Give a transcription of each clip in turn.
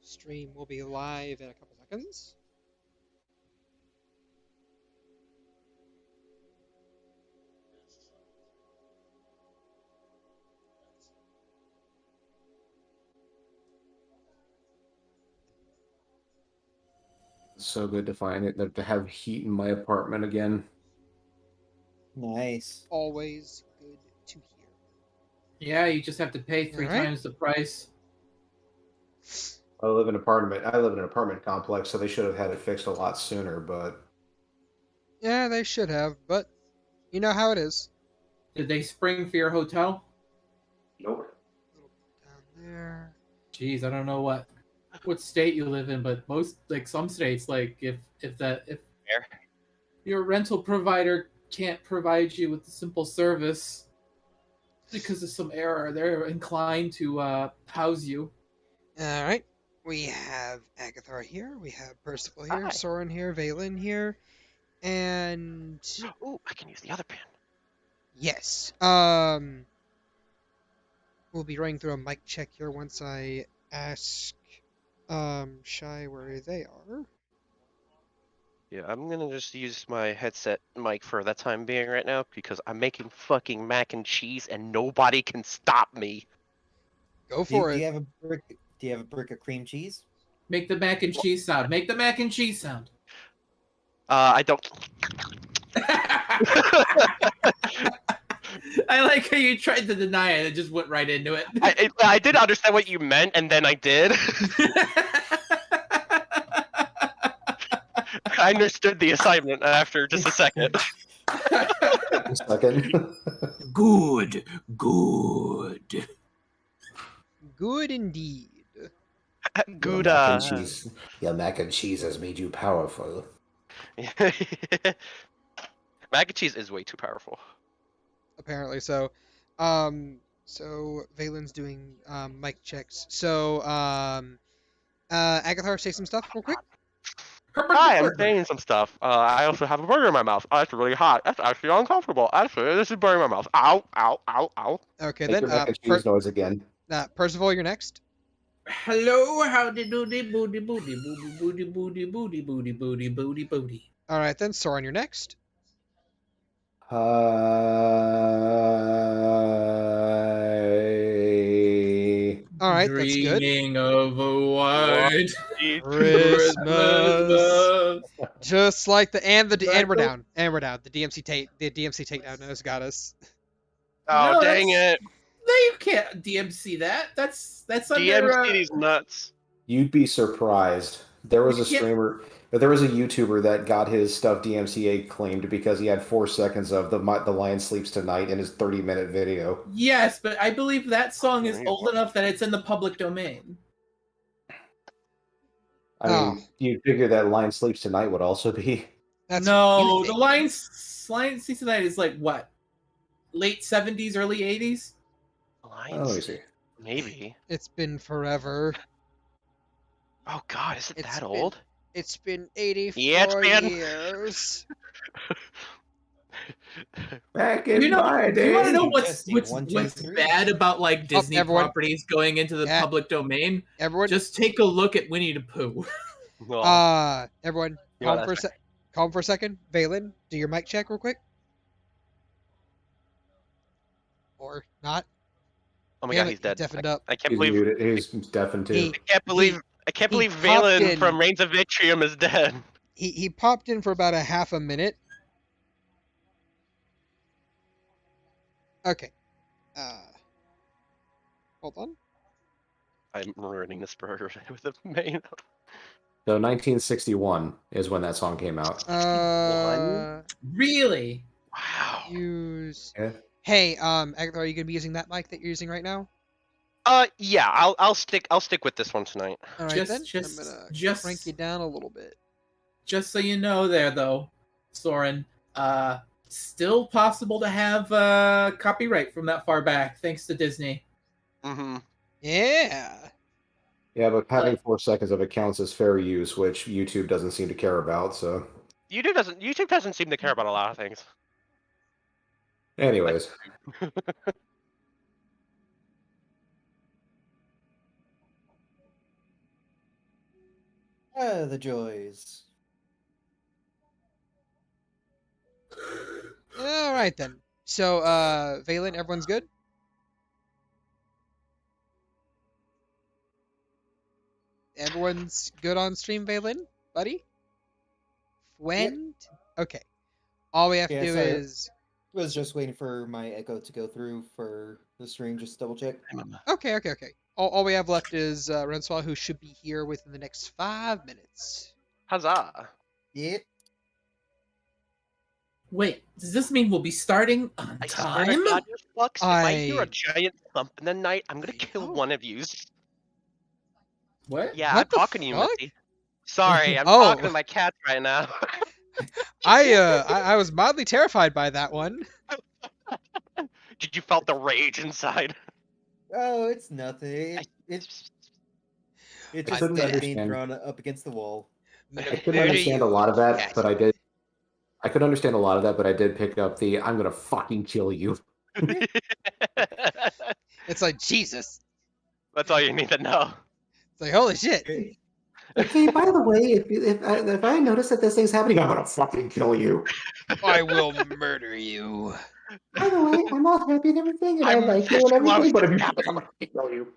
stream will be live in a couple seconds. So good to find it, to have heat in my apartment again. Nice. Always good to hear. Yeah, you just have to pay 3 times the price. I live in an apartment complex, so they should have had it fixed a lot sooner, but... Yeah, they should have, but you know how it is. Did they spring for your hotel? Nope. Down there. Jeez, I don't know what state you live in, but most, like some states, like if your rental provider can't provide you with the simple service because of some error, they're inclined to house you. All right. We have Agathar here. We have Percival here. Hi. Soren here. Valen here. And Ooh, I can use the other pen. yes. We'll be running through a mic check here once I ask Shy where they are. Yeah, I'm gonna just use my headset mic for that time being right now because I'm making fucking mac and cheese and nobody can stop me. Go for Do it. you have a brick? Do you have a brick of cream cheese? Make the mac and cheese sound. Make the mac and cheese sound. I don't. I like how you tried to deny it and just went right into it. I did understand what you meant, and then I did. I understood the assignment after just a second. A second. Good. Good indeed. Good. Mac and cheese. Your mac and cheese has made you powerful. Mac and cheese is way too powerful. Apparently so. So Valen's doing mic checks. So Agathar, say some stuff real quick. Hi, I'm saying some stuff. I also have a burger in my mouth. Oh, that's really hot. That's actually uncomfortable. Actually, this is burning my mouth. Ow, ow, ow, ow. Okay, Make then your mac and cheese noise again. Percival, you're next. Hello, howdy doody booty booty booty booty booty booty booty booty booty. All right, then Soren, you're next. All right, that's good. Dreaming of a white Christmas. Just like and we're Michael? down. The DMC takedown has got us. Oh, No, dang it. No, you can't DMC that. That's under. DMC these nuts. You'd be surprised. There was a streamer, but there was a YouTuber that got his stuff DMCA claimed because he had 4 seconds of the Lion Sleeps Tonight in his 30-minute video. Yes, but I believe that song is old enough that it's in the public domain. I mean, you'd figure that Lion Sleeps Tonight would also be. No, the Lion Sleeps Tonight is like what? Late 70s, early 80s? Let me see. Maybe. It's been forever. Oh god, is it that old? It's been 84 years. Back in my day. You want to know what's One, two, what's three. bad about like Disney everyone. properties going into the public domain? Everyone, Just take a look at Winnie the Pooh. Everyone, Yeah, calm for a second. Valen, do your mic check real quick. Or not. Oh my Damn god, it, he's dead. deafened up. I can't He's believe muted. He's deafened too. I can't believe popped Valen in. from Rains of Vitrium is dead. He popped in for about a half a minute. Okay. Hold on. I'm ruining this burger with a main. So 1961 is when that song came out. Really? Wow. Use. Yeah. Hey, Agatha, are you gonna be using that mic that you're using right now? Yeah, I'll stick with this one tonight. All right, Just- then. just- I'm gonna just- crank you down a little bit. Just so you know there, though, Soren, still possible to have copyright from that far back, thanks to Disney. Mm-hmm. Yeah. Yeah, but having 4 seconds of it counts as fair use, which YouTube doesn't seem to care about, so... YouTube doesn't seem to care about a lot of things. Anyways. The joys. All right then. So, Valen, everyone's good? Everyone's good on stream, Valen, buddy? When? Okay. All we have to Yeah, do sorry. is. Was just waiting for my echo to go through for the stream. Just double check. Okay. All we have left is Renswell, who should be here within the next 5 minutes. Huzzah! Yep. Wait, does this mean we'll be starting on I time? swear to God, you fucks, if I hear a I- giant thump in the night, I'm gonna I kill know. one of you. What? Yeah, What I'm the talking to you, fuck? Missy. Sorry, I'm Oh. talking to my cats right now. I was mildly terrified by that one. Did you felt the rage inside? Oh, it's nothing. It's I just couldn't being understand. thrown up against the wall. I couldn't understand a lot of that, but I did. I could understand a lot of that, but I did pick up the "I'm gonna fucking kill you." It's like, Jesus. That's all you need to know. It's like, holy shit. Okay, by the way, if I notice that this thing's happening, I'm gonna fucking kill you. I will murder you. By the way, I'm all happy and everything, and I I'm like you this and everything, close but to if you death. I'm gonna fucking kill you.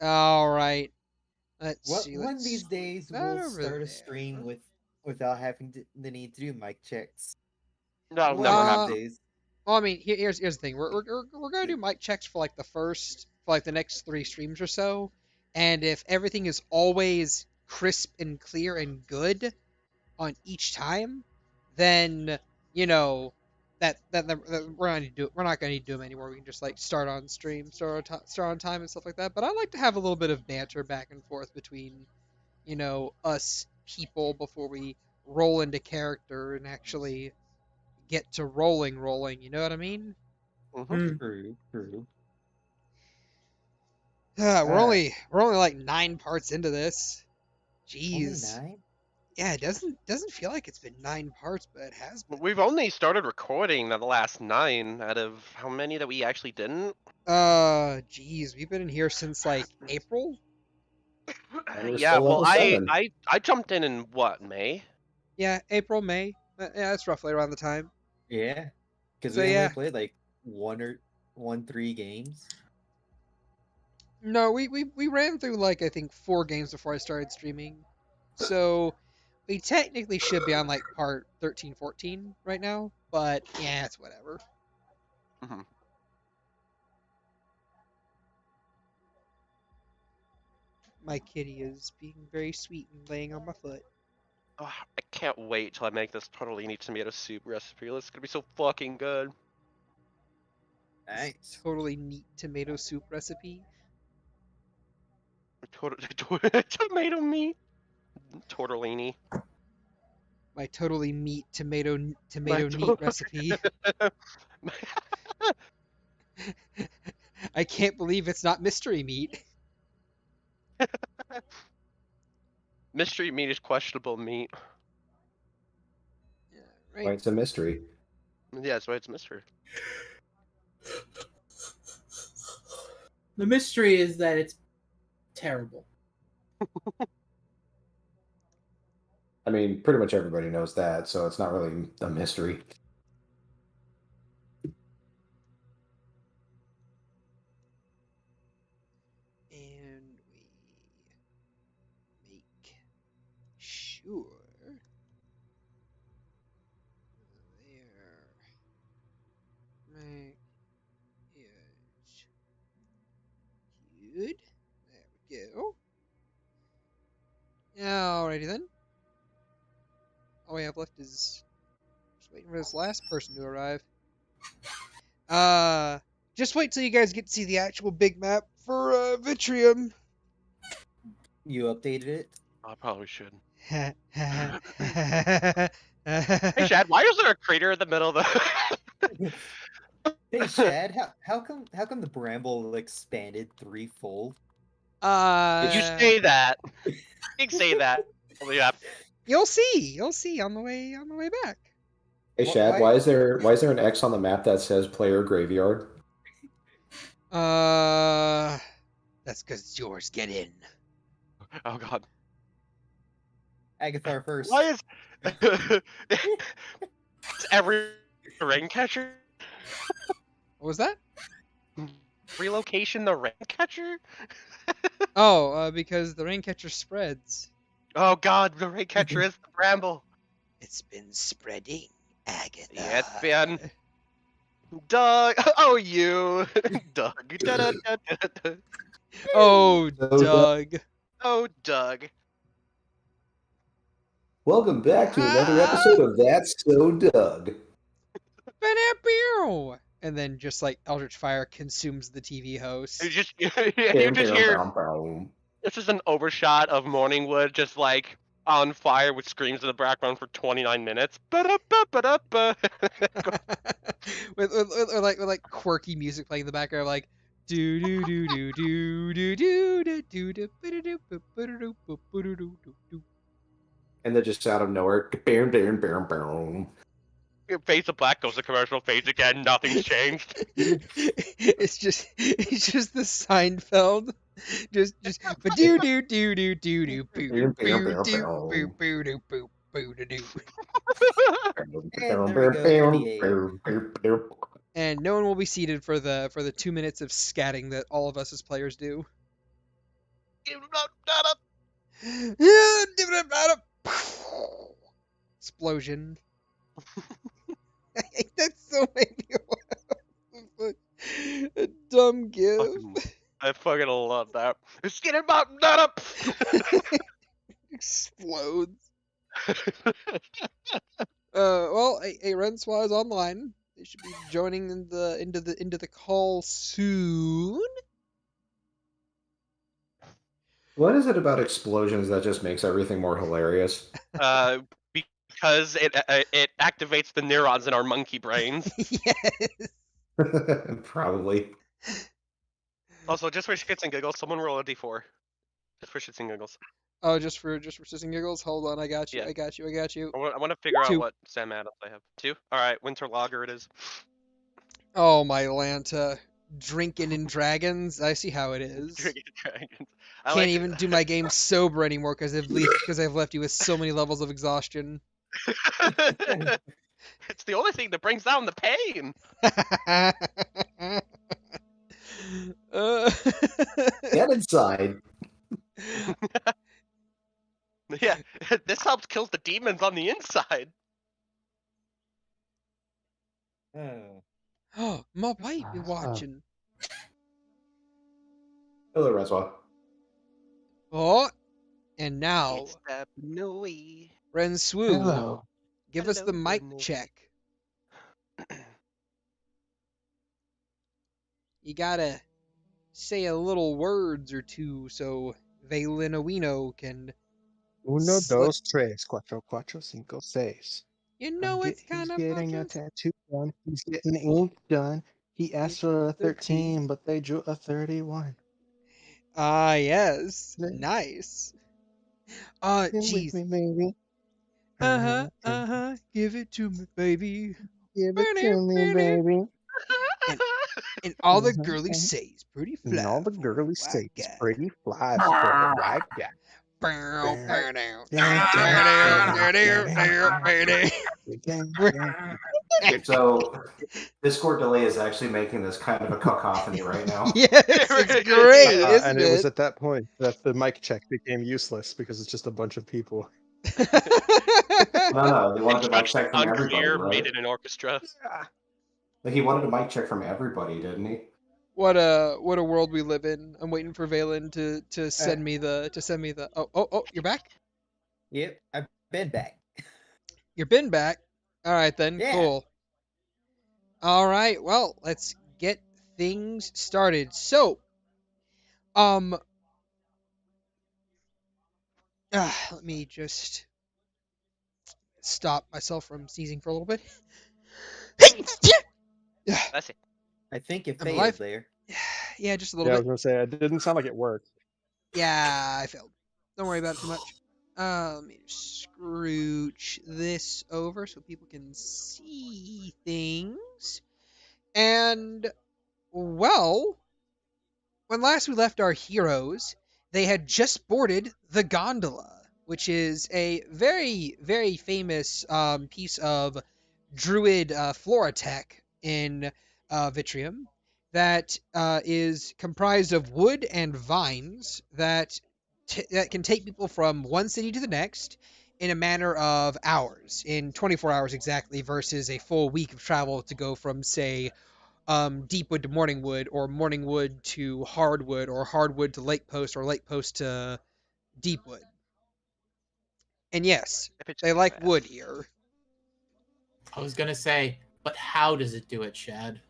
All right. Let's see. One of Let's these days that we'll over start there. a stream without having the need to do mic checks. That'll One never of happen. these days. Well, I mean, here's the thing. We're gonna do mic checks for like the next 3 streams or so, and if everything is always crisp and clear and good on each time, then that we're not gonna need to do them anymore. We can just like start on stream, start on time and stuff like that. But I like to have a little bit of banter back and forth between us people before we roll into character and actually get to rolling. You know what I mean? Mhm. True. We're only like 9 parts into this. Only Jeez. 9? Yeah, it doesn't feel like it's been 9 parts, but it has been. We've only started recording the last 9 out of how many that we actually didn't? Jeez, we've been in here since like April. And we're Yeah, still well, level I, 7. I jumped in what, May? Yeah, April, May. Yeah, that's roughly around the time. Yeah. Because So, we yeah. only played like 3 games. No, we ran through like I think 4 games before I started streaming. So we technically should be on like part 13, 14 right now, but yeah, it's whatever. Mhm. My kitty is being very sweet and laying on my foot. Oh, I can't wait till I make this tortellini tomato soup recipe. It's gonna be so fucking good. Nice. Totally neat tomato soup recipe. Tomato meat. Tortellini. My totally meat tomato My neat recipe. I can't believe it's not mystery meat. Mystery meat is questionable meat. Yeah, Right, right. it's a mystery. Yeah, that's why it's mystery. The mystery is that it's terrible. I mean, pretty much everybody knows that, so it's not really a mystery. And we make sure there make is good. There we go. Alrighty then. All we have left is just waiting for this last person to arrive. Just wait till you guys get to see the actual big map for Vitrium. You updated it? I probably should. Hey, Hey, Shad, why is there a crater in the middle of the... Hey Shad, how come the bramble expanded threefold? Did you say that? You say that. Oh, yeah. You'll see on the way back. Hey Shad, why is there an X on the map that says player graveyard? That's because it's yours. Get in. Oh god. Agathar first. Why is it's every rain catcher What was that? relocation the rain catcher? Oh, because the Raincatcher spreads. Oh god, the rain catcher is the bramble. It's been spreading, Agatha. Yeah, it's been Doug. Oh, you, Doug. Da-da-da-da-da. Oh, So, Doug. Oh, Doug. welcome back to another episode of That's So Doug. And then just like Eldritch Fire consumes the TV You host. just you just hear Boom. this is an overshot of Morningwood just like on fire with screams in the background for 29 minutes. Ba-da-ba-ba-da-ba. with like quirky music playing in the background, like do do do do do do do do do do do do do do. And then just out of nowhere, boom, boom, boom, boom. Face of black goes to commercial phase again. Nothing's changed. It's just the Seinfeld, just do do do do do do boo boo do boo boo do boo boo do do. And there we go, And no one will be seated for the 2 minutes of scatting that all of us as players do. Explosion. I hate that so many. A dumb give. I fucking love that. Let's get him up, not up. Explodes. Well, a Renswa is online. They should be joining into the call soon. What is it about explosions that just makes everything more hilarious? Because it activates the neurons in our monkey brains. Yes. Probably. Also, just for shits and giggles, someone roll a d4. Just for shits and giggles. Oh, just for shits and giggles. Hold on, I got you. Yeah. I got you. I got you. I want to figure out 2. what Sam Adams I have. 2? Alright, Winter Lager it is. Oh my Lanta, drinking and dragons. I see how it is. Drinking Dragons. Can't even do my game sober anymore because I've left you with so many levels of exhaustion. It's the only thing that brings down the pain. Get inside. Yeah, this helps kill the demons on the inside. Oh. My wife be watching. Hello, Renswa. Oh, and now It's the Nui. Renswu, give us the Hello, mic Renu. check. You gotta say a little words or two so Valinowino can. Uno, Slip. dos, tres, cuatro, cuatro, cinco, seis. You know it's He's kind of getting a fucking. tattoo done. He's getting ink done. He asked for a 13, but they drew a 31. Ah, yes. Yeah. Nice. Sing with Jeez. me, baby. Give it to me, baby. Give it to me, baby. And all the girlies say is pretty fly. And all the for a girlies white say it's guy. pretty fly for a white guy. So, Discord delay is actually making this kind of a cacophony right now. Yes, it's great, isn't And it was it? at that point that the mic check became useless because it's just a bunch of people. No, they wanted a mic check from everybody, Unclear, right? made in an orchestra. Like, he wanted a mic check from everybody, didn't he? What a world we live in. I'm waiting for Valen to send me the oh, you're back? Yep, I've been back. You've been back. All right then. Yeah. Cool. All right. Well, let's get things started. So, let me just stop myself from sneezing for a little bit. That's it. I think it I'm failed alive. there. Yeah, just a Yeah, little I was bit. gonna say it didn't sound like it worked. Yeah, I failed. Don't worry about it too much. Let me scrooge this over so people can see things. And, well, when last we left our heroes, they had just boarded the gondola. which is a very, very famous piece of druid flora tech in Vitrium that is comprised of wood and vines that can take people from one city to the next in a matter of hours, in 24 hours exactly, versus a full week of travel to go from, say, Deepwood to Morningwood, or Morningwood to Hardwood, or Hardwood to Lake Post, or Lake Post to Deepwood. And yes, If it's they like fast. wood here. I was gonna say, but how does it do it, Shad?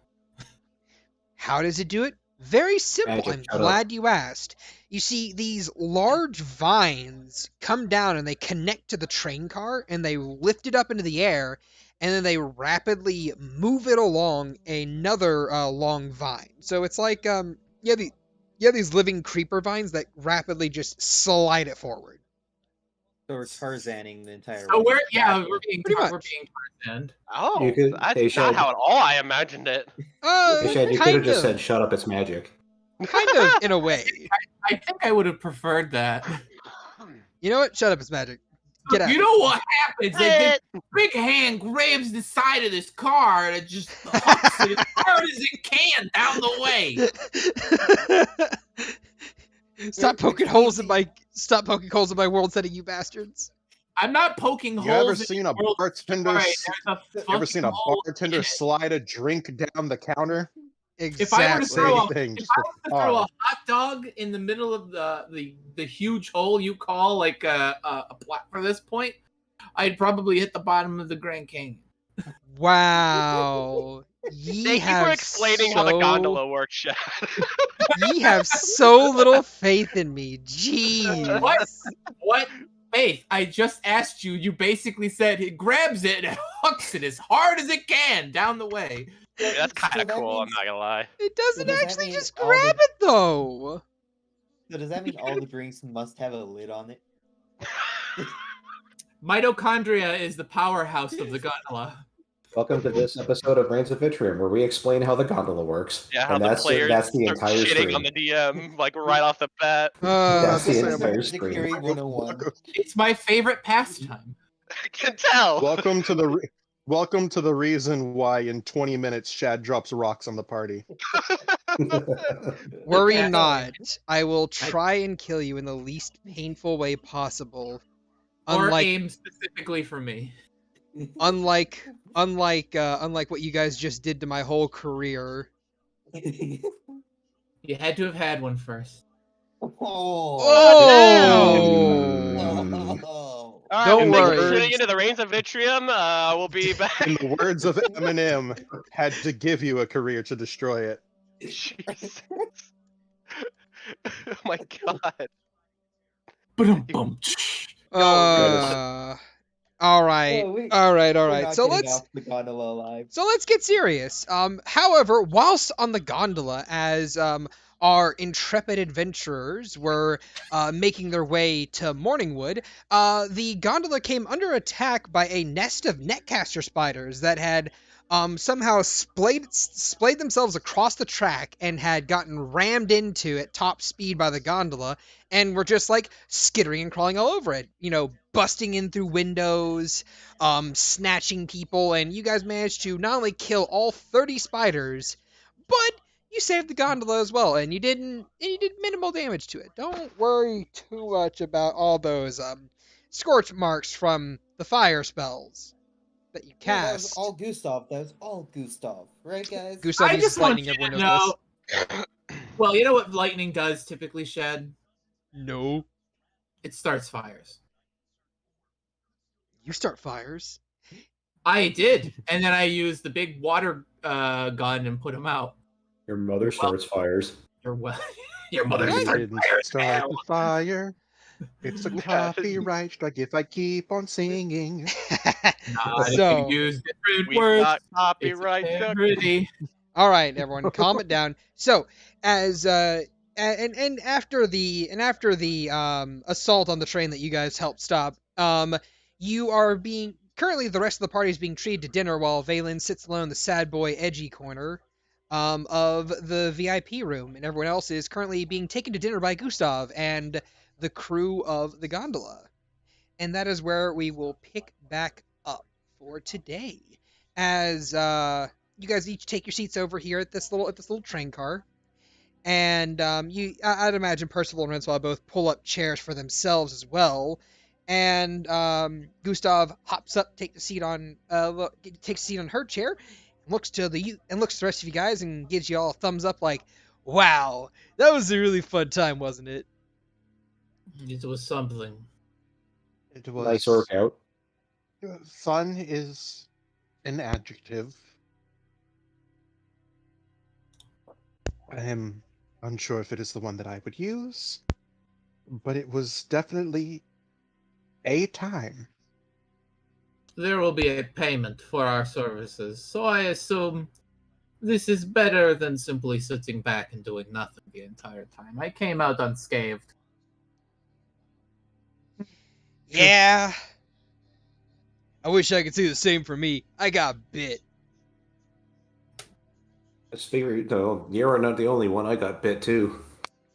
How does it do it? Very simple. Magic, I'm shut glad you asked. You see, these large vines come down and they connect to the train car and they lift it up into the air, and then they rapidly move it along another long vine. So it's like you have these living creeper vines that rapidly just slide it forward. So we're Tarzaning the entire So way. we're Gotcha. Pretty we're much. being Tarzan. Oh, You could- that's hey, not Shad. how at all I imagined it. Hey, Shad, you could have Kind just of, said, "Shut up, it's magic." kind of in a way. I think I would have preferred that. You know what? Shut up, it's magic. Get out. You know what happens? Like, It- the big hand grabs the side of this car and it just hucks it as hard as it can down the way. Stop poking holes in my world setting, you bastards. I'm not poking You holes. ever seen a in the world. bartender? All right, there's a Ever seen a fucking hole bartender in it. slide a drink down the counter? If I were to Exactly. throw Same thing. If just I with were to throw car. a hot dog in the middle of the huge hole you call like a plot for this point, I'd probably hit the bottom of the Grand Canyon. Wow. Ye Thank you have for explaining how the gondola works, Shad. Ye have so little faith in me. Jeez. What? Faith, I just asked you. You basically said he grabs it and hucks it as hard as it can down the way. Yeah, that's kind So of that cool, I'm means- not gonna lie. It doesn't does that actually mean just all grab the- it though. So does that mean all the drinks must have a lid on it? Mitochondria is the powerhouse of the gondola. Welcome to this episode of Rains of Vitrium, where we explain how the gondola works. Yeah, how and the that's players that's the start entire shitting on stream. the DM like right off the bat. That's the so entire much. stream. Security 101. It's my favorite pastime. I can tell. Welcome to the reason why in 20 minutes Shad drops rocks on the party. Worry Yeah. not. I will try and kill you in the least painful way possible. Or Unlike aim specifically for me. unlike what you guys just did to my whole career. You had to have had one first. Oh. Oh! Oh. All right, Don't well, thanks worry. for tuning into the Reigns of Vitrium. We'll be back. In the words of Eminem, had to give you a career to destroy it. Jesus. Oh my god. Ba-dum-bum. All right. Oh, we- All right. We're not So getting let's off the gondola alive. So let's get serious. However, whilst on the gondola, as our intrepid adventurers were making their way to Morningwood, the gondola came under attack by a nest of Netcaster Spiders that had somehow splayed themselves across the track and had gotten rammed into at top speed by the gondola, and were just like skittering and crawling all over it, busting in through windows, snatching people, and you guys managed to not only kill all 30 spiders, but you saved the gondola as well, and you did minimal damage to it. Don't worry too much about all those scorch marks from the fire spells that you Yeah, that was cast. all Gustav. That was all Gustav. Right, guys? Gustav I uses just want lightning, you to everyone knows know. Well, you know what lightning does typically, Shad? this. No. It starts fires. You start fires. I did, and then I used the big water gun and put them out. Your mother starts fires. Your well, your mother I started didn't fires start now. the fire. It's a Yeah. copyright strike if I keep on singing. Not So- if you use different We words. got It's copyright a struck. parody. All right, everyone, calm it down. So, as and after the assault on the train that you guys helped stop, you are currently the rest of the party is being treated to dinner while Valen sits alone in the sad boy edgy corner of the VIP room, and everyone else is currently being taken to dinner by Gustav and the crew of the gondola. and that is where we will pick back up for today, as you guys each take your seats over here at this little train car. And I'd imagine Percival and Rincewild both pull up chairs for themselves as well. And Gustav hops up, takes a seat on her chair, and looks to the rest of you guys and gives you all a thumbs up, like, "Wow, that was a really fun time, wasn't it?" It was something. It was Nice workout. Fun is an adjective. I am unsure if it is the one that I would use, but it was definitely a time. There will be a payment for our services, so I assume this is better than simply sitting back and doing nothing the entire time. I came out unscathed. Yeah. I wish I could say the same for me. I got bit. No, you're not the only one. I got bit too.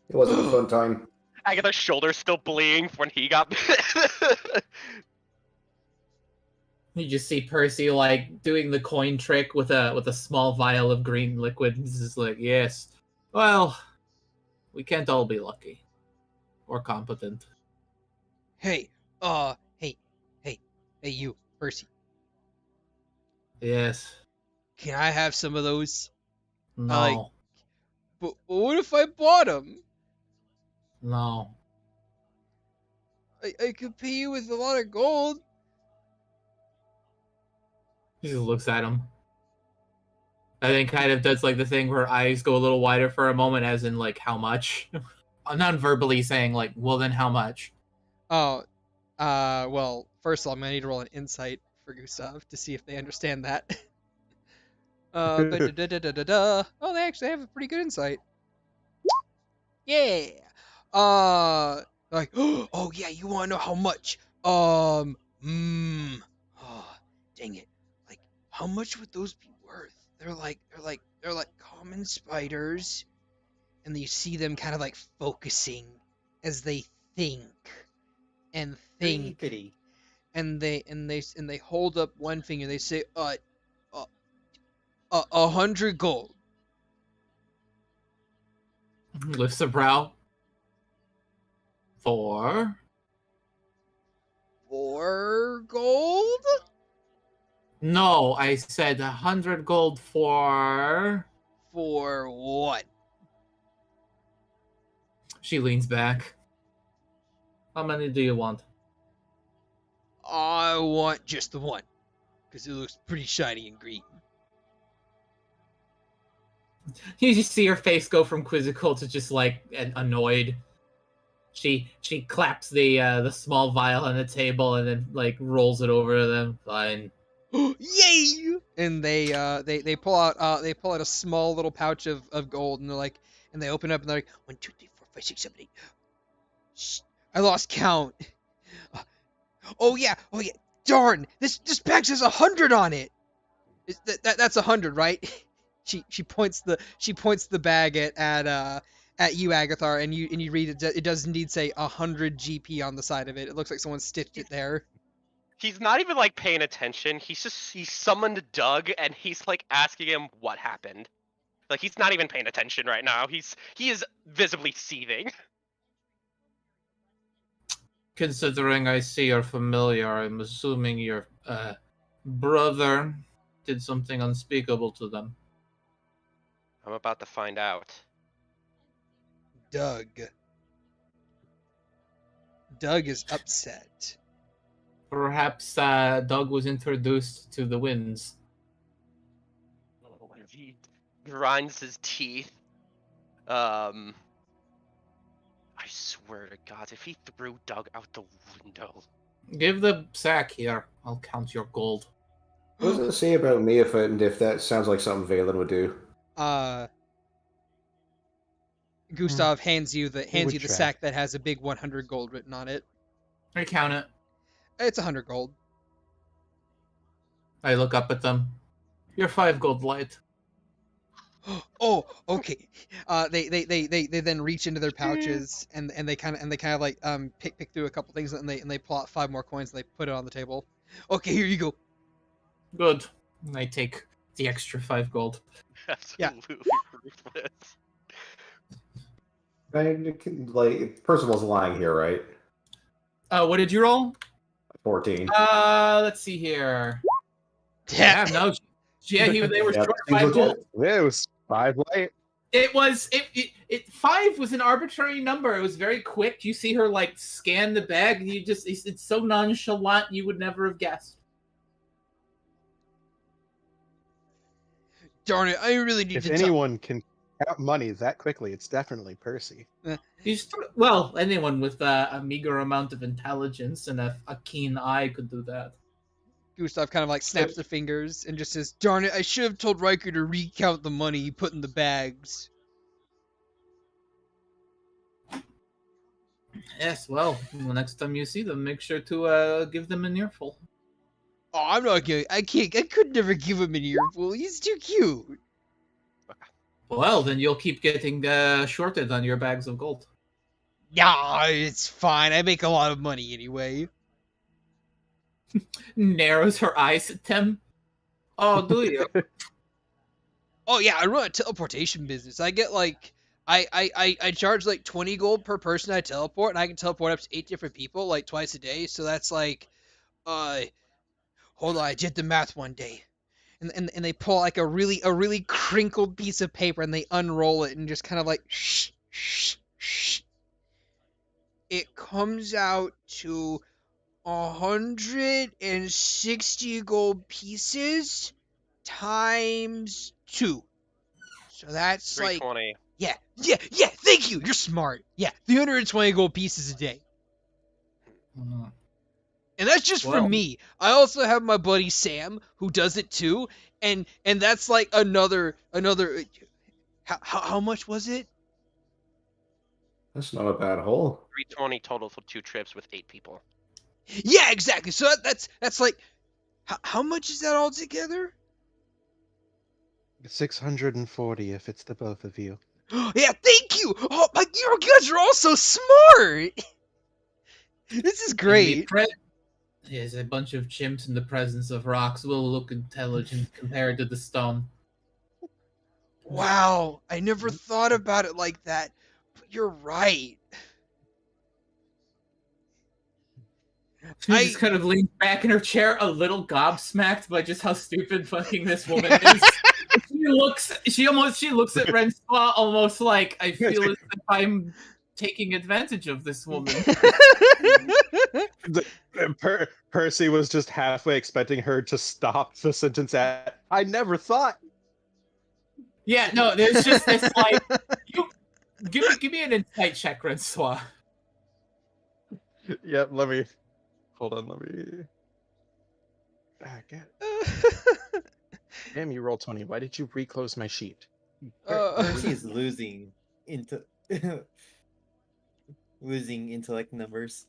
It wasn't a fun time. Agatha's shoulder still bleeding when he got bit. You just see Percy like doing the coin trick with a small vial of green liquid. He's just like, yes. Well, we can't all be lucky or competent. Hey, hey, you, Percy. Yes. Can I have some of those? No. But what if I bought them? No. I could pay you with a lot of gold. He just looks at him. And then kind of does like the thing where eyes go a little wider for a moment, as in like, how much? Non-verbally saying like, well then how much? Oh, well, first of all, I'm gonna need to roll an insight for Gustav to see if they understand that. Oh, they actually have a pretty good insight. Yeah. Like, oh yeah, you wanna know how much? Oh, dang it. Like, how much would those be worth? They're like common spiders, and you see them kind of like focusing as they think and think, Pity. and they hold up one finger. They say, 100 gold. Lifts a brow. 4 gold? No, I said 100 gold for... For what? She leans back. How many do you want? I want just the one, because it looks pretty shiny and green. You just see her face go from quizzical to just like annoyed. She claps the small vial on the table and then like rolls it over to them. Fine. Yay! And they pull out a small little pouch of gold, and they're like, and they open it up and they're like, 1, 2, 3, 4, 5, 6, 7, 8. Shh, I lost count. Oh yeah. Darn, this bag says 100 on it. That's 100, right? She points the bag at you, Agathar, and you read it. It does indeed say 100 GP on the side of it. It looks like someone stitched it there. He's not even like paying attention. He summoned Doug and he's like asking him what happened. Like he's not even paying attention right now. He is visibly seething. Considering I see you're familiar, I'm assuming your brother did something unspeakable to them. I'm about to find out. Doug is upset. Perhaps Doug was introduced to the winds. He grinds his teeth. I swear to God, if he threw Doug out the window. Give the sack here. I'll count your gold. What does it say about me if that sounds like something Valen would do? Gustav hands you the track. sack that has a big 100 gold written on it. I count it. It's 100 gold. I look up at them. You're 5 gold light. Oh, okay. They then reach into their pouches and they kind of like pick through a couple things and they pull out 5 more coins and they put it on the table. Okay, here you go. Good. I take the extra 5 gold. Absolutely ruthless. Like, Percival's lying here, right? What did you roll? 14. Let's see here. Yeah, no. Yeah, they were Yep, short seems 5 gold. legit. Yeah, it was 5 light. It was 5 was an arbitrary number. It was very quick. You see her like scan the bag. It's so nonchalant you would never have guessed. Darn it! I really need If to. anyone can count money that quickly, it's definitely Percy. Well, anyone with a meager amount of intelligence and a keen eye could do that. Gustav kind of like snaps their fingers and just says, "Darn it! I should have told Riker to recount the money he put in the bags." Yes, well, the next time you see them, make sure to give them an earful. Oh, I'm not gonna. I can't. I could never give him an earful. He's too cute. Well, then you'll keep getting shorted on your bags of gold. Yeah, it's fine. I make a lot of money anyway. Narrows her eyes at them. Oh, do you? Oh yeah, I run a teleportation business. I get like I charge like 20 gold per person I teleport, and I can teleport up to 8 different people like twice a day. So that's like, hold on, I did the math one day, and they pull like a really crinkled piece of paper and they unroll it and just kind of like shh shh shh. It comes out to 160 gold pieces times 2. So that's like 320. yeah. Thank you. You're smart. Yeah, 320 gold pieces a day. And that's just for me. I also have my buddy Sam who does it too, and that's like another. How much was it? That's not a bad hole. 320 total for 2 trips with 8 people. Yeah, exactly. So that's like, how much is that all together? 640 if it's the both of you. Yeah, thank you. Oh my, you guys are all so smart. This is great. Yes, a bunch of chimps in the presence of rocks will look intelligent compared to the stone. Wow, I never thought about it like that. But you're right. She just kind of leans back in her chair, a little gobsmacked by just how stupid fucking this woman is. She looks at Rensois almost like, I feel as if I'm taking advantage of this woman. Percy was just halfway expecting her to stop the sentence at, I never thought. Yeah, no, there's just this like, give me an insight check, Rensois. Yep, let me Damn, you rolled 20. Why did you reclose my sheet? Percy is losing intellect numbers.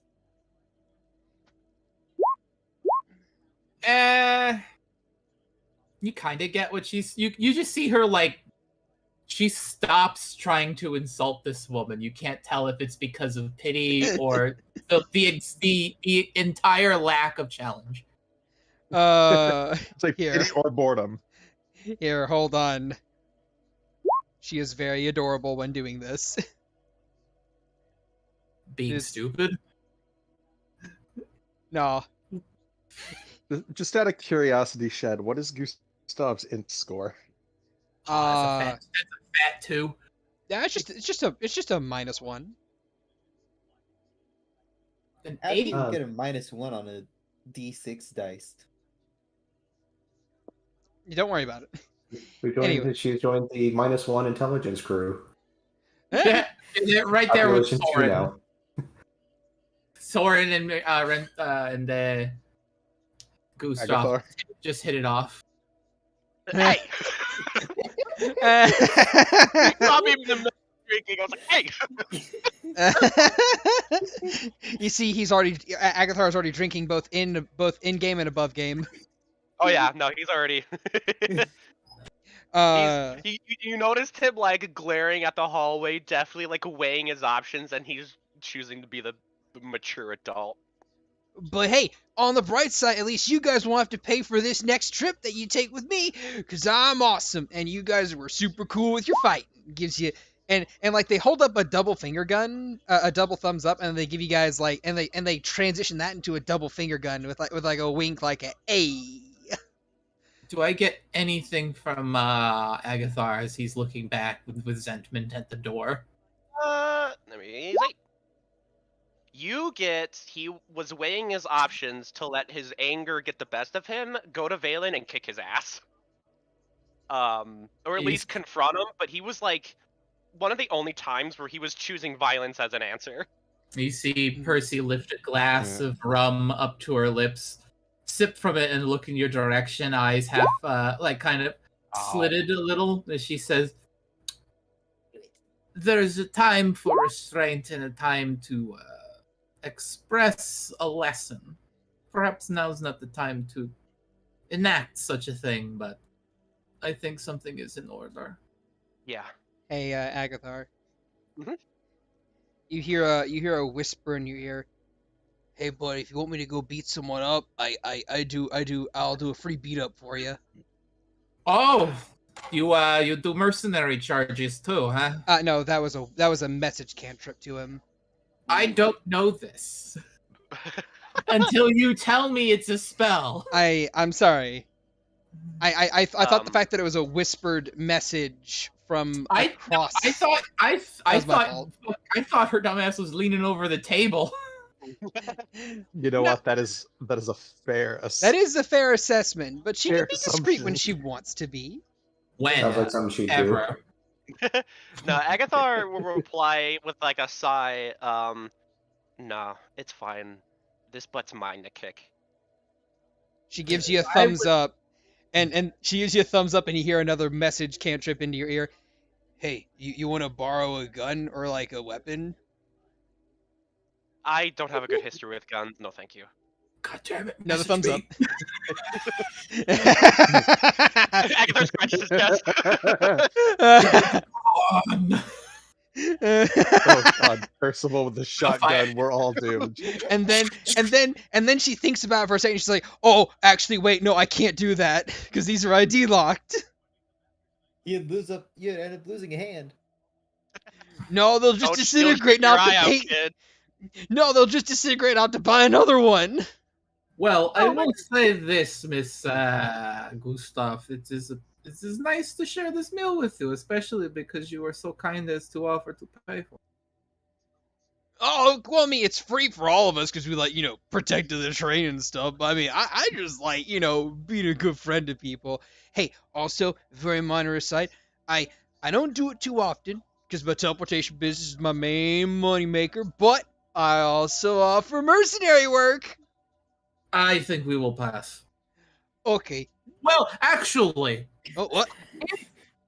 You kind of get what she's. You just see her like. She stops trying to insult this woman. You can't tell if it's because of pity or the entire lack of challenge. It's like here. pity or boredom. Here, hold on. She is very adorable when doing this. Being stupid? No. Just out of curiosity, Shad, what is Gustav's int score? That's a fat 2. Yeah, it's just a -1. An How do 8? you get a -1 on a D6 dice? Don't worry about it. She joined the -1 intelligence crew. Yeah, right there with Population 2 Soren. now. Soren and Gustav Agathar. just hit it off. Hey! Not even the middle of drinking. I was like, hey! You see, Agathar is already drinking both in game and above game. Oh yeah, no, he's already. You noticed him like glaring at the hallway, definitely like weighing his options, and he's choosing to be the mature adult. But hey, on the bright side, at least you guys won't have to pay for this next trip that you take with me, because I'm awesome, and you guys were super cool with your fight. Gives you and like they hold up a double finger gun, a double thumbs up, and they give you guys like and they transition that into a double finger gun with like a wink, like a A. Do I get anything from Agathar as he's looking back with resentment at the door? Let me see. He was weighing his options to let his anger get the best of him, go to Valen and kick his ass. Or at least confront him, but he was like one of the only times where he was choosing violence as an answer. You see Percy lift a glass of rum up to her lips, sip from it, and look in your direction, eyes half, kind of slitted a little, as she says, there's a time for restraint and a time to express a lesson. Perhaps now's not the time to enact such a thing, but I think something is in order. Yeah. Hey, Agathar. Mhm. You hear a whisper in your ear. Hey, buddy, if you want me to go beat someone up, I'll do a free beat up for you. Oh, you do mercenary charges too, huh? No, that was a message cantrip to him. I don't know this until you tell me it's a spell. I'm sorry. I thought the fact that it was a whispered message from across. I thought her dumbass was leaning over the table. You know what? That is a fair. That is a fair assessment, but she can Fair be discreet when assumption. she wants to be. When? Sounds like something she'd do. Ever. No, Agathar will reply with like a sigh. No, it's fine. This butt's mine to kick. She gives you a thumbs up, and she gives you a thumbs up, and you hear another message cantrip into your ear. Hey, you want to borrow a gun or like a weapon? I don't have a good history with guns. No, thank you. God damn it. Another thumbs up. Agathar scratches his chest. Oh God, Percival with the shotgun, we're all doomed. and then she thinks about it for a second. She's like, "Oh, actually, wait, no, I can't do that because these are ID locked." You'd end up losing a hand. No, they'll just Don't disintegrate keep your now to eye out, pay. kid. No, they'll just disintegrate out to buy another one. Well, I will say this, Miss Gustav. It is nice to share this meal with you, especially because you were so kind as to offer to pay for it. Oh, well, I mean, it's free for all of us because we, like, protected the train and stuff. But, I mean, I just like, being a good friend to people. Hey, also, very minor aside, I don't do it too often because my teleportation business is my main moneymaker, but I also offer mercenary work. I think we will pass. Okay. Well, actually, Oh, what?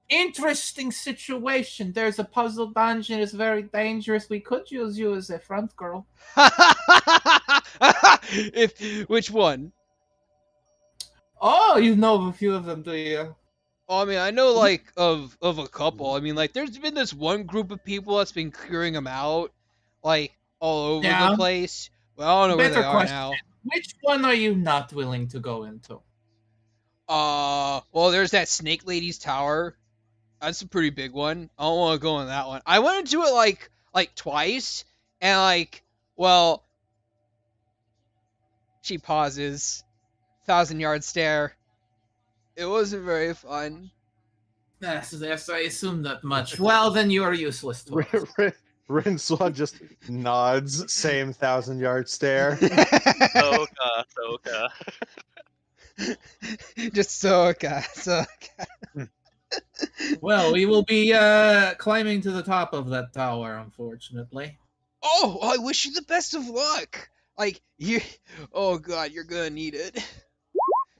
interesting situation. There's a puzzle dungeon. It's very dangerous. We could use you as a front girl. Which one? Oh, you know of a few of them, do you? Oh, I mean, I know, like, of a couple. I mean, like, there's been this one group of people that's been clearing them out, like, all over the place. Well, I don't know where they are now. Which one are you not willing to go into? Well, there's that Snake Lady's Tower. That's a pretty big one. I don't want to go in that one. I went into it, like twice, and, like, well, she pauses. 1,000-yard stare. It wasn't very fun. Yes, I assume that much. Well, then you are useless to us. Rincewa just nods, same 1,000-yard stare. Soka. Just Soka. Well, we will be climbing to the top of that tower, unfortunately. Oh, I wish you the best of luck. Like, oh God, you're gonna need it.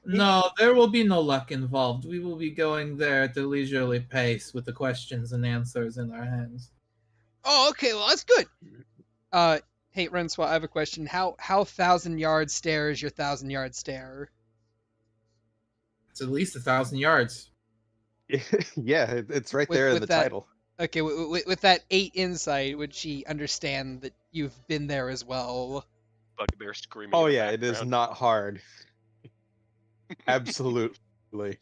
No, there will be no luck involved. We will be going there at a leisurely pace with the questions and answers in our hands. Oh, okay, well, that's good. Hey, Renswa, I have a question. How 1,000-yard stare is your 1,000-yard stare? It's at least 1,000 yards. Yeah, it's right there in with the that, title. Okay, with that 8 insight, would she understand that you've been there as well? Bugbear screaming. Oh in the yeah, it is background. not hard. Absolutely.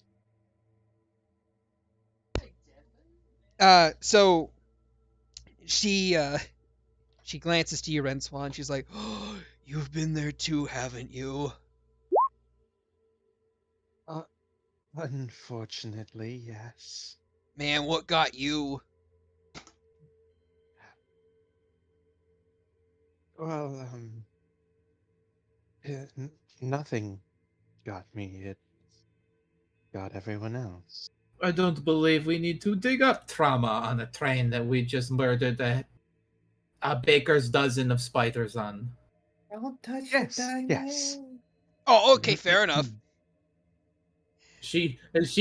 So she glances to you, Ren Swan. She's like, "Oh, you've been there too, haven't you?" Unfortunately, yes. Man, what got you? Well, nothing got me. It got everyone else. I don't believe we need to dig up trauma on a train that we just murdered a baker's dozen of spiders on. Don't touch Yes, the diamond. yes. Oh, okay, fair enough. She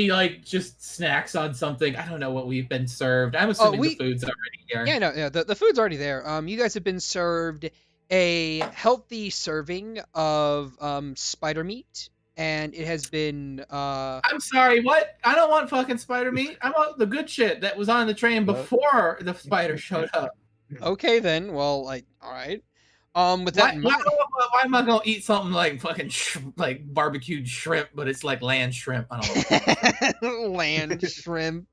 like just snacks on something. I don't know what we've been served. I'm assuming the food's already here. Yeah, no, the food's already there. You guys have been served a healthy serving of spider meat, and it has been I'm sorry, what? I don't want fucking spider meat. I want the good shit that was on the train before the spider showed up. Okay then. Well, like, all right. With Why, that in why, mind, why am I gonna eat something like fucking like barbecued shrimp, but it's like land shrimp? I don't know. land shrimp.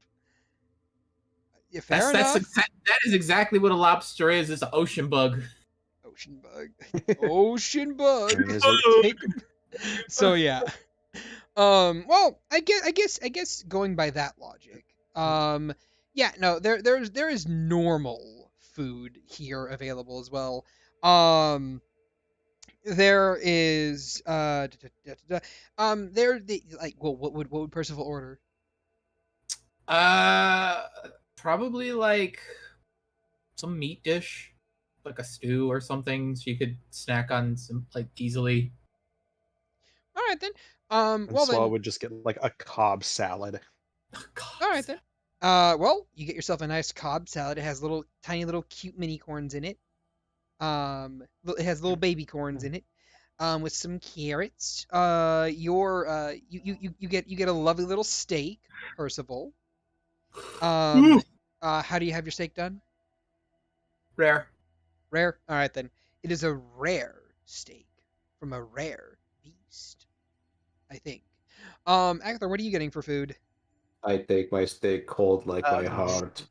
Yeah, fair enough. That is exactly what a lobster is. It's an ocean bug. Ocean bug. Ocean bug. Is it- So yeah. Well, I guess going by that logic. Yeah, no, there is normal food here available as well. There is there the like what would Percival order? Probably like some meat dish, like a stew or something. She could snack on some like easily. All right then. And Well Swallow then. would just get like a Cobb salad. All right then. Well, you get yourself a nice Cobb salad. It has tiny little cute mini corns in it. It has little baby corns in it. With some carrots. You get a lovely little steak, Percival. How do you have your steak done? Rare. Rare. All right then. It is a rare steak from a rare beast, I think. Agatha, what are you getting for food? I take my steak cold like my heart.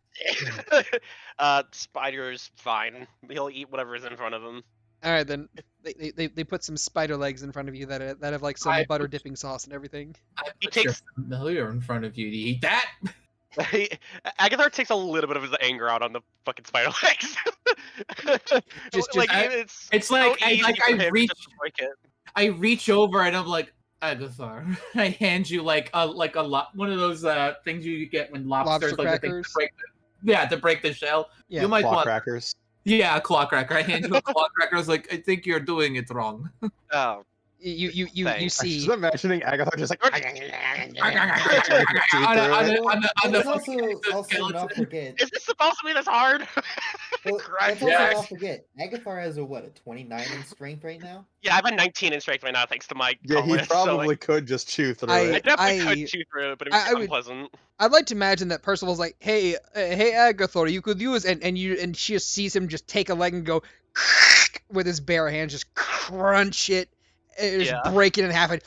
Spider's fine. He'll eat whatever's in front of him. All right then. They put some spider legs in front of you that have like some butter dipping sauce and everything. He takes familiar in front of you. Do you eat that? Agathar takes a little bit of his anger out on the fucking spider legs. It's like so easy for him to just break it. I reach over and I'm like, Agathar. I hand you like a one of those things you get when lobsters Lobster like crackers? to break the shell. Yeah, you might Claw want crackers. Yeah, a claw cracker. I hand you a claw cracker. I was like, I think you're doing it wrong. Oh. You I'm see. just imagining Agathar just like Let's also not forget. Is this supposed to be this hard? Let's also not forget. Agathar has a 29 in strength right now. Yeah, I have a 19 in strength right now, thanks to my. Yeah, he probably could just chew through I it. definitely could chew through it, but it was unpleasant. I'd like to imagine that Percival's like, hey, Agathor, you could use, and she just sees him just take a leg and go with his bare hands, just crunch it, and just break it in half, and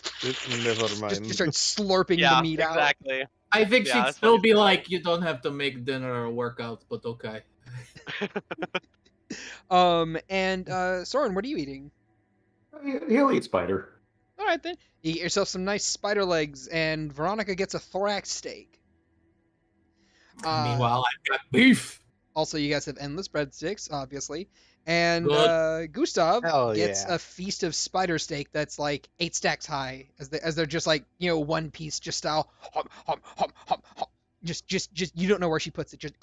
Never mind. just start slurping the meat out. Exactly. I think she'd still be like, you don't have to make dinner or workout, but okay. Soren, what are you eating? He'll eat spider. All right then, you get yourself some nice spider legs, and Veronica gets a thorax steak. Meanwhile, I've got beef. Also, you guys have endless breadsticks, obviously, and Gustav gets a feast of spider steak that's like 8 stacks high, as they're just like one piece, just style, hum, hum, hum, hum, hum. Just you don't know where she puts it, just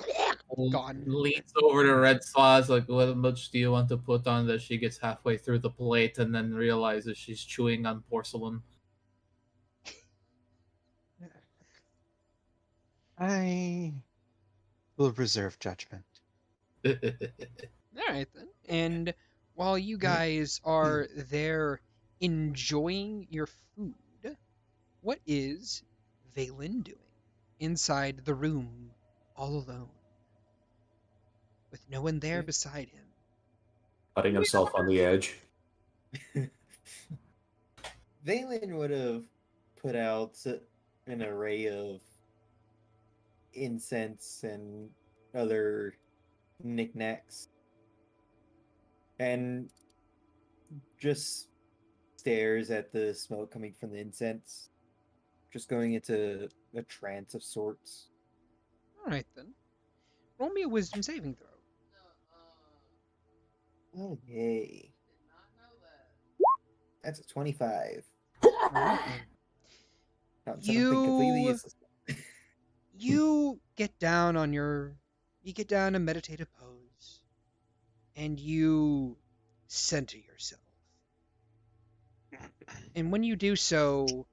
gone. Leans over to Red Sauce, like, what much do you want to put on that? She gets halfway through the plate and then realizes she's chewing on porcelain. I will reserve judgment. All right then. And while you guys are there enjoying your food, what is Valen doing? inside the room all alone, with no one there beside him. Putting himself on the edge. Valen would have put out an array of incense and other knickknacks and just stares at the smoke coming from the incense, just going into a trance of sorts. All right then. Roll me a wisdom saving throw. Oh, yay. That's a 25. All right then. Not something completely You useless. you get down a meditative pose, and you center yourself. And when you do so,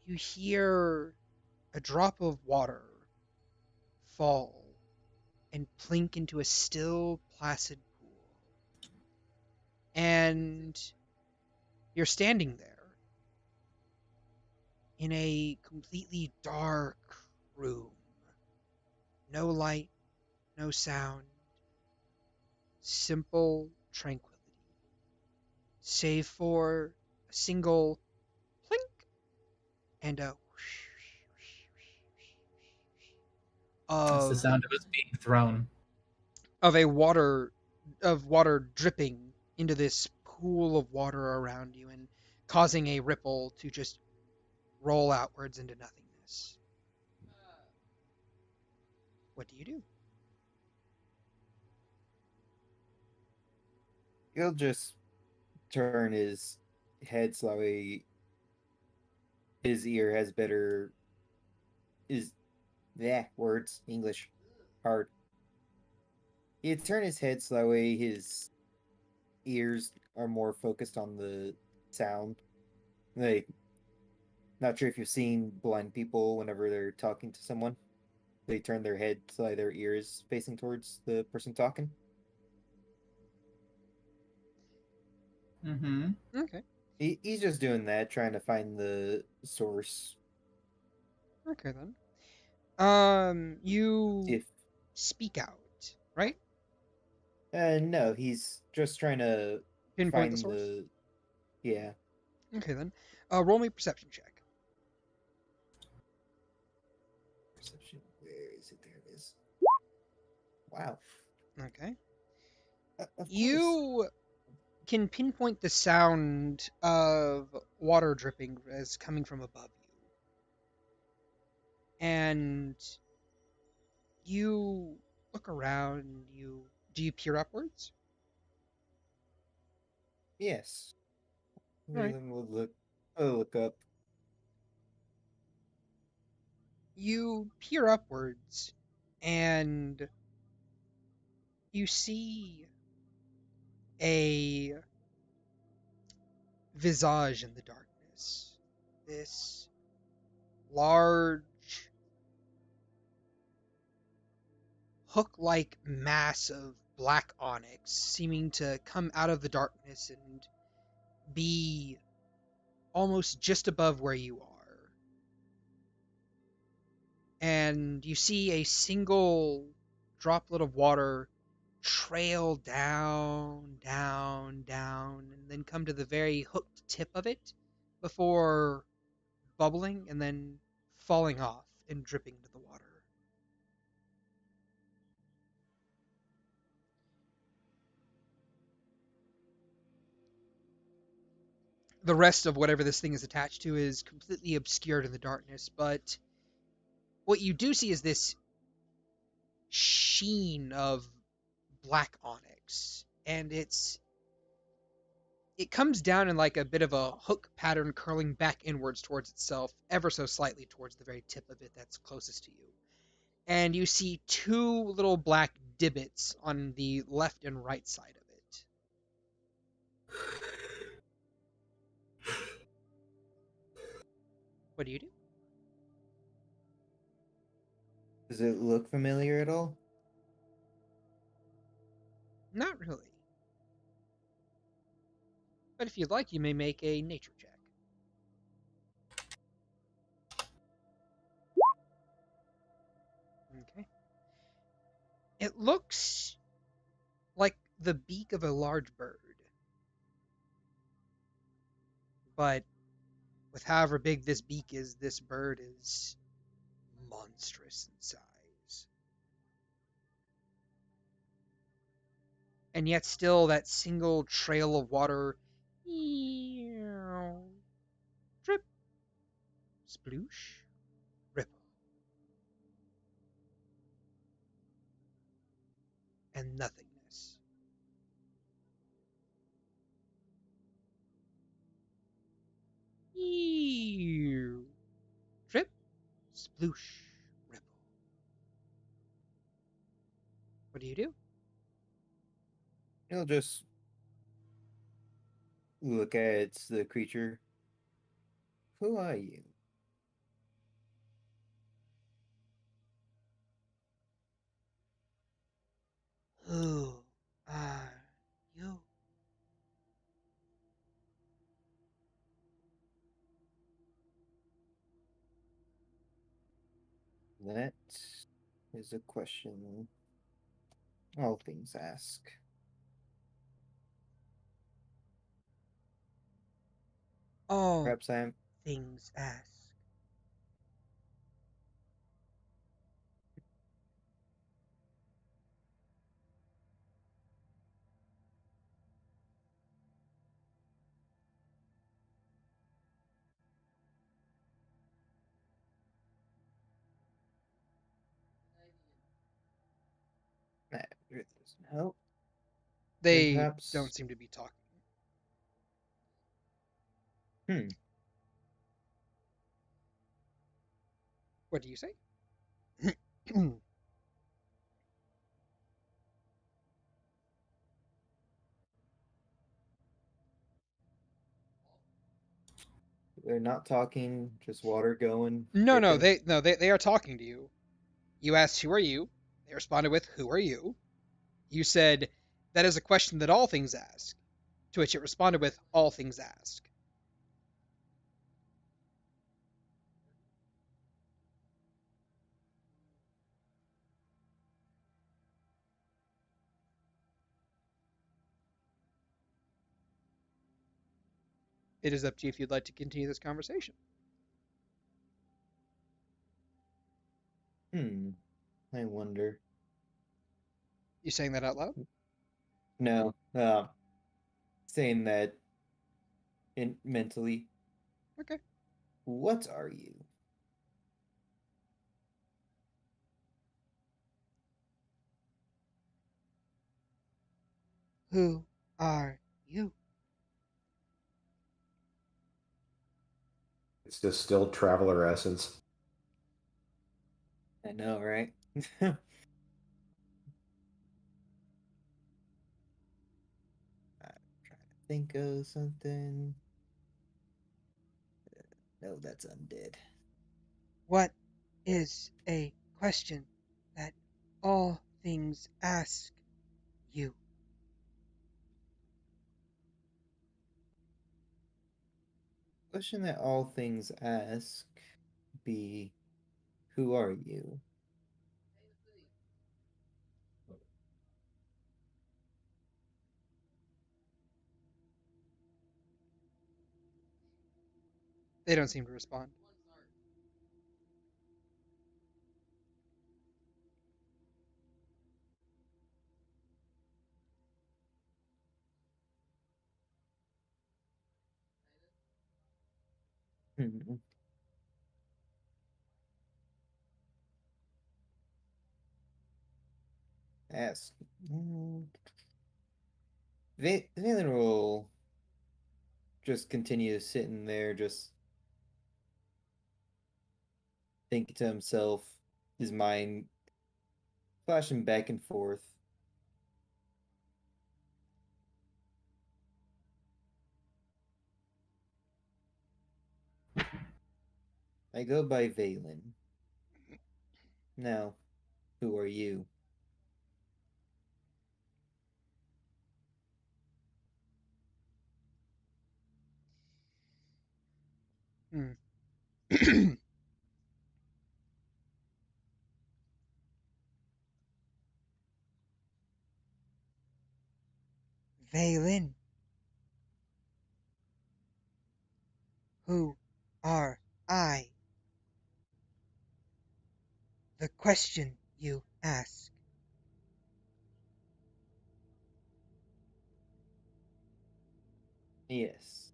you hear a drop of water fall and plink into a still, placid pool. And you're standing there in a completely dark room. No light, no sound, simple tranquility. Save for a single plink and a That's the of sound of us being thrown. of a water of water dripping into this pool of water around you and causing a ripple to just roll outwards into nothingness. What do you do? He'll just turn his head slowly. His ear has better. Words, English, hard. He'd turn his head slowly. His ears are more focused on the sound. Like, not sure if you've seen blind people whenever they're talking to someone. They turn their head so their ears facing towards the person talking. Mm-hmm. Okay. He's just doing that, trying to find the source. Okay then. You If speak out, right? no, he's just trying to Pinpoint the find source. yeah. Okay then. Roll me a perception check. Perception. Where is it? There it is. Wow. Okay. Of course. You can pinpoint the sound of water dripping as coming from above you. And you look around, do you peer upwards? Yes. Right. Then we'll look up. You peer upwards and you see a visage in the darkness. This large, hook-like mass of black onyx seeming to come out of the darkness and be almost just above where you are. And you see a single droplet of water trail down, down, down, and then come to the very hooked tip of it before bubbling and then falling off and dripping into the water. The rest of whatever this thing is attached to is completely obscured in the darkness, but what you do see is this sheen of black onyx, and it comes down in like a bit of a hook pattern curling back inwards towards itself, ever so slightly towards the very tip of it that's closest to you. And you see two little black divots on the left and right side of it. What do you do? Does it look familiar at all? Not really. But if you'd like, you may make a nature check. It looks like the beak of a large bird, but with however big this beak is, this bird is monstrous in size. And yet still that single trail of water, drip, sploosh, ripple, and nothingness. Drip, sploosh, ripple. What do you do? He'll just look at the creature. Who are you? Who are you? That is a question all things ask. All Perhaps I am. things ask. That really doesn't help. Then They perhaps. don't seem to be talking. Hmm. What do you say? They're not talking, just water going. No, dripping. they are talking to you. You asked, "Who are you?" They responded with, "Who are you?" You said, "That is a question that all things ask." To which it responded with, "All things ask." It is up to you if you'd like to continue this conversation. I wonder. You saying that out loud? No. Saying that mentally. Okay. What are you? Who are you? It's distilled traveler essence. I know, right? I'm trying to think of something. No, that's undead. What is a question that all things ask you? Question that all things ask be, who are you? They don't seem to respond. Hmm. Ask. Valen will just continue sitting there, just thinking to himself, his mind flashing back and forth. I go by Valen. Now, who are you? Hmm. Valen. Who are I? The question you ask. Yes.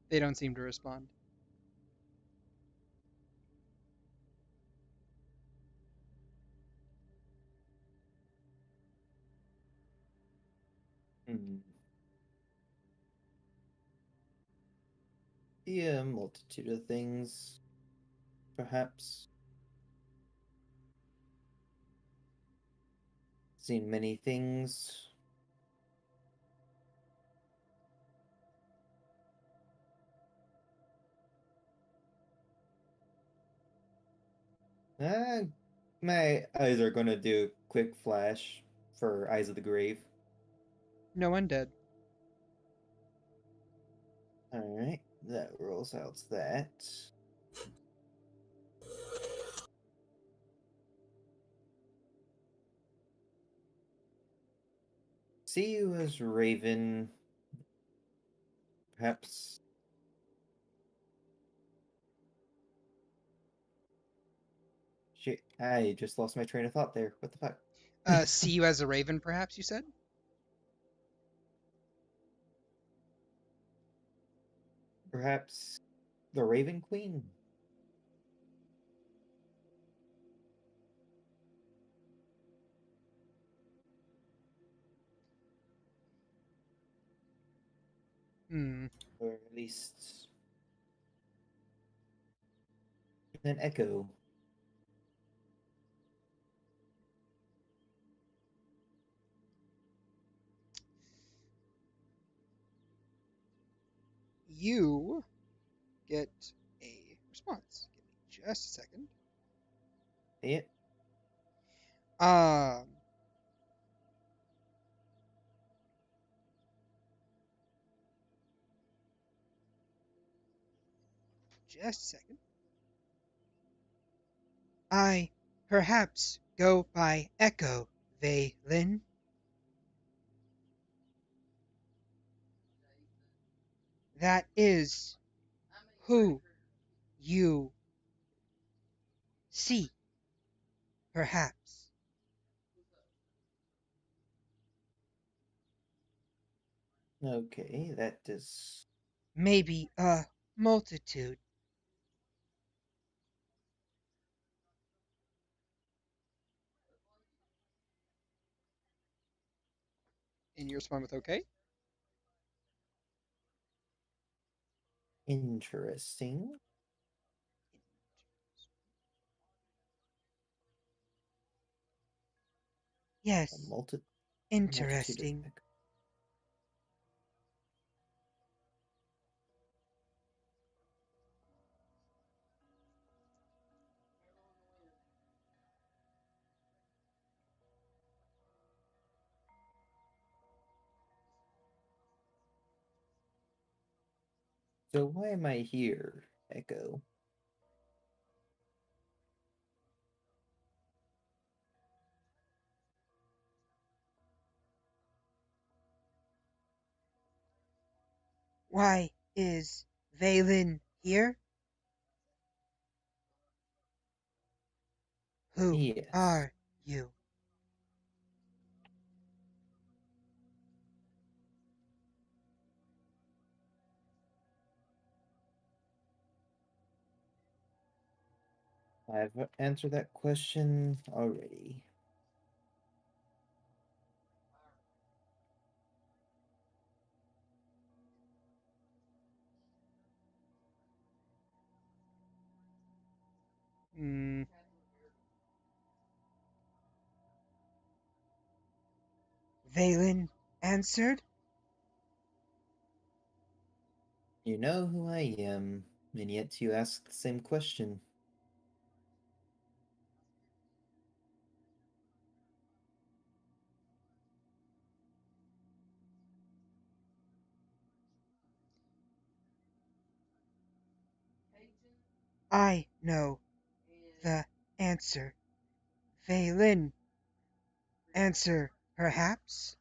They don't seem to respond. Hmm. Yeah, a multitude of things, perhaps. Seen many things. Uh, my eyes are gonna do a quick flash for Eyes of the Grave. No undead. Alright, that rolls out that. See you as Raven. Perhaps. Shit, I just lost my train of thought there. What the fuck? See you as a raven, perhaps, you said? Perhaps the Raven Queen? Hmm. Or at least an echo. You get a response. Give me just a second. Yeah. Um, just a second. I perhaps go by Echo, Valen. That is who you see, perhaps. Okay, that is. Maybe a multitude. And you respond with okay. Interesting. A Yes, multitude of interesting. So why am I here, Echo? Why is Valen here? Who Yes. are you? I've answered that question already. Hmm. Valen answered. You know who I am, and yet you ask the same question. I know the answer. Valen. Answer, perhaps?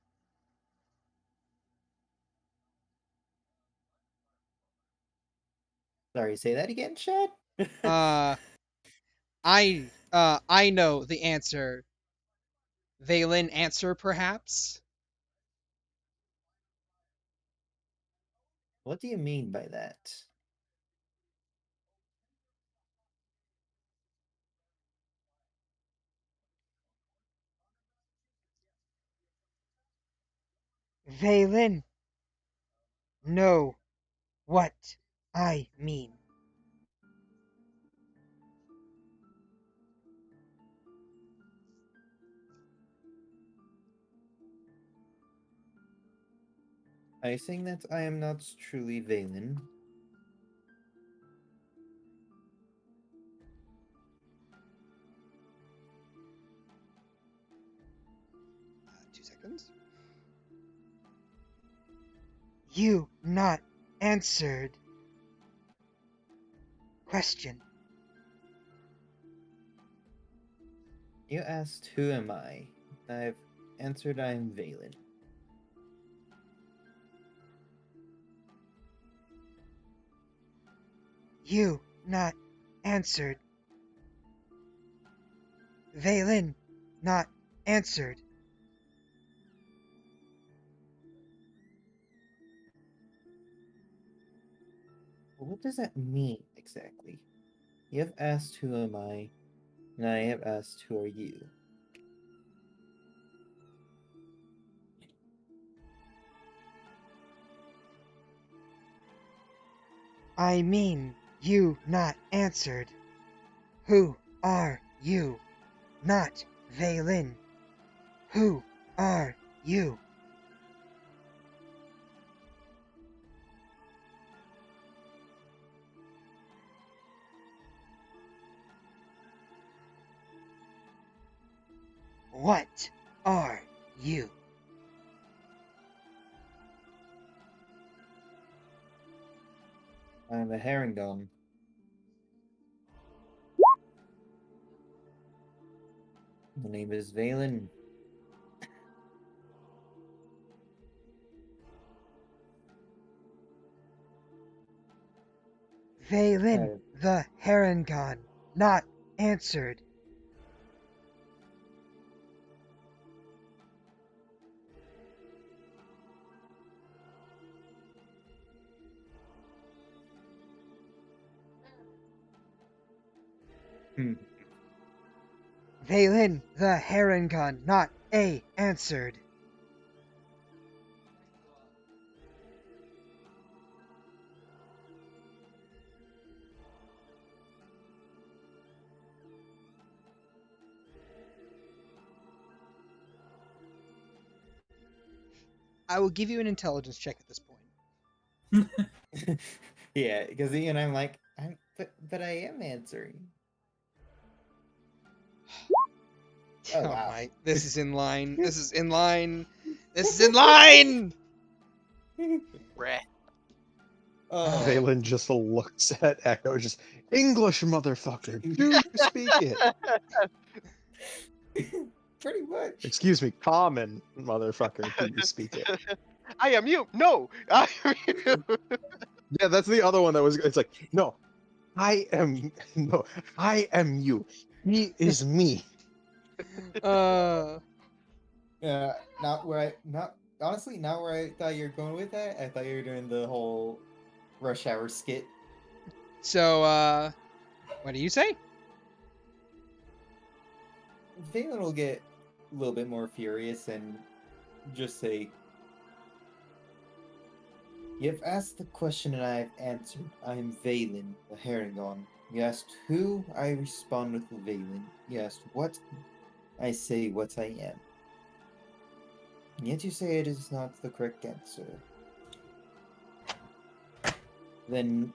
Sorry, say that again, Shad? I know the answer. Valen, answer perhaps? What do you mean by that? Valen. Know what I mean. Are you saying that I am not truly Valen? 2 seconds. You not answered. Question. You asked, who am I? I've answered, I am Valen. You not answered. Valen not answered. What does that mean exactly? You have asked, who am I? And I have asked, who are you? I mean, you not answered. Who are you? Not Valen. Who are you? What are you? I'm a herringon. My name is Valen. Valen the Herringon not answered. Valen the Herringon not a answered. I will give you an intelligence check at this point. Yeah, because I'm like, but I am answering. Oh, wow. my! This is in line. This is in line. This is in line. Reh. Oh, Valen just looks at Echo, just English, motherfucker. Do you speak it? pretty much. Excuse me, common motherfucker. Do you speak it? I am you. No, I am you. Yeah, that's the other one that was. It's like, no, I am you. He is me. Uh, Not where honestly, not where I thought you were going with that. I thought you were doing the whole rush hour skit. so what do you say? Valen will get a little bit more furious and just say, "You have asked the question and I have answered. I am Valen, the Herringon. You asked who, I respond with Valen. You asked what, I say what I am. Yet you say it is not the correct answer. Then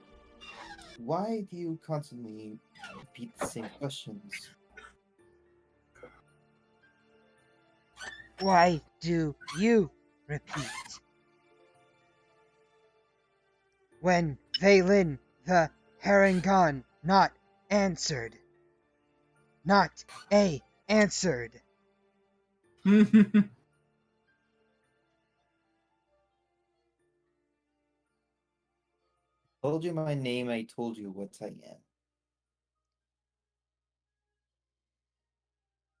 why do you constantly repeat the same questions? Why do you repeat? When Valen the Herringon not answered. Not a answered. Told you my name, I told you what I am.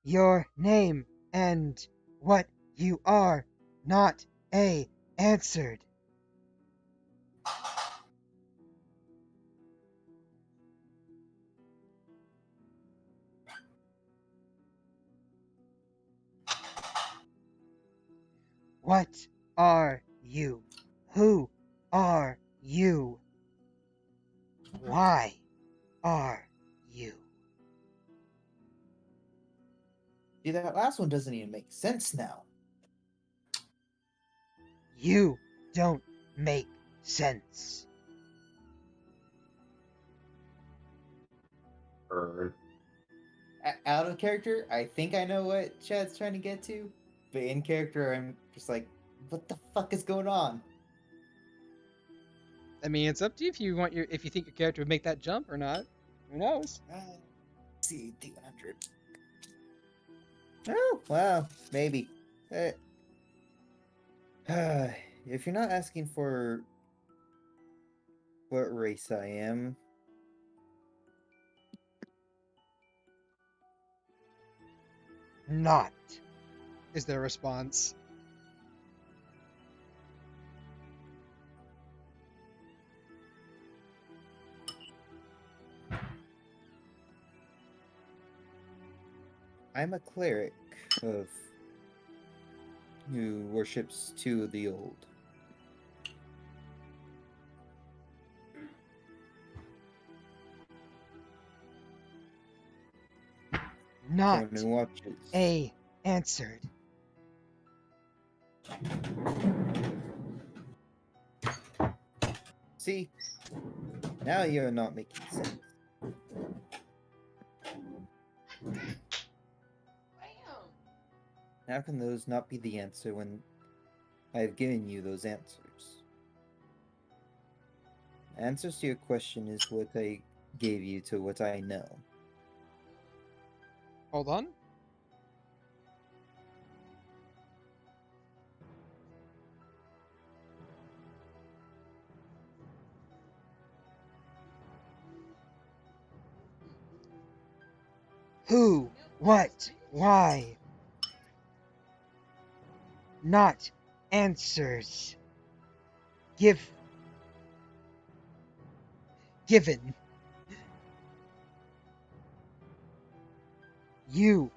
Your name and what you are. Not a answered. What are you? Who are you? Why are you? See, that last one doesn't even make sense now. You don't make sense. Burn. Out of character, I think I know what Chad's trying to get to, but in character, I'm just like, what the fuck is going on? I mean, it's up to you if you think your character would make that jump or not. Who knows? See, 100. Oh, well, maybe. If you're not asking for what race I am, Not. Is their response. I'm a cleric of who worships two of the old. Not Someone who watches. a answered. See, now you're not making sense. How can those not be the answer when I've given you those answers? Answers to your question is what I gave you to what I know. Hold on. Who? What? Why? Not answers. Given. You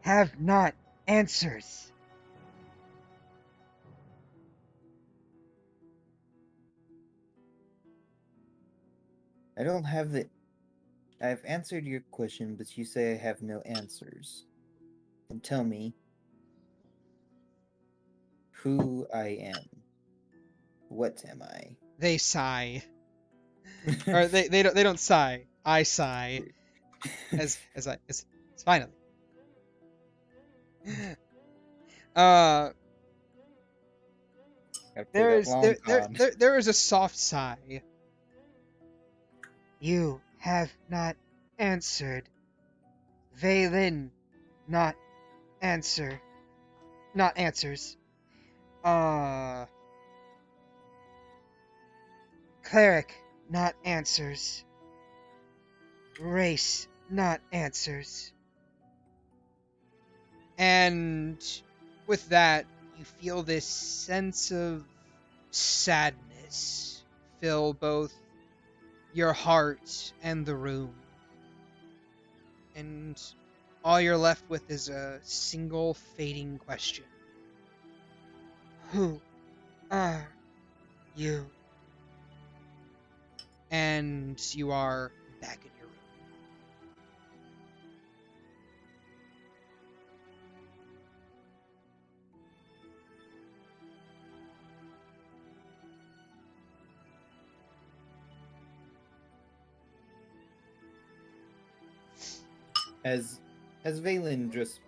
have not answers. I don't have the. I've answered your question, but you say I have no answers. And tell me who I am. What am I? They sigh. Or they don't sigh. I sigh. As finally. There is a soft sigh. You have not answered. Valen, not answer. Not answers. Cleric, not answers. Race, not answers. And with that, you feel this sense of sadness fill both your heart and the room. And all you're left with is a single fading question. Who are you? And you are back in your room. As Valen just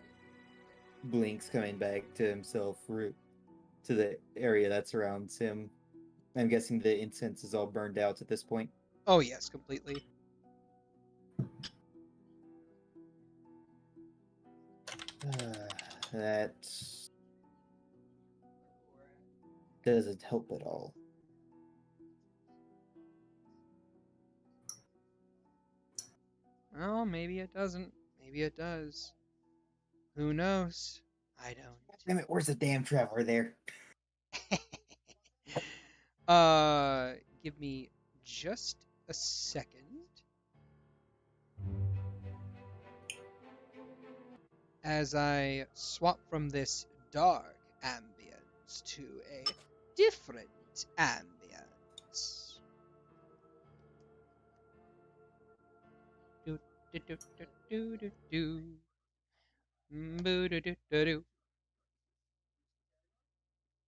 blinks, coming back to himself, to the area that surrounds him. I'm guessing the incense is all burned out at this point. Oh yes, completely. That doesn't help at all. Well, maybe it doesn't. Maybe it does. Who knows? I don't. Damn it, where's the damn traveler there? Give me just a second. As I swap from this dark ambience to a different ambience. Do do do do do do do. Boo do do do do.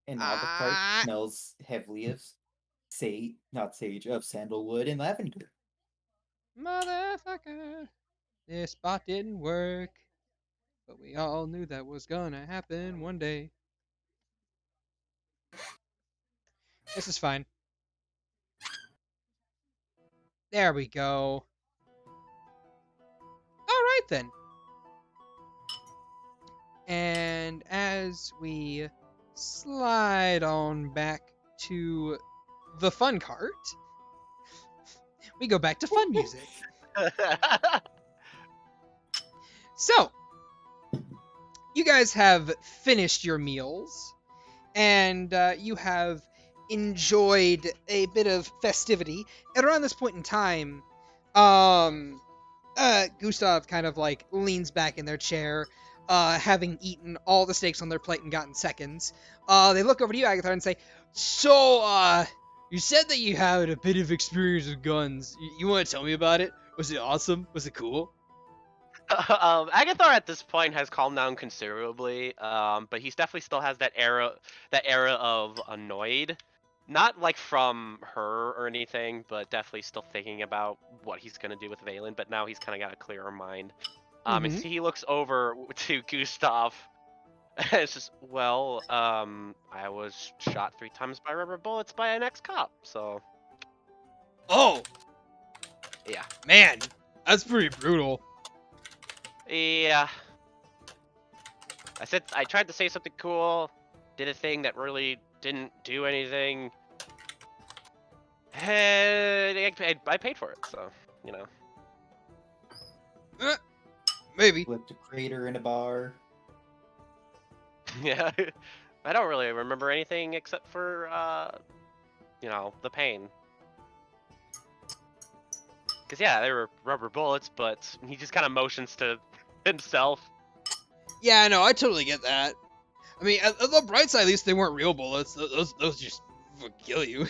And now the park Ah, smells heavily of sage, not sage, of sandalwood and lavender. motherfucker. This spot didn't work. But we all knew that was gonna happen one day. This is fine. There we go. Alright then. And as we slide on back to the fun cart, we go back to fun music. So, you guys have finished your meals, and you have enjoyed a bit of festivity. And around this point in time, Gustav kind of like leans back in their chair, having eaten all the steaks on their plate and gotten seconds. They look over to you, Agathar, and say, "So, you said that you had a bit of experience with guns. You want to tell me about it? Was it awesome? Was it cool?" Agathar at this point has calmed down considerably, but he's definitely still has that era of annoyed. Not like from her or anything, but definitely still thinking about what he's gonna do with Valen. But now he's kind of got a clearer mind. And Mhm. he looks over to Gustav. And it's just, well, I was shot 3 times by rubber bullets by an ex-cop, so Oh, yeah. man, that's pretty brutal. Yeah. I tried to say something cool, did a thing that really didn't do anything. And I paid for it, so, you know. Maybe. Flipped a crater in a bar. Yeah. I don't really remember anything except for, you know, the pain. Because, yeah, they were rubber bullets, but he just kind of motions to himself. Yeah, no, I totally get that. I mean, on the bright side, at least they weren't real bullets. Those just would kill you.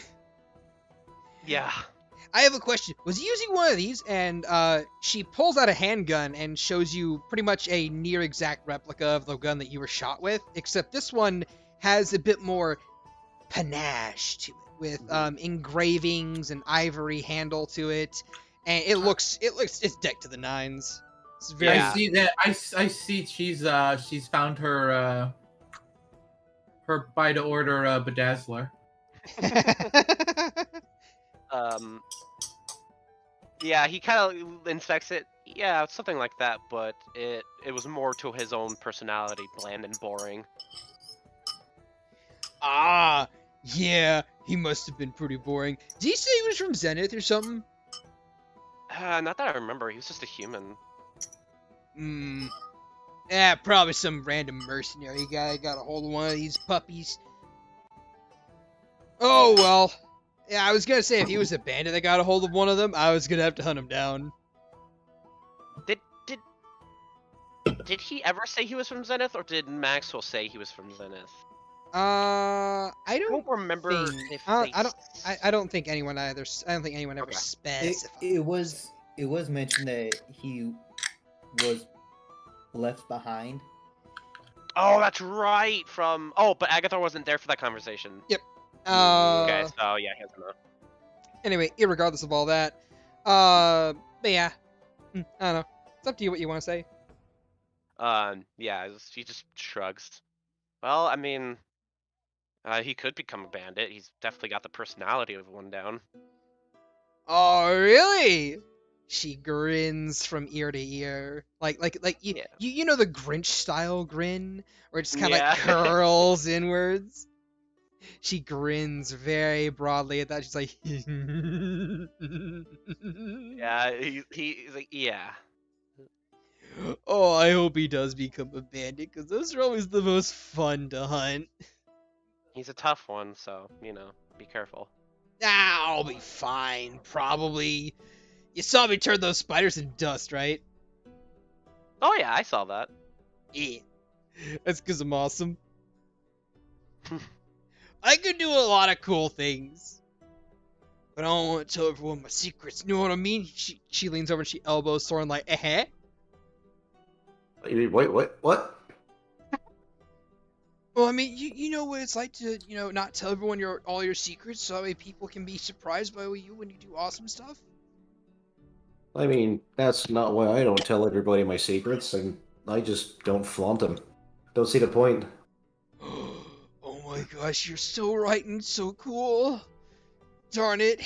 Yeah. I have a question. Was he using one of these? And she pulls out a handgun and shows you pretty much a near exact replica of the gun that you were shot with, except this one has a bit more panache to it, with engravings and ivory handle to it, and it's decked to the nines. It's very. Yeah. I see that. I see she's found her buy to order bedazzler. Yeah, he kind of inspects it. Yeah, it's something like that, but it was more to his own personality, bland and boring. Ah, yeah, he must have been pretty boring. Did he say he was from Zenith or something? Not that I remember. He was just a human. Yeah, probably some random mercenary guy got a hold of one of these puppies. Oh, well. Yeah, I was gonna say if he was a bandit that got a hold of one of them, I was gonna have to hunt him down. Did he ever say he was from Zenith, or did Maxwell say he was from Zenith? I don't remember think, if I don't think anyone either. I don't think anyone ever Okay. specified. It was mentioned that he was left behind. Oh, that's right. But Agathar wasn't there for that conversation. Yep. Okay, so yeah, he doesn't know. Anyway, irregardless of all that, but yeah, I don't know. It's up to you what you want to say. Yeah, he just shrugs. Well, I mean, he could become a bandit. He's definitely got the personality of one down. Oh, really? She grins from ear to ear, like Yeah. you know the Grinch style grin, where it just kind of Yeah. like curls inwards. She grins very broadly at that. She's like, Yeah, he's like, yeah. "Oh, I hope he does become a bandit, because those are always the most fun to hunt." He's a tough one, so, be careful. Ah, I'll be fine, probably. You saw me turn those spiders in dust, right? Oh yeah, I saw that. Yeah. That's because I'm awesome. I can do a lot of cool things, but I don't want to tell everyone my secrets. You know what I mean? She leans over and she elbows Soren like, eh? Wait, what? Well, I mean, you know what it's like to, not tell everyone all your secrets, so that way people can be surprised by you when you do awesome stuff. I mean, that's not why I don't tell everybody my secrets, and I just don't flaunt them. Don't see the point. Oh my gosh, you're so right and so cool. Darn it.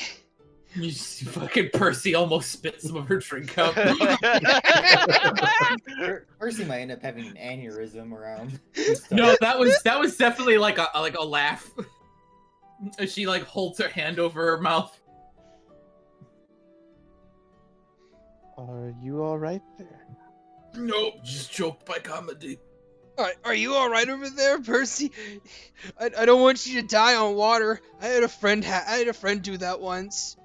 You see fucking Percy almost spit some of her drink out. Percy might end up having an aneurysm around. No, that was definitely like a laugh. As she like holds her hand over her mouth. Are you all right there? Nope, just choked by comedy. Are you all right over there, Percy? I don't want you to die on water. I had a friend do that once.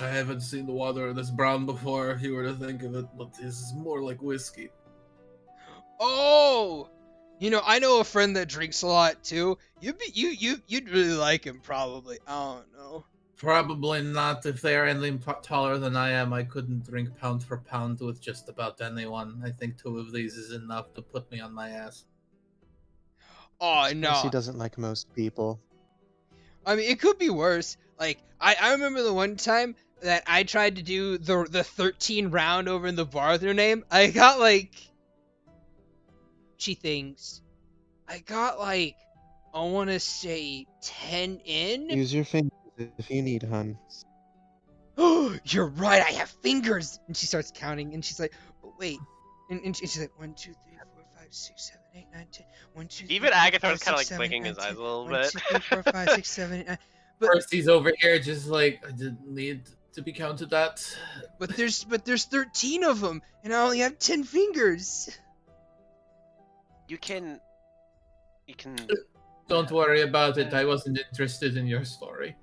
I haven't seen the water this brown before, if you were to think of it, but this is more like whiskey. Oh, I know a friend that drinks a lot too. You'd really like him, probably. I don't know. Probably not. If they're anything taller than I am, I couldn't drink pound for pound with just about anyone. I think 2 of these is enough to put me on my ass. Oh Percy no. doesn't like most people. I mean, it could be worse. Like, I remember the one time that I tried to do the 13 round over in the bar with her name. I got like, she thinks, I got like, I want to say 10 in. Use your fingers if you need, hun. Oh, you're right, I have fingers. And she starts counting, and she's like, but wait. And she's like, 1, 2, 3, 4, 5, 6, 7, 8, 9, 10. 1, 2, 3, Even 4, 5, Agathor's kind of 6, like 7, blinking 8, his 9, eyes a little 1, bit. 2, 3, 4, 5, 6, 7, 8, 9. But Percy's over here just like, I didn't need to be counted that. But there's 13 of them, and I only have 10 fingers. You can. Don't worry about it, I wasn't interested in your story.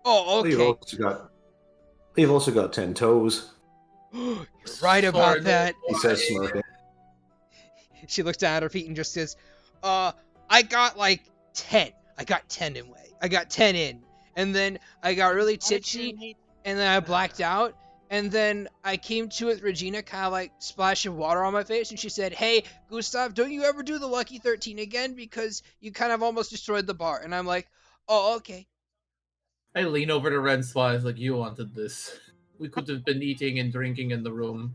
Oh, You've okay. also got 10 toes, You're right about Sorry, that. he says, smirking. She looks down at her feet and just says, I got like 10. I got 10 in way. I got 10 in. And then I got really tipsy, and then I blacked out. And then I came to with Regina, kind of like splashing water on my face, and she said, hey, Gustav, don't you ever do the Lucky 13 again, because you kind of almost destroyed the bar. And I'm like, oh, okay. I lean over to Renswa, like, you wanted this. We could have been eating and drinking in the room.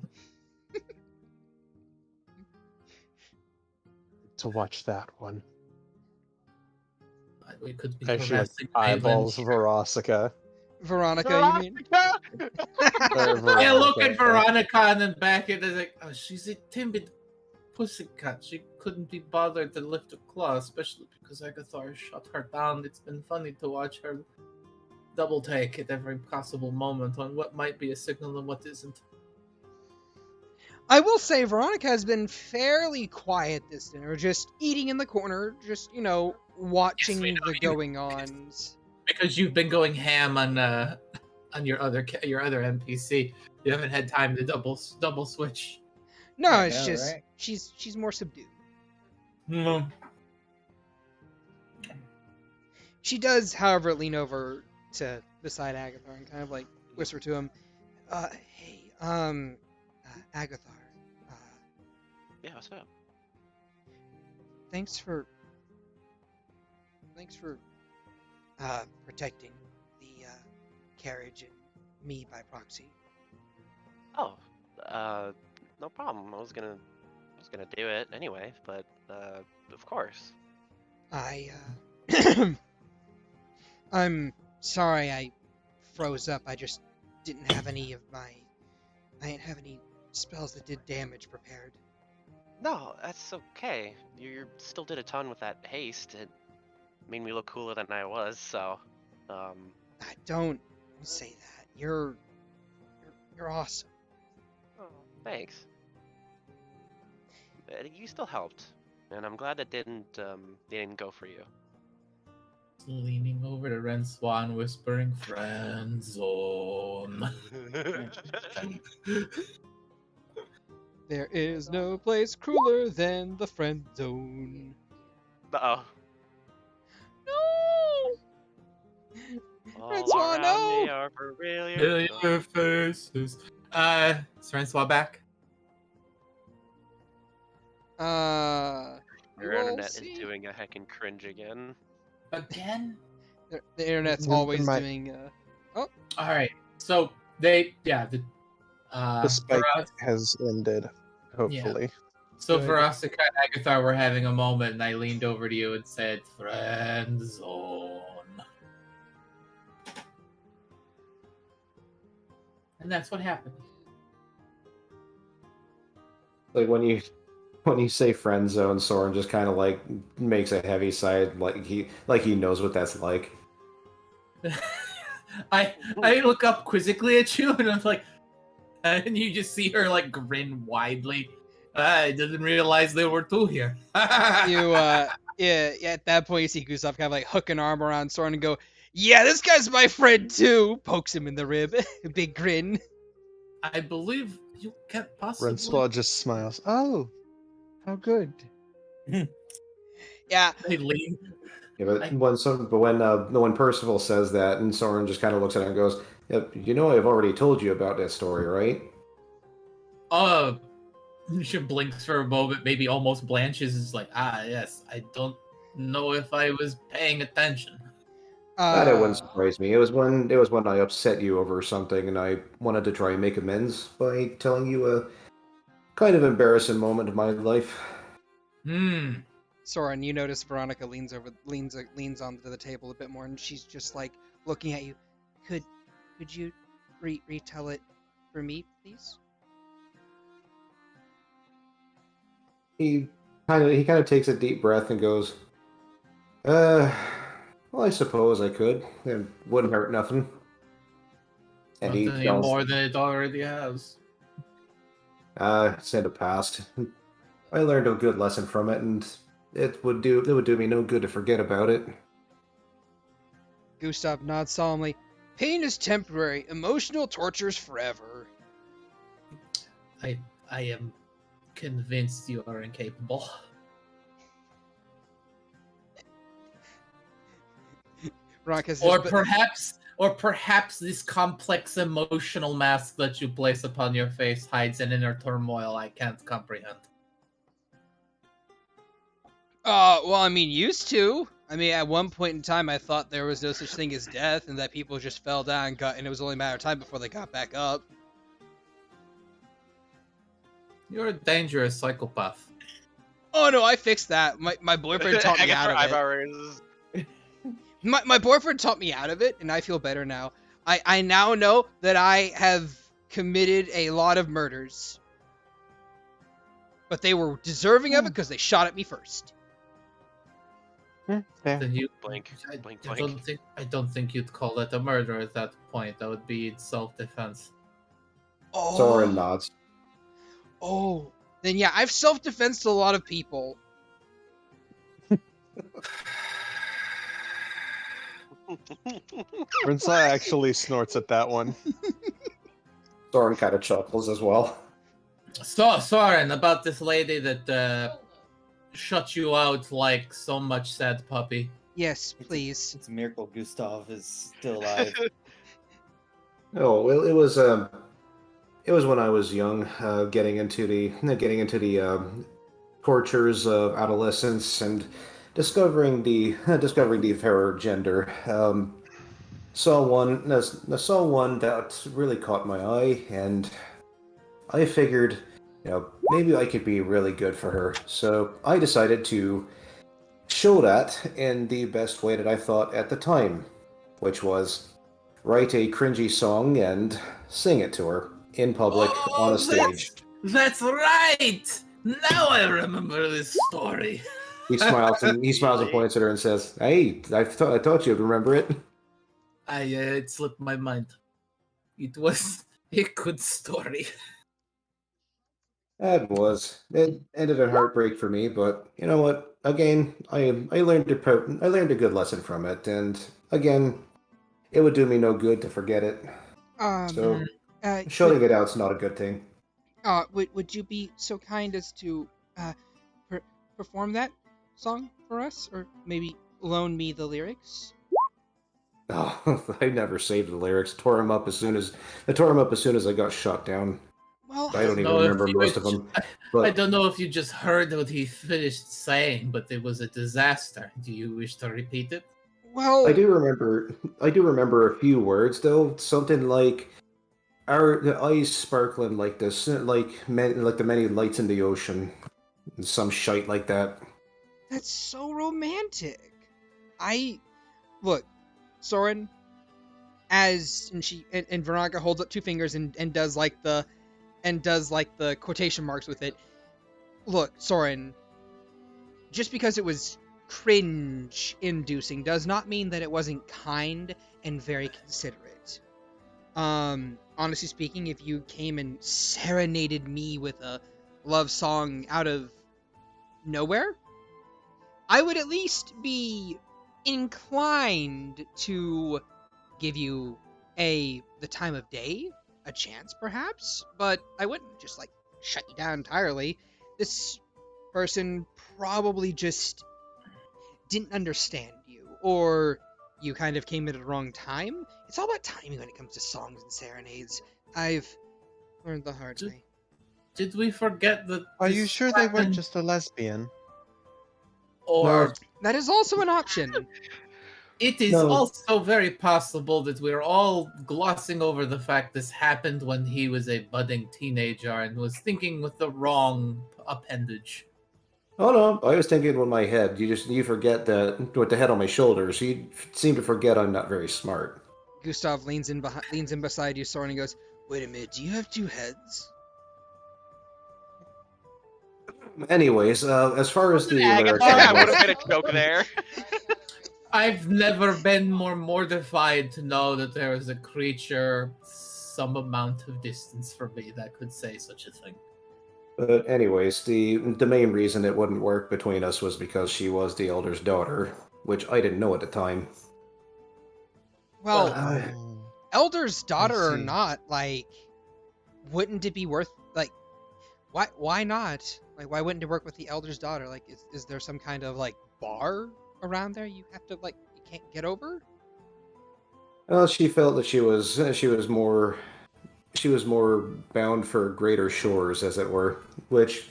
To watch that one. We could be As she harassing eyeballs Maitland. Veronica. Veronica, you mean? I look at Veronica and then back at it like, oh, she's a timid pussycat. She couldn't be bothered to lift a claw, especially because Agathar shut her down. It's been funny to watch her double take at every possible moment on what might be a signal and what isn't. I will say Veronica has been fairly quiet this dinner, just eating in the corner, just, watching Yes, the going-ons. Because you've been going ham on your other NPC. You haven't had time to double switch. No, I it's know, just, right? she's more subdued. No. She does, however, lean over to beside Agathar and kind of like whisper to him, hey, Agathar, Yeah, what's up? thanks for protecting the carriage and me by proxy. Oh, no problem. I was gonna do it anyway, but of course. I'm sorry I froze up. I just didn't have any of my I ain't have any spells that did damage prepared. No, that's okay. You still did a ton with that haste. It made me look cooler than I was, so Don't say that. You're awesome. oh, thanks. You still helped, and I'm glad it didn't go for you. Leaning over to Ren Swan, whispering, "Friend zone." There is no place crueler than the friend zone. Uh-oh. No! All Francois, around me no! are familiar Familiar faces. Is Ren Swan back? Your we'll internet see. is doing a heckin' cringe again. Again? The internet's Then always my- doing. All right. So the The spike for us, has ended, hopefully. so Good. for us, and Agathar were having a moment, and I leaned over to you and said, "Friend zone," and that's what happened. Like when you say friend zone, Soren just kind of like makes a heavy sigh, like he knows what that's like. I look up quizzically at you, and I'm like, and you just see her like grin widely. I didn't realize there were two here. You, yeah, at that point, you see Gustav kind of like hook an arm around Soren and go, "Yeah, this guy's my friend too!" Pokes him in the rib. Big grin. I believe you can't possibly. Renslaw just smiles. Oh, how good. Yeah, They lean. Yeah, but when Percival says that, and Soren just kind of looks at it and goes, yep, "You know, I've already told you about that story, right?" She blinks for a moment, maybe almost blanches. Is like, yes. I don't know if I was paying attention. That wouldn't surprise me. It was when I upset you over something, and I wanted to try and make amends by telling you a kind of embarrassing moment of my life. Soren, you notice Veronica leans onto the table a bit more, and she's just like looking at you. Could you retell it for me, please? He kind of takes a deep breath and goes, well, I suppose I could. It wouldn't hurt nothing." And he Not any tells, more than it already has. it's in the past. I learned a good lesson from it, and it would do me no good to forget about it. Gustav nods solemnly. Pain is temporary. Emotional torture's forever. I am convinced you are incapable. Veronica's Or perhaps this complex emotional mask that you place upon your face hides an inner turmoil I can't comprehend. Well, I mean, used to. I mean, at one point in time, I thought there was no such thing as death, and that people just fell down, and it was only a matter of time before they got back up. You're a dangerous psychopath. Oh no, I fixed that. My boyfriend taught me out of it. My boyfriend taught me out of it, and I feel better now. I now know that I have committed a lot of murders, but they were deserving of it because they shot at me first. Fair. Then you Blink, I, blink, I blink. don't think you'd call that a murder at that point. That would be self-defense. Soren nods. Oh, then yeah, I've self-defensed a lot of people. Renslaw actually snorts at that one. Soren kind of chuckles as well. So, Soren, about this lady that shut you out like so much sad puppy. Yes, please. It's a miracle Gustav is still alive. Oh, well, it was when I was young, getting into the tortures of adolescence and discovering the fairer gender. Saw one that really caught my eye, and I figured, maybe I could be really good for her. So I decided to show that in the best way that I thought at the time, which was write a cringy song and sing it to her. in public on a stage. That's right! Now I remember this story. He smiles and points at her and says, "Hey, I thought you'd remember it." It slipped my mind. It was a good story. That was. It ended in heartbreak for me, but you know what? Again, I learned a good lesson from it, and again, it would do me no good to forget it. So shutting it out's not a good thing. Would you be so kind as to perform that song for us, or maybe loan me the lyrics? Oh, I never saved the lyrics. Tore them up as soon as I got shot down. Well, I don't even remember most of them. But I don't know if you just heard what he finished saying, but it was a disaster. Do you wish to repeat it? well, I do remember a few words though. Something like the eyes sparkling like this, like the many lights in the ocean, and some shite like that. that's so romantic. Look, Soren, and Veronica holds up two fingers and does like the quotation marks with it. Look, Soren, just because it was cringe-inducing does not mean that it wasn't kind and very considerate. Honestly speaking, if you came and serenaded me with a love song out of nowhere, I would at least be inclined to give you the time of day, a chance perhaps, but I wouldn't just like shut you down entirely. This person probably just didn't understand you, or you kind of came at the wrong time. It's all about timing when it comes to songs and serenades. I've learned the hard way. Did we forget that? Are you this sure they weren't happened? just a lesbian? Or That is also an option. it is No. also very possible that we're all glossing over the fact this happened when he was a budding teenager and was thinking with the wrong appendage. Oh no, I was thinking with my head. You forget that with the head on my shoulders. You seem to forget I'm not very smart. Gustav leans in beside you, Soren, and goes, "Wait a minute, do you have two heads?" Anyways, as far as the I lyrics thought that go, would have been a joke there. I've never been more mortified to know that there is a creature some amount of distance from me that could say such a thing. But anyways, the main reason it wouldn't work between us was because she was the elder's daughter, which I didn't know at the time. Well, Oh. elder's daughter or see. not, like, wouldn't it be worth, like, why not? Like, why wouldn't it work with the elder's daughter? Like, is there some kind of, like, bar around there you have to, like, you can't get over? Well, she felt that she was more bound for greater shores, as it were, which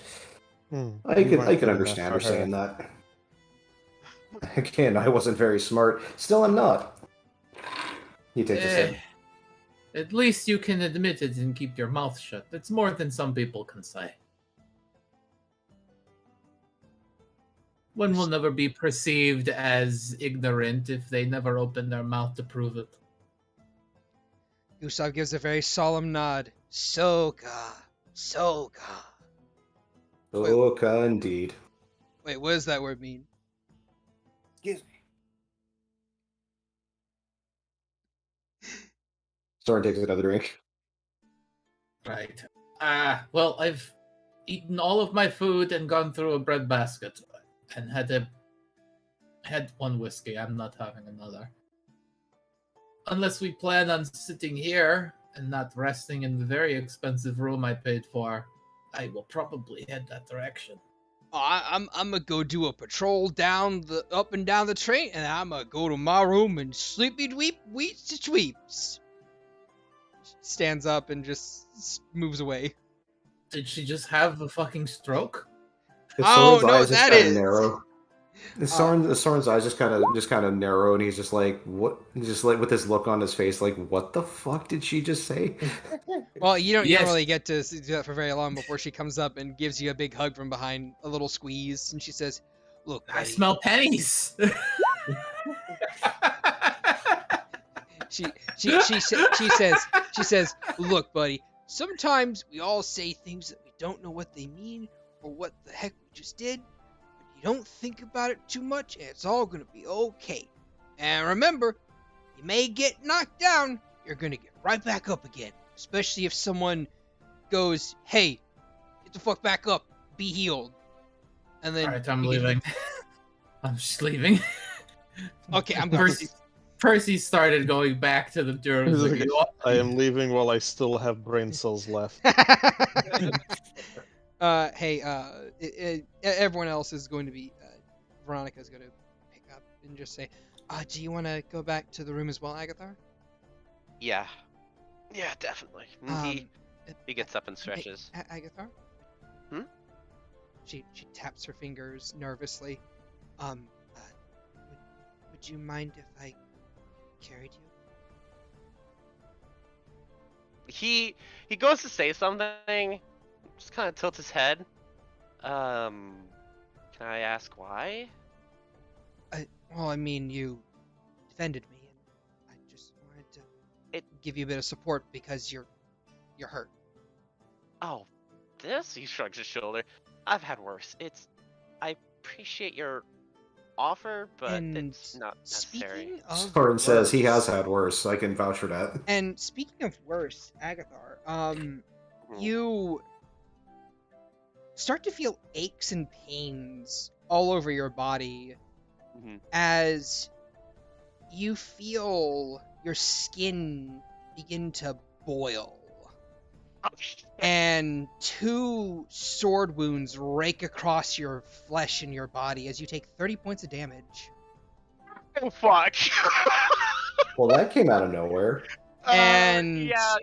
I You weren't could good understand her enough for saying that. Again, I wasn't very smart. Still, I'm not. He takes a sip. At least you can admit it and keep your mouth shut. That's more than some people can say. One will never be perceived as ignorant if they never open their mouth to prove it. Gustav gives a very solemn nod. Soka. Oka, indeed. Wait, what does that word mean? Excuse me. Soren takes another drink. Right. Well, I've eaten all of my food and gone through a breadbasket and had one whiskey. I'm not having another. Unless we plan on sitting here and not resting in the very expensive room I paid for, I will probably head that direction. Oh, I'm gonna go do a patrol up and down the train, and I'm gonna go to my room and sleepy tweeps. Stands up and just moves away. Did she just have a fucking stroke? Oh, Soren's no, eyes just that kinda is- narrow. Soren's eyes just kind of narrow, and he's just like, what? Just like with this look on his face, like, what the fuck did she just say? Well, you don't Yes. really get to do that for very long before she comes up and gives you a big hug from behind, a little squeeze, and she says, "Look, I buddy." smell pennies. She says, "Look, buddy, sometimes we all say things that we don't know what they mean or what the heck we just did, but you don't think about it too much and it's all gonna be okay. And remember, you may get knocked down, you're gonna get right back up again. Especially if someone goes, hey, get the fuck back up, be healed. And then Alright, I'm you get leaving. I'm just leaving. Okay, I'm going. Percy started going back to the door. He's Like, like, "You know what?" I am leaving while I still have brain cells left. Hey, everyone else is going to be. Veronica's going to pick up and just say, do you want to go back to the room as well, Agathar? Yeah. Yeah, definitely. He gets up and stretches. Agathar? Hmm? She taps her fingers nervously. Would you mind if I carried you? He goes to say something, just kind of tilts his head. Can I ask why? Well, I mean, you defended me, and I just wanted to give you a bit of support because you're hurt. Oh, this? He shrugs his shoulder. I've had worse. I appreciate your offer, but And it's not necessary. Speaking of Soren says he has worse- had worse. I can vouch for that. And speaking of worse, Agathar, you start to feel aches and pains all over your body as you feel your skin begin to boil. Oh, shit. And 2 sword wounds rake across your flesh and your body as you take 30 points of damage. Oh, fuck. Oh. Well, that came out of nowhere. And yeah,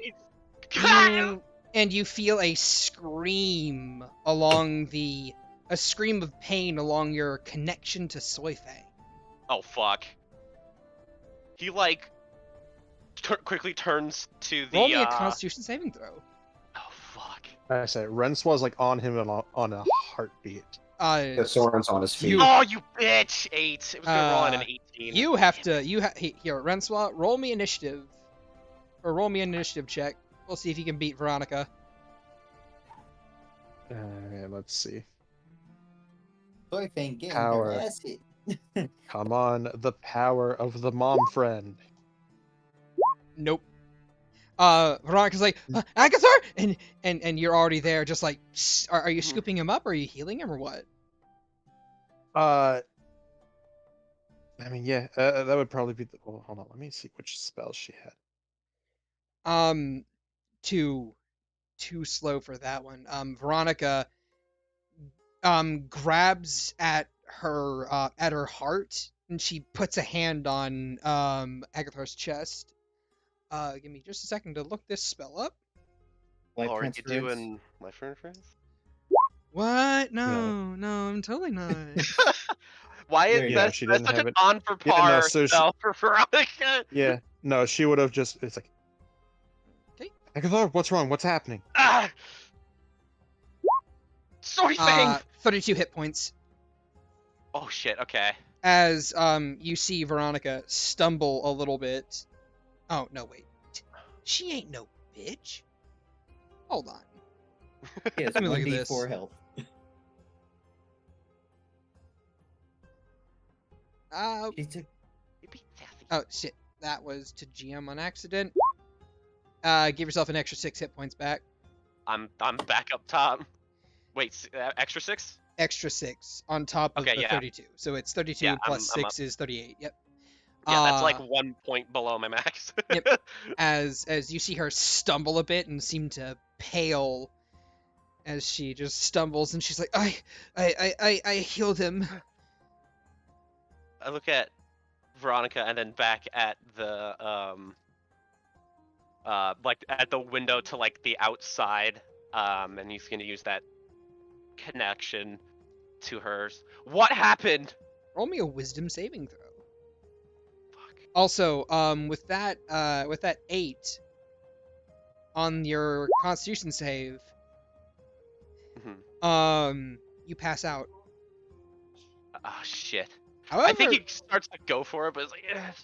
you feel a scream a scream of pain along your connection to Soifang. Oh, fuck. He, quickly turns to the, Roll me a Constitution saving throw. Oh, fuck. I say, Renswaw's like on him and on a heartbeat. Soren's on his feet. Oh, you bitch! 8. It was gonna roll on an 18. You have to. Here, Renswa, roll me initiative, or roll me an initiative check. We'll see if you can beat Veronica. Let's see. Soifang getting Power. harassed. Come on, the power of the mom friend. Nope. Veronica's like, Agathar, and you're already there. Just like, are you scooping him up? Or are you healing him, or what? I mean, yeah, that would probably be the. Well, hold on, let me see which spells she had. Too slow for that one. Veronica grabs at her heart, and she puts a hand on Agathar's chest. Give me just a second to look this spell up. Life Are you transference. doing life transference? What? No, I'm totally not. Why There is you go. that? She That's didn't such have an it. on for Yeah, no, par so she- spell for Veronica. Yeah, no, she would have just. It's like. Okay. Agathar, what's wrong? What's happening? Ah! Sorry, Fang! 32 hit points. Oh shit, okay. As you see Veronica stumble a little bit. Oh no, wait. She ain't no bitch. Hold on. Yes, Let me look at 1d4 this. health. She took You beat Sassy. Oh shit, that was to GM on accident. Give yourself an extra 6 hit points back. I'm back up top. Wait, extra 6? Extra 6 on top of Okay, the yeah. 32. So it's 32 Yeah, plus I'm 6 is 38. Yep. Yeah, that's like Uh, 1 point below my max. Yep. As you see her stumble a bit and seem to pale as she just stumbles, and she's like, I healed him. I look at Veronica and then back at the like at the window to like the outside, and he's gonna use that connection to hers. What happened? Roll me a wisdom saving throw. Fuck. Also, with that 8 on your Constitution save, you pass out. Oh shit. However, I think he starts to go for it, but it's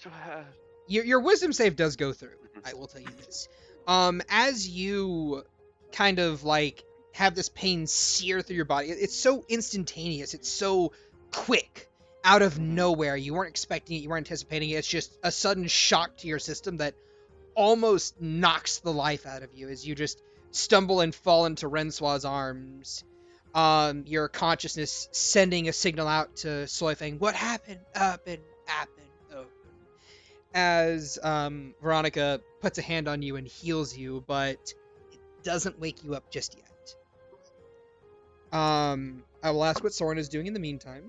like, your wisdom save does go through. I will tell you this. As you kind of like have this pain sear through your body, it's so instantaneous, it's so quick, out of nowhere. You weren't expecting it, you weren't anticipating it. It's just a sudden shock to your system that almost knocks the life out of you as you just stumble and fall into Rensoir's arms. Your consciousness sending a signal out to Soifeng, what happened? Up and open. As Veronica puts a hand on you and heals you, but it doesn't wake you up just yet. I will ask what Soren is doing in the meantime.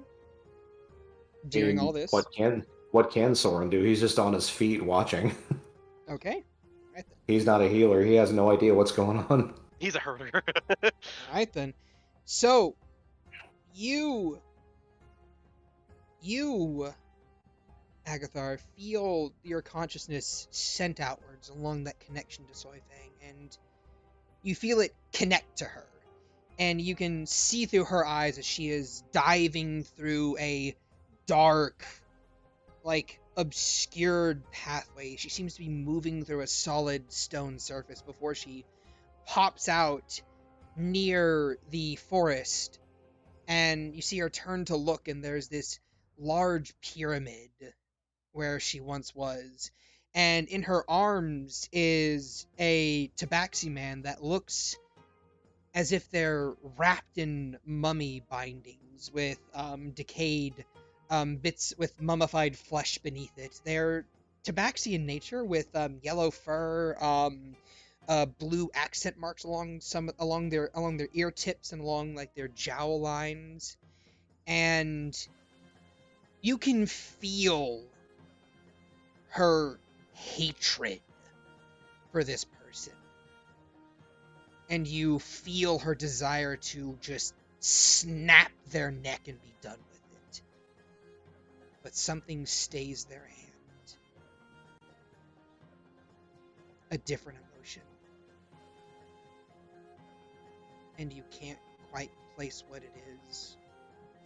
During all this. What can Soren do? He's just on his feet watching. Okay. Right then. He's not a healer. He has no idea what's going on. He's a herder. Alright then. So, you, Agathar, feel your consciousness sent outwards along that connection to Soifeng, and you feel it connect to her. And you can see through her eyes as she is diving through a dark, like, obscured pathway. She seems to be moving through a solid stone surface before she pops out near the forest, and you see her turn to look, and there's this large pyramid where she once was, and in her arms is a tabaxi man that looks as if they're wrapped in mummy bindings with decayed bits with mummified flesh beneath it. They're tabaxi in nature with yellow fur, blue accent marks along their ear tips and along like their jowl lines, and you can feel her hatred for this person, and you feel her desire to just snap their neck and be done with it. But something stays their hand. A different emotion. And you can't quite place what it is.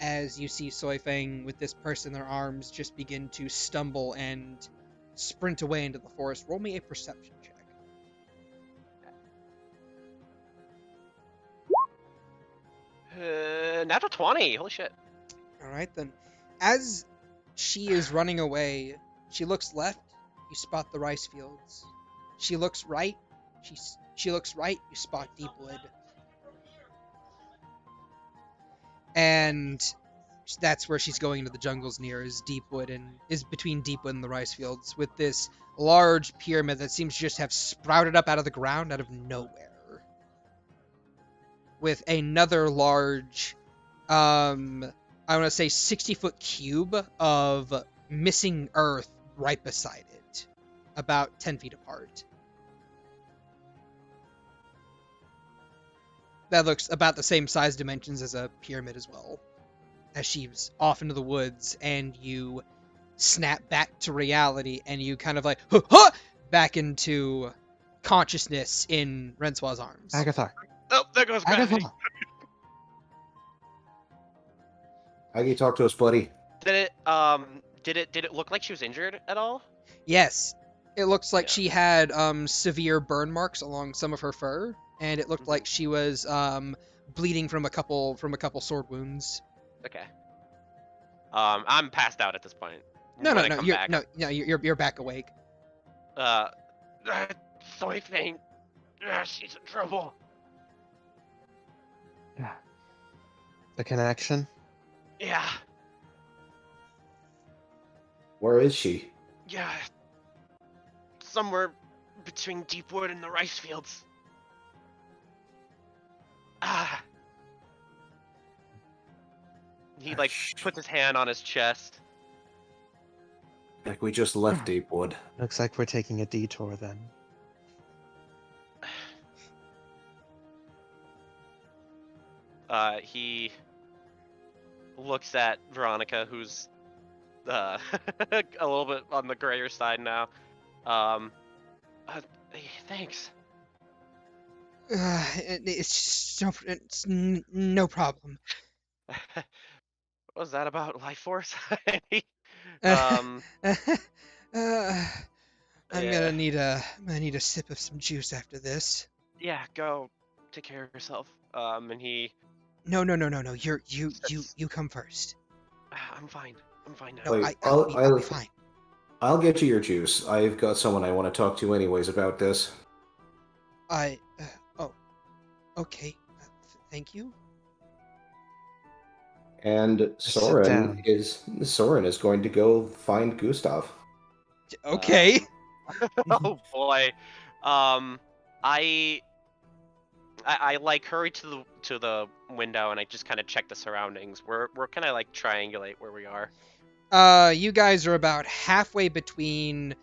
As you see Soifeng with this person in their arms just begin to stumble and sprint away into the forest. Roll me a perception check. Natural 20. Holy shit. Alright then. As she is running away, she looks left, you spot the rice fields. She looks right, she looks right, you spot Deepwood. And that's where she's going into the jungles near, is Deepwood, and is between Deepwood and the rice fields, with this large pyramid that seems to just have sprouted up out of the ground out of nowhere. With another large, I want to say 60-foot cube of missing earth right beside it, about 10 feet apart. That looks about the same size dimensions as a pyramid as well. As she's off into the woods, and you snap back to reality, and you kind of like, back into consciousness in Rensoir's arms. Agathar. Oh, there goes gravity. Agathar. Aggie, talk to us, buddy. Did it look like she was injured at all? Yes. It looks like Yeah. she had severe burn marks along some of her fur, and it looked like she was bleeding from a couple sword wounds. Okay. I'm passed out at this point. No, When I come back. you're back awake. Soifeng. She's in trouble. The connection? Yeah. Where is she? Yeah. Somewhere between Deepwood and the rice fields. Ah. He like puts his hand on his chest. Like we just left Deepwood. Looks like we're taking a detour then. He looks at Veronica, who's a little bit on the grayer side now. Thanks. It's no problem. What was that about life force? I'm Yeah. gonna need a sip of some juice after this. Yeah, go take care of yourself. And he No. sits. You come first. I'm fine. I'm fine now. No, Wait, I'll be fine. I'll get you your juice. I've got someone I want to talk to anyways about this. Oh, okay. Thank you. And Sit down. Soren is going to go find Gustav. Okay. Oh boy. I like hurry to the window and I just kind of check the surroundings. We're kind of like triangulate where we are. You guys are about halfway between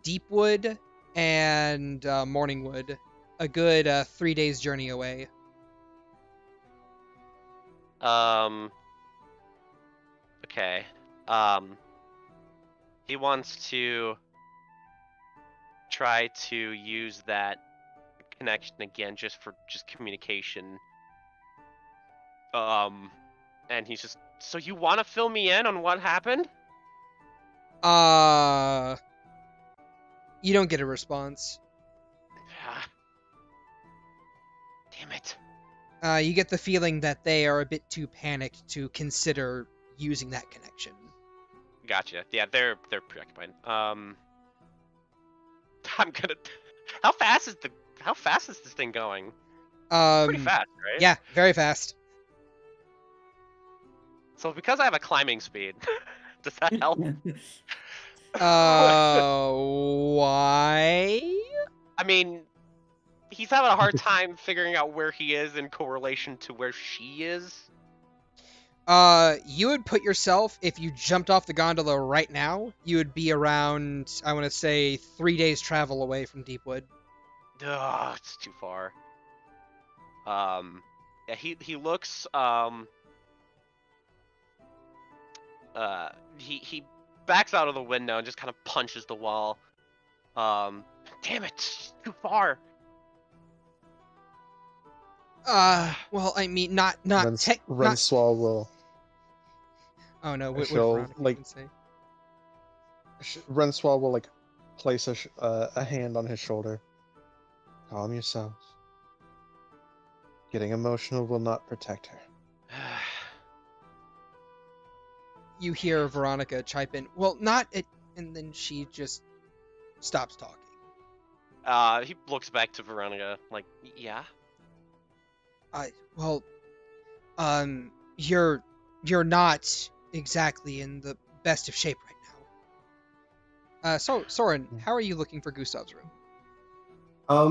Deepwood and Morningwood. A good 3 days journey away. Okay. He wants to try to use that connection again just for communication. And he's just, so you want to fill me in on what happened? You don't get a response. Damn it. You get the feeling that they are a bit too panicked to consider using that connection. Gotcha. Yeah, they're preoccupied. I'm gonna. How fast is this thing going? Pretty fast, right? Yeah, very fast. So because I have a climbing speed, does that help? Why? I mean, he's having a hard time figuring out where he is in correlation to where she is. You would put yourself, if you jumped off the gondola right now, you would be around, I want to say, 3 days travel away from Deepwood. Ugh, it's too far. Yeah, he looks, he backs out of the window and just kind of punches the wall. Damn it, it's too far. Well, I mean, not tech. Renswall will. Oh no, what she'll, Veronica like- even say? Renswall will like place a hand on his shoulder. Calm yourselves. Getting emotional will not protect her. You hear Veronica chime in. Well, not it, and then she just stops talking. He looks back to Veronica, like, yeah? Well, you're not exactly in the best of shape right now. So Soren, how are you looking for Gustav's room?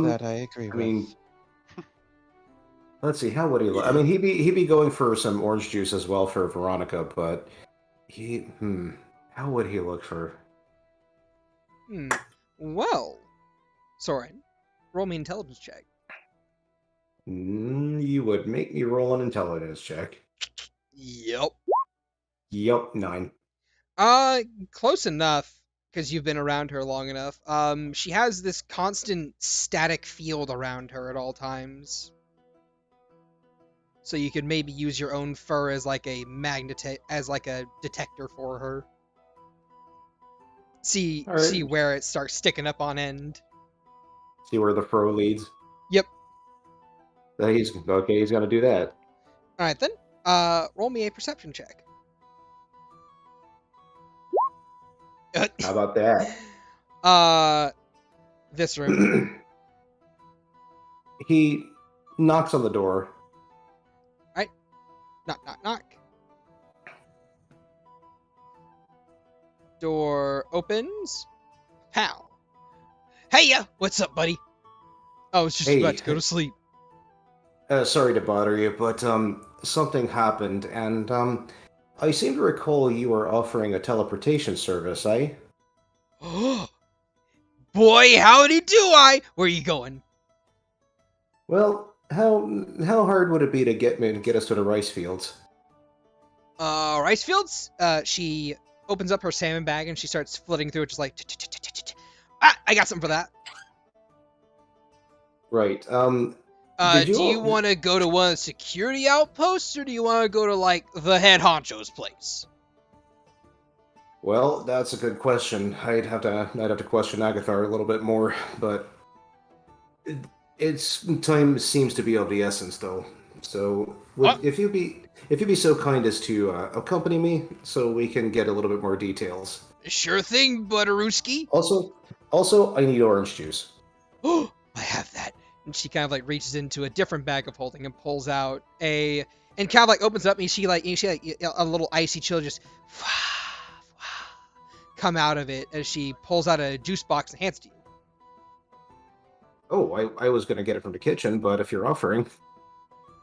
That I agree with. I mean, let's see. How would he look? I mean, he'd be going for some orange juice as well for Veronica, but how would he look for? Well, Soren, roll me an intelligence check. You would make me roll an intelligence check. Yep. Yup, 9. Close enough, because you've been around her long enough. She has this constant static field around her at all times. So you could maybe use your own fur as like a detector for her. See where it starts sticking up on end. See where the fro leads. Yep. He's gonna do that. All right then. Roll me a perception check. How about that? This room. He knocks on the door. Right. Knock. Door opens. Pow. Heya! What's up, buddy? I was just about to go to sleep. Sorry to bother you, but something happened, and I seem to recall you were offering a teleportation service, eh? Boy, howdy do I! Where are you going? Well, how hard would it be to get us to the rice fields? Rice fields? She opens up her salmon bag and she starts flitting through it, just like, I got something for that. Right. Do you want to go to one of the security outposts, or do you want to go to, like, the head honcho's place? Well, that's a good question. I'd have to question Agathar a little bit more, but it, its time seems to be of the essence, though. So, if you be so kind as to accompany me, so we can get a little bit more details. Sure thing, Butterooski. Also, I need orange juice. Oh, I have that. And she kind of like reaches into a different bag of holding and pulls out and kind of like opens up and she like a little icy chill just come out of it as she pulls out a juice box and hands it to you. Oh, I was gonna get it from the kitchen, but if you're offering,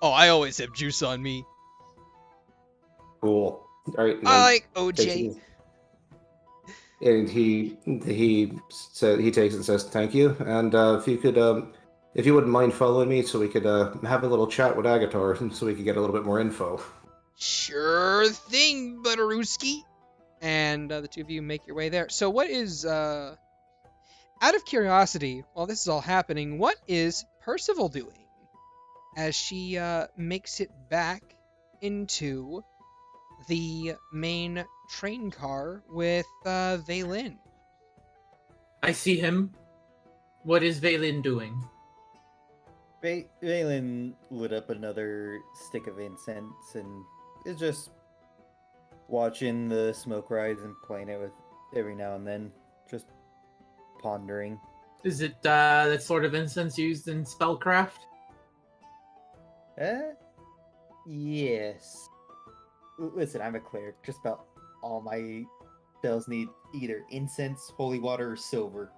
Oh, I always have juice on me. cool. All right. I like takes OJ. it- And he takes it and says thank you. And if you wouldn't mind following me, so we could have a little chat with Agatar, so we could get a little bit more info. Sure thing, Butterooski. And the two of you make your way there. So what is out of curiosity, while this is all happening, what is Percival doing as she makes it back into the main train car with Vaylin? I see him. What is Vaylin doing? Valen lit up another stick of incense and is just watching the smoke rise and playing it with every now and then, just pondering. Is it that sort of incense used in spellcraft? Yes. Listen, I'm a cleric. Just about all my spells need either incense, holy water, or silver.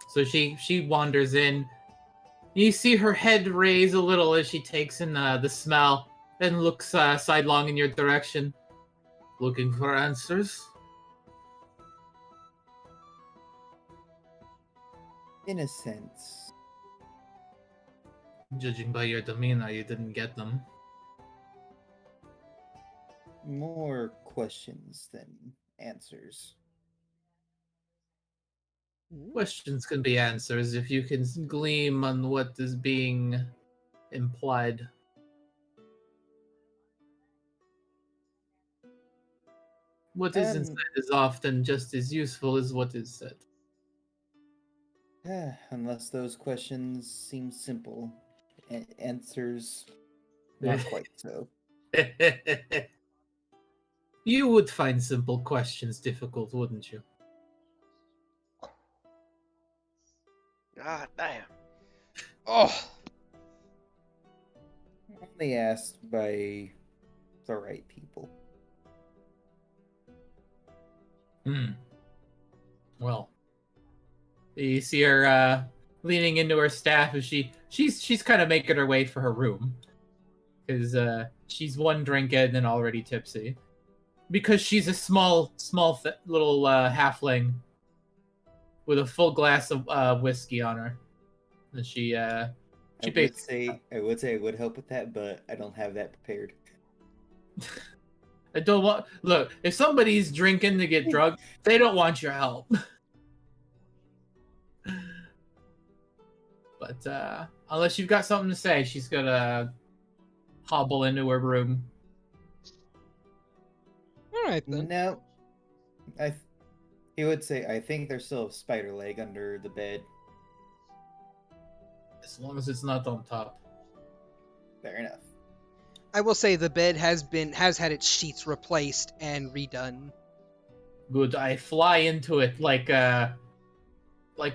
So she wanders in. You see her head raise a little as she takes in the smell and looks sidelong in your direction. Looking for answers? In a sense. Judging by your demeanor, you didn't get them. More questions than answers. Questions can be answers if you can gleam on what is being implied. What isn't said is often just as useful as what is said. Unless those questions seem simple. Answers, not quite so. You would find simple questions difficult, wouldn't you? God damn. Oh, Only asked by the right people. Well, you see her leaning into her staff as she's kind of making her way for her room because she's one drink in and already tipsy because she's a small little halfling with a full glass of whiskey on her. And I would say it would help with that, but I don't have that prepared. I don't want. Look, if somebody's drinking to get drunk, they don't want your help. But unless you've got something to say, she's gonna hobble into her room. all right then. No, he would say, I think there's still a spider leg under the bed. As long as it's not on top. Fair enough. I will say the bed has had its sheets replaced and redone. Good. I fly into it like a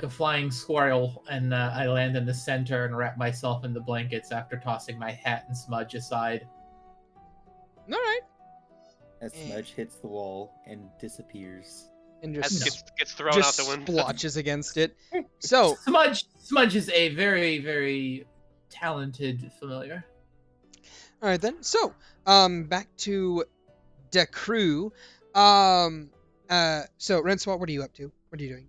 flying squirrel, and I land in the center and wrap myself in the blankets after tossing my hat and smudge aside. All right. As Smudge hits the wall and disappears. And As just gets thrown out the just window. splotches against it. So Smudge is a very, very talented familiar. all right then. So back to the crew. So Renswat, what are you up to? What are you doing?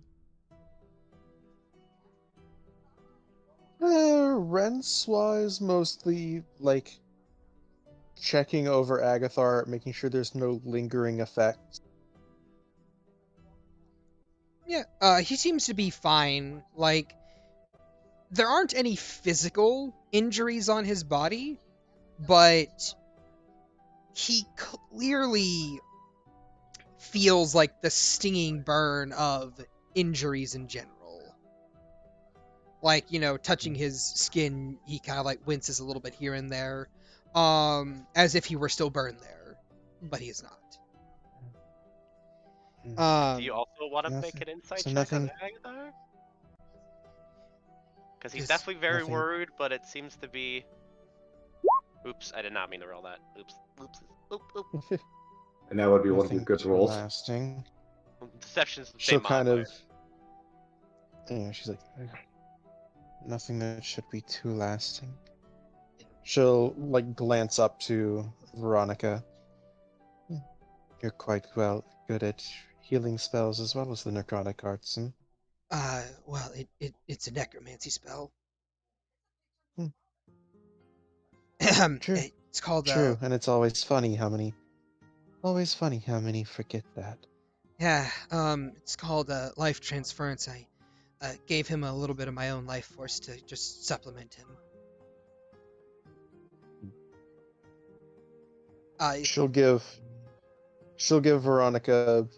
Renswa is mostly like checking over Agathar, making sure there's no lingering effects. Yeah, he seems to be fine. Like, there aren't any physical injuries on his body, but he clearly feels like the stinging burn of injuries in general. Like, touching his skin, he kind of like winces a little bit here and there, as if he were still burned there, but he is not. Do you also want to make Nothing. an insight So check on nothing. Agatha? Because he's Yes, definitely very nothing. worried, but it seems to be. Oops, I did not mean to roll that. Oops, oops, oop. And that would be one of your Nothing good too rolls. lasting. Deception's the She'll same kind modifier. of, she's like, nothing that should be too lasting. She'll like glance up to Veronica. You're quite good at healing spells as well as the necrotic arts. Well, it's a necromancy spell. Hmm. True. It's called True, and it's always funny how many forget that. Yeah, it's called life transference. I gave him a little bit of my own life force to just supplement him. She'll give Veronica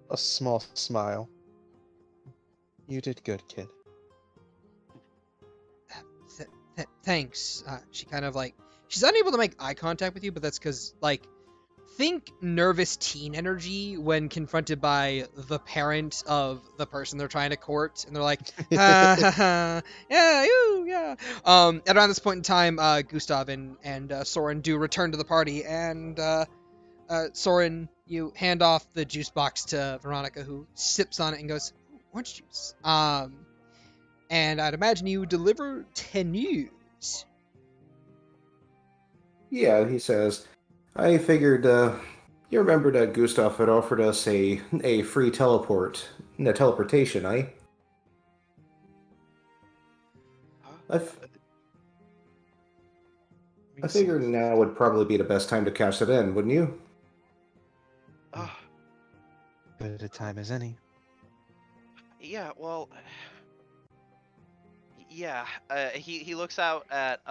a small smile. You did good, kid. Thanks. She kind of like, she's unable to make eye contact with you, but that's because, like, think nervous teen energy when confronted by the parent of the person they're trying to court, and they're like, ha, ha, ha, yeah, you, yeah. At around this point in time, Gustav and Soren do return to the party, and Soren, you hand off the juice box to Veronica, who sips on it and goes, orange juice. And I'd imagine you deliver 10 news. Yeah, he says. I figured, you remember that Gustav had offered us a free teleportation, eh? I figured now would probably be the best time to cash it in, wouldn't you? Good a time as any. Yeah, well, yeah. He looks out at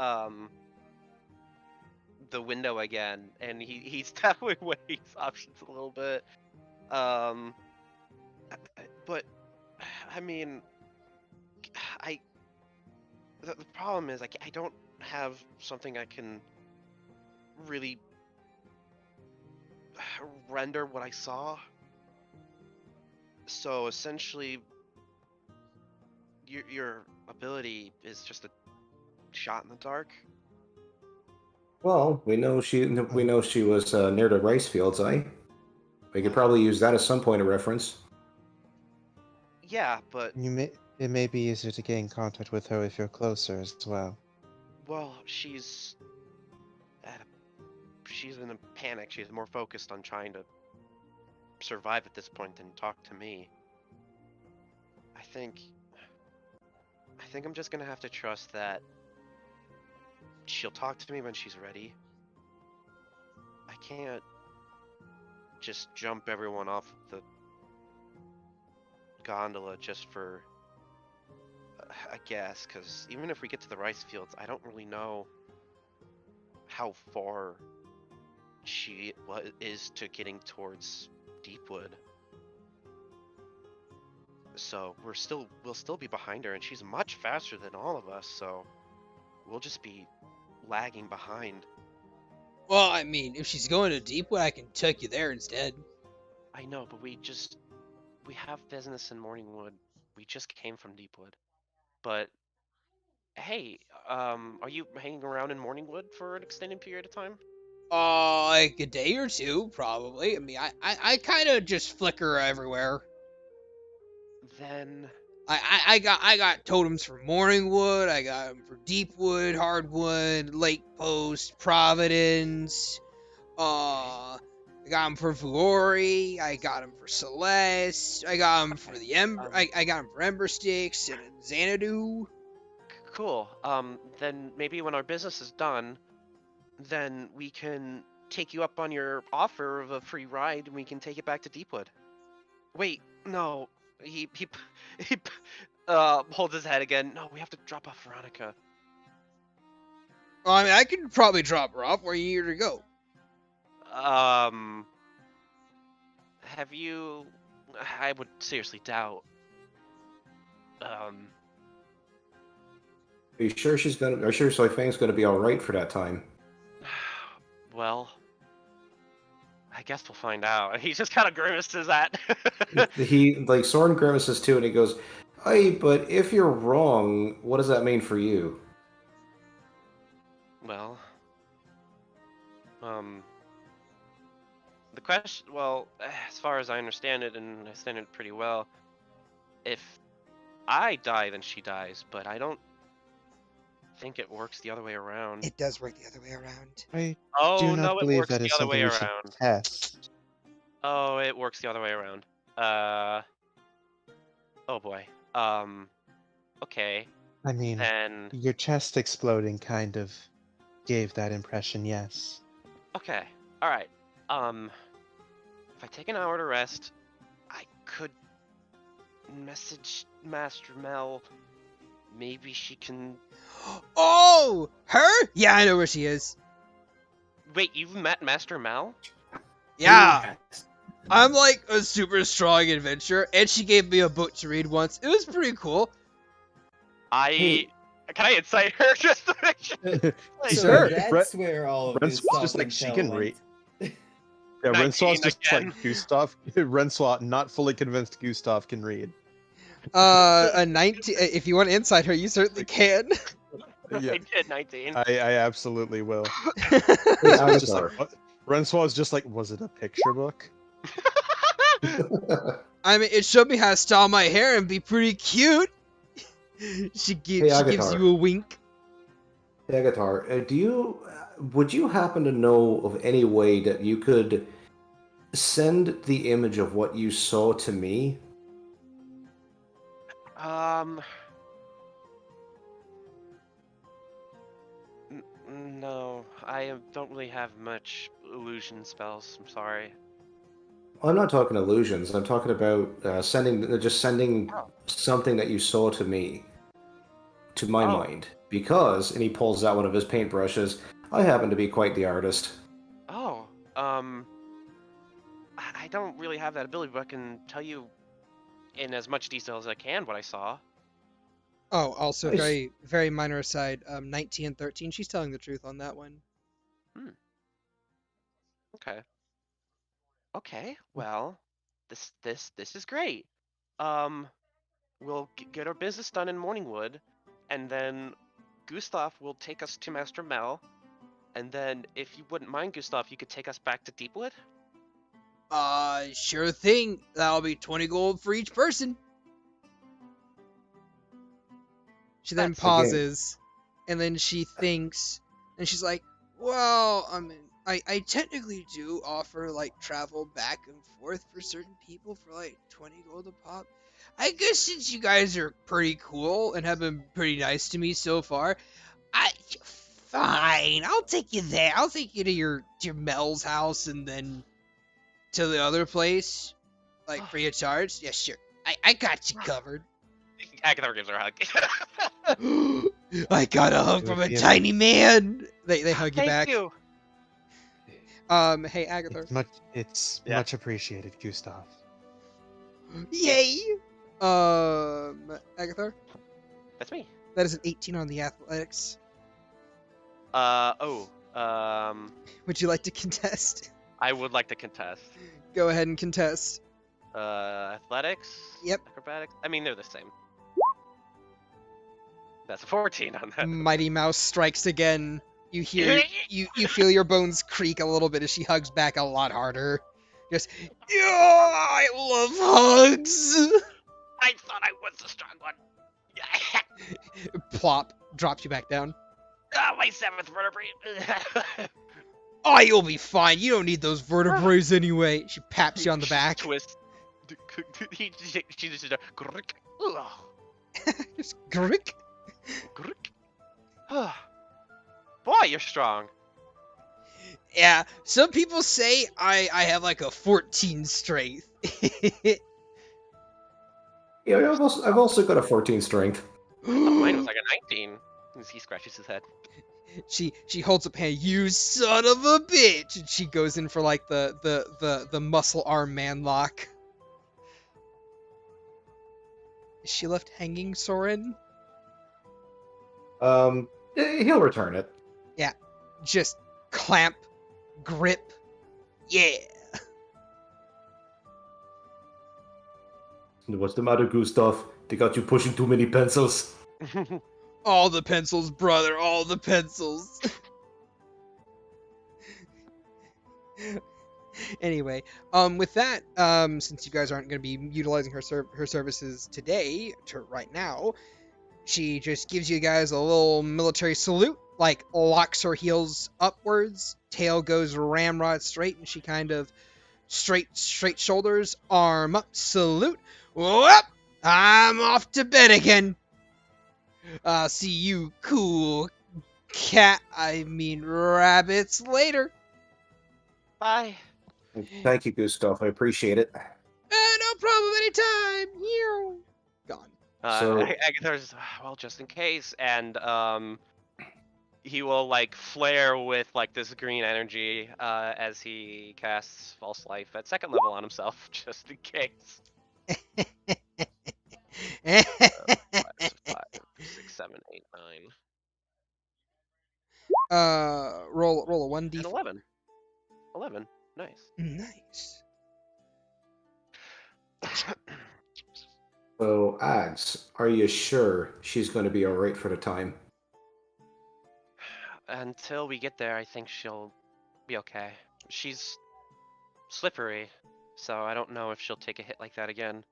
the window again, and he's definitely weighing his options a little bit. But I mean, the problem is I don't have something I can really render what I saw. So essentially, your ability is just a shot in the dark. Well, we know she was near the rice fields, eh? We could probably use that as some point of reference. Yeah, but It may be easier to gain contact with her if you're closer as well. well, she's in a panic. She's more focused on trying to survive at this point than talk to me. I think I'm just gonna have to trust that she'll talk to me when she's ready. I can't just jump everyone off the gondola just for a guess, because even if we get to the rice fields, I don't really know how far she is to getting towards Deepwood. So we'll still be behind her, and she's much faster than all of us, so we'll just be lagging behind. Well, I mean, if she's going to Deepwood, I can take you there instead. I know, but we have business in Morningwood. We just came from Deepwood. But hey, are you hanging around in Morningwood for an extended period of time? Like a day or two, probably. I mean, I kind of just flicker everywhere. Then I got totems for Morningwood. I got them for Deepwood, Hardwood, Lake Post, Providence. I got them for Vuori. I got them for Celeste. I got them for the Ember. I got them for Ember Sticks and Xanadu. cool. Then maybe when our business is done, then we can take you up on your offer of a free ride, and we can take it back to Deepwood. Wait, no. He holds his head again. No, we have to drop off Veronica. Well, I mean, I could probably drop her off. Where you need her to go? have you? I would seriously doubt. Are you sure are you sure Soy Fang's gonna be alright for that time? Well, I guess we'll find out. He just kind of grimaces at. Soren grimaces too, and he goes, "Hey, but if you're wrong, what does that mean for you?" Well, the question. Well, as far as I understand it, and I understand it pretty well, if I die, then she dies. But I don't think it works the other way around. It does work the other way around. I Oh do no, not it believe works that the is other something way we should around. test. Oh, it works the other way around. Oh boy. Okay. I mean, Then. your chest exploding kind of gave that impression, yes. Okay. All right. If I take an hour to rest, I could message Master Mel. Maybe she can. Oh, her? Yeah, I know where she is. Wait, you've met Master Mel? Yeah. I'm like a super strong adventurer, and she gave me a book to read once. It was pretty cool. Hey. Can I incite her just to make sure? Sure. That's where all of this Renslaw just like she can read. Yeah, 19 Renslaw's just again. like Gustav. Renslaw not fully convinced Gustav can read. A 19. If you want to incite her, you certainly can. Yeah, I did 19. I absolutely will. Hey, Renslaw's just Avatar. like, what? Renslaw's just like, was it a picture book? I mean, it showed me how to style my hair and be pretty cute. She gives Agatar. you a wink. Hey, Agatar, would you happen to know of any way that you could send the image of what you saw to me? No, I don't really have much illusion spells. I'm sorry. I'm not talking illusions. I'm talking about sending something that you saw to me, to my mind. Because, and he pulls out one of his paintbrushes, I happen to be quite the artist. Oh, I don't really have that ability, but I can tell you in as much detail as I can what I saw. Oh, also Nice. very, very minor aside. 19 and 13. She's telling the truth on that one. Okay. Okay. Well, this is great. We'll get our business done in Morningwood, and then Gustav will take us to Master Mel, and then if you wouldn't mind, Gustav, you could take us back to Deepwood. Sure thing. That'll be 20 gold for each person. She then That's- pauses, and then she thinks, and she's like, well, I mean, I technically do offer, like, travel back and forth for certain people for, like, 20 gold a pop. I guess since you guys are pretty cool and have been pretty nice to me so far, fine, I'll take you there. I'll take you to your Mel's house and then to the other place, like, free of charge. Yeah, sure. I got you covered. Agatha gives her a hug. I got a hug from a tiny man. They hug you Thank back. you. Hey Agatha. It's Yeah. much appreciated, Gustav. Yay. Agatha. That's me. That is an 18 on the athletics. Would you like to contest? I would like to contest. Go ahead and contest. Athletics. Yep. Acrobatics. I mean, they're the same. That's a 14 on that. Mighty Mouse strikes again. You hear, you feel your bones creak a little bit as she hugs back a lot harder. Just, yeah, I love hugs. I thought I was the strong one. Plop, drops you back down. My 7th vertebrae. Oh, you'll be fine. You don't need those vertebrae anyway. She pats you on the back. Twist. She just grick. Just grick. Grick. Boy, you're strong. Yeah, some people say I have like a 14 strength. Yeah, I've also got a 14 strength. Mine was like a 19. He scratches his head. she holds up hand, you son of a bitch, and she goes in for like the muscle arm man lock. Is she left hanging, Soren? He'll return it. Yeah, just clamp, grip, yeah. What's the matter, Gustav? They got you pushing too many pencils. All the pencils, brother, all the pencils. Anyway, with that, since you guys aren't going to be utilizing her services today, right now, she just gives you guys a little military salute, like locks her heels upwards, tail goes ramrod straight, and she kind of straight shoulders, arm up, salute. Whoop! I'm off to bed again. See you cool rabbits later. Bye. Thank you, Gustav. I appreciate it. No problem, anytime. You gone. So- Agathar's, well, just in case, and he will like flare with like this green energy as he casts False Life at 2nd level on himself, just in case. 5, 6, 7, 8, 9, Roll a and 1d. 11. 11. Nice. Nice. So, Ags, are you sure she's going to be alright for the time? Until we get there, I think she'll be okay. She's slippery, so I don't know if she'll take a hit like that again.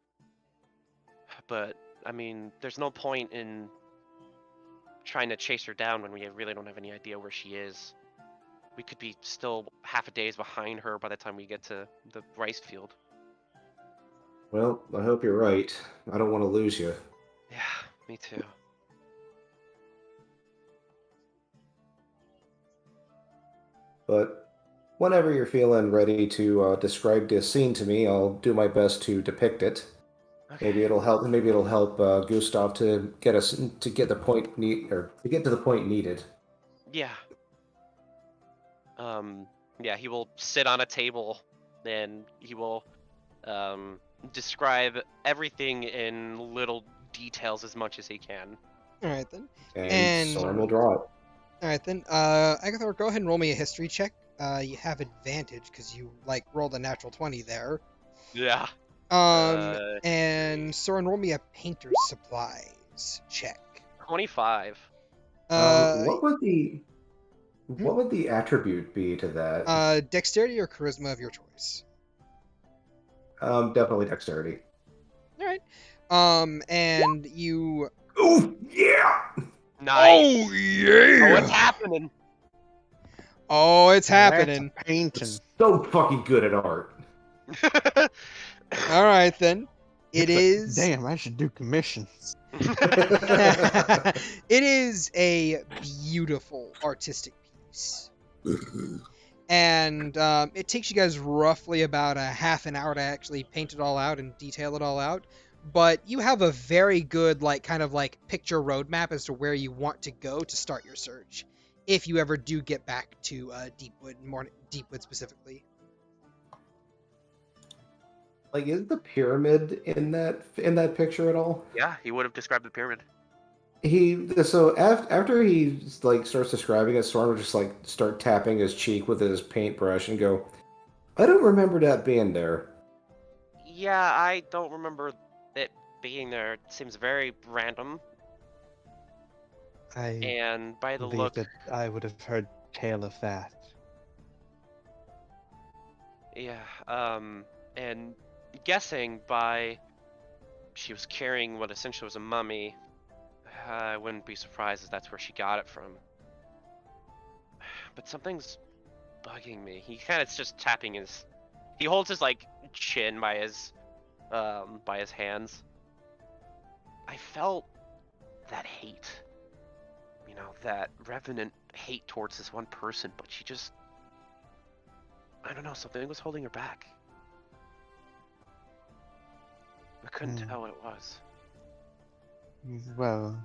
But, I mean, there's no point in trying to chase her down when we really don't have any idea where she is. We could be still half a day's behind her by the time we get to the rice field. Well, I hope you're right. I don't want to lose you. Yeah, me too. But whenever you're feeling ready to describe this scene to me, I'll do my best to depict it. Okay. Maybe it'll help. Maybe it'll help Gustav to get us to get the point or to get to the point needed. Yeah. Yeah, he will sit on a table and he will describe everything in little details as much as he can. All right then. And Soren will draw it. All right then. Agathor, go ahead and roll me a history check. You have advantage because you like rolled a natural 20 there. Yeah. And Soren, roll me a painter's supplies check. 25. What would the attribute be to that? Dexterity or charisma of your choice. Definitely dexterity. All right. And you. Ooh, yeah! Nice. Oh yeah! Oh, what's happening? Oh, it's happening. That's painting. So fucking good at art. All right then. It is. Damn, I should do commissions. It is a beautiful artistic piece. And it takes you guys roughly about a half an hour to actually paint it all out and detail it all out. But you have a very good, kind of picture roadmap as to where you want to go to start your search, if you ever do get back to Deepwood specifically. Is the pyramid in that picture at all? Yeah, he would have described the pyramid. After he starts describing it, Soren will just start tapping his cheek with his paintbrush and go, "I don't remember that being there." Yeah, I don't remember it being there. It seems very random. And by the believe look, that I would have heard tale of that. yeah, and guessing by she was carrying what essentially was a mummy, I wouldn't be surprised if that's where she got it from. But something's bugging me. He kind of just tapping his. He holds his chin by his hands. I felt that hate. You know, that revenant hate towards this one person, but she just. I don't know, something was holding her back. I couldn't tell what it was. Well,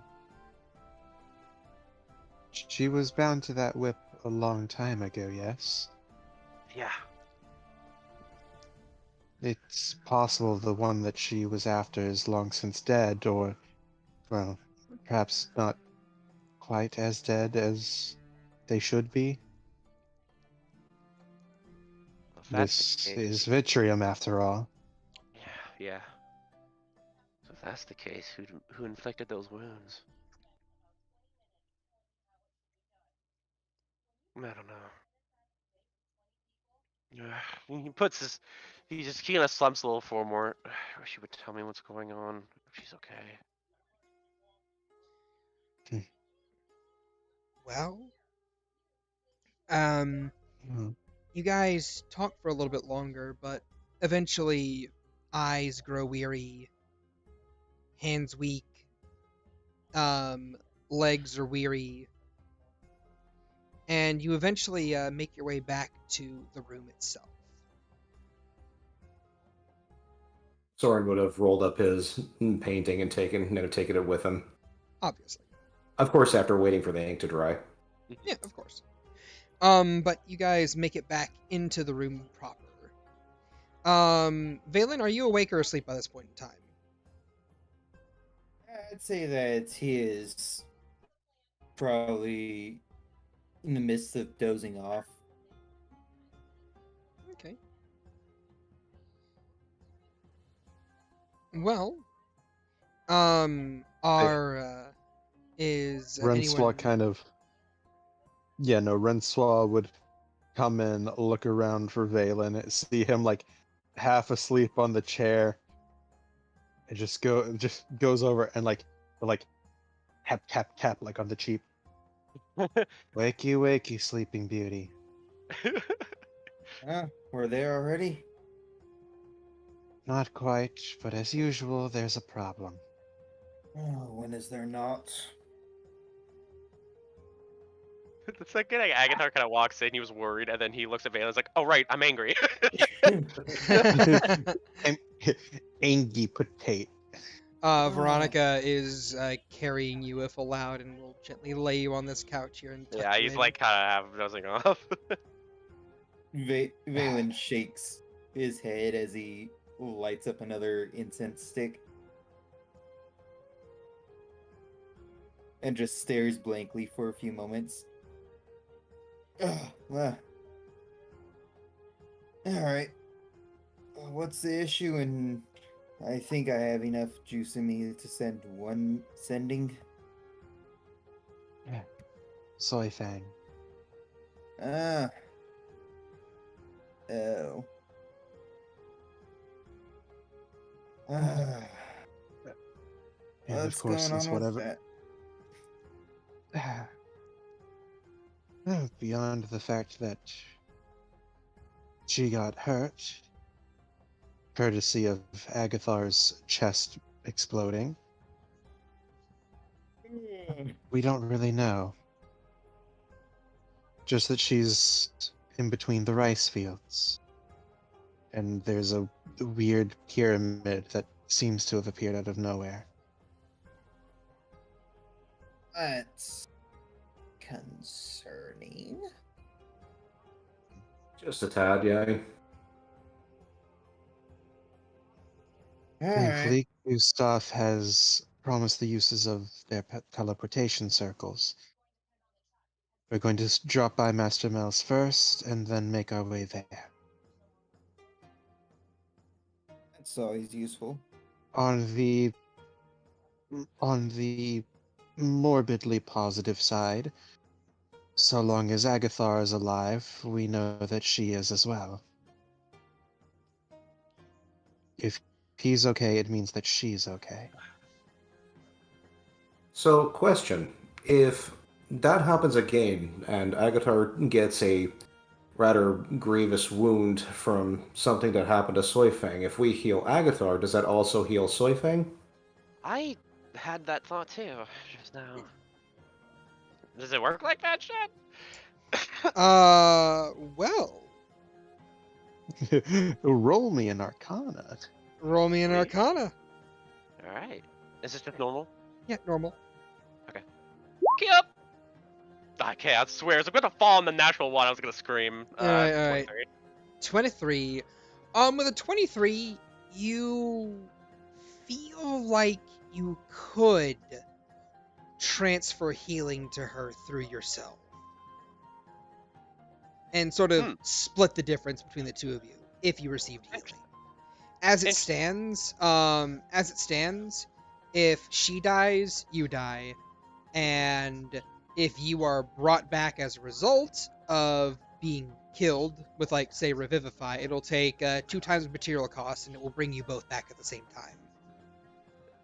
She was bound to that whip a long time ago, yes? Yeah. It's possible the one that she was after is long since dead, or, well, perhaps not quite as dead as they should be. Well, if that's This the is case. Vitrium, after all. Yeah. So if that's the case, who inflicted those wounds? I don't know. He just kind of slumps a little for more. I wish he would tell me what's going on. If she's okay. Well, Hmm. you guys talk for a little bit longer, but eventually eyes grow weary, hands weak, um, legs are weary, and you eventually make your way back to the room itself. Soren would have rolled up his painting and taken it with him. Obviously. Of course, after waiting for the ink to dry. Yeah, of course. But you guys make it back into the room proper. Valen, are you awake or asleep by this point in time? I'd say that he is probably in the midst of dozing off. Okay. Well, is Renslaw anyone... kind of. Yeah, no, Renslaw would come in, look around for Valen, see him like half asleep on the chair, and just goes over and like tap tap tap like on the cheek. Wakey wakey, sleeping beauty. We're there already? Not quite, but as usual, there's a problem. Oh, when is there not? The second Agathar kind of walks in, he was worried, and then he looks at Valen and is like, "Oh right, I'm angry." Angy potato. Veronica is carrying you if allowed and will gently lay you on this couch here and tuck Yeah, you he's in. like kind of dozing off. Valen shakes his head as he lights up another incense stick and just stares blankly for a few moments. Alright. What's the issue? And I think I have enough juice in me to send one sending. Soy Fang. Oh. And What's of course, going since on with whatever. that? Beyond the fact that she got hurt, courtesy of Agathar's chest exploding, we don't really know. Just that she's in between the rice fields. And there's a weird pyramid that seems to have appeared out of nowhere. That's concerning. Just a tad, yeah. Thankfully, Gustav has promised the uses of their teleportation circles. We're going to drop by Master Mel's first, and then make our way there. That's always useful. On the morbidly positive side, so long as Agathar is alive, we know that she is as well. If he's okay, it means that she's okay. So, question. If that happens again, and Agathar gets a rather grievous wound from something that happened to Soifang, if we heal Agathar, does that also heal Soifang? I had that thought too, just now. Does it work like that, Shad? Well, Roll me an Arcana. roll me an Sweet. Arcana. Alright. Is this just normal? Yeah, normal. Yup! Okay, I swear, I was gonna fall on the natural one. I was gonna scream. Alright, alright. 23. 23. With a 23, you feel like you could transfer healing to her through yourself. And sort of split the difference between the two of you if you received healing. As it stands, if she dies, you die. And if you are brought back as a result of being killed with, like, say, Revivify, it'll take 2 times the material cost, and it will bring you both back at the same time.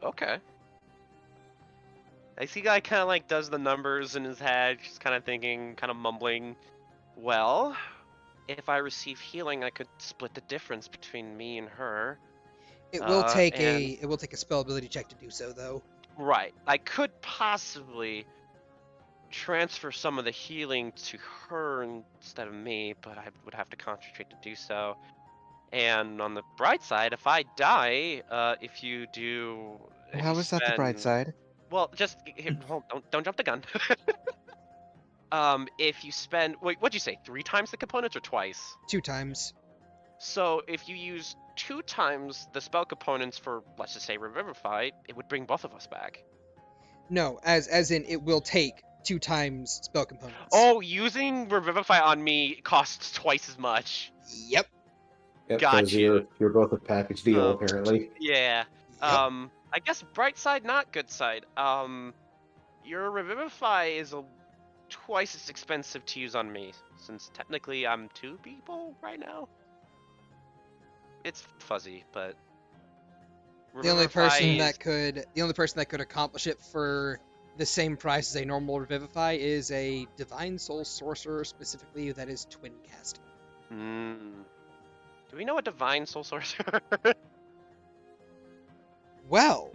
Okay. I see guy kind of like does the numbers in his head, just kind of thinking, kind of mumbling, well, if I receive healing, I could split the difference between me and her. It will take a spell ability check to do so, though. Right. I could possibly transfer some of the healing to her instead of me, but I would have to concentrate to do so. And on the bright side, if I die, if you do... How is that the bright side? Well, just... Here, hold, don't jump the gun. If you spend... Wait, what'd you say? 3 times the components or twice? 2 times. So if you use 2 times the spell components for, let's just say, Revivify, it would bring both of us back. No, as in it will take 2 times spell components. Oh, using Revivify on me costs twice as much. Yep. Yep, Got 'cause you. You're both a package deal, apparently. Yeah. Yep. I guess bright side, not good side. Your Revivify is twice as expensive to use on me, since technically I'm 2 people right now. It's fuzzy, but The only person is... that could accomplish it for the same price as a normal Revivify is a Divine Soul Sorcerer, specifically that is twin casting. Do we know a Divine Soul Sorcerer? Well,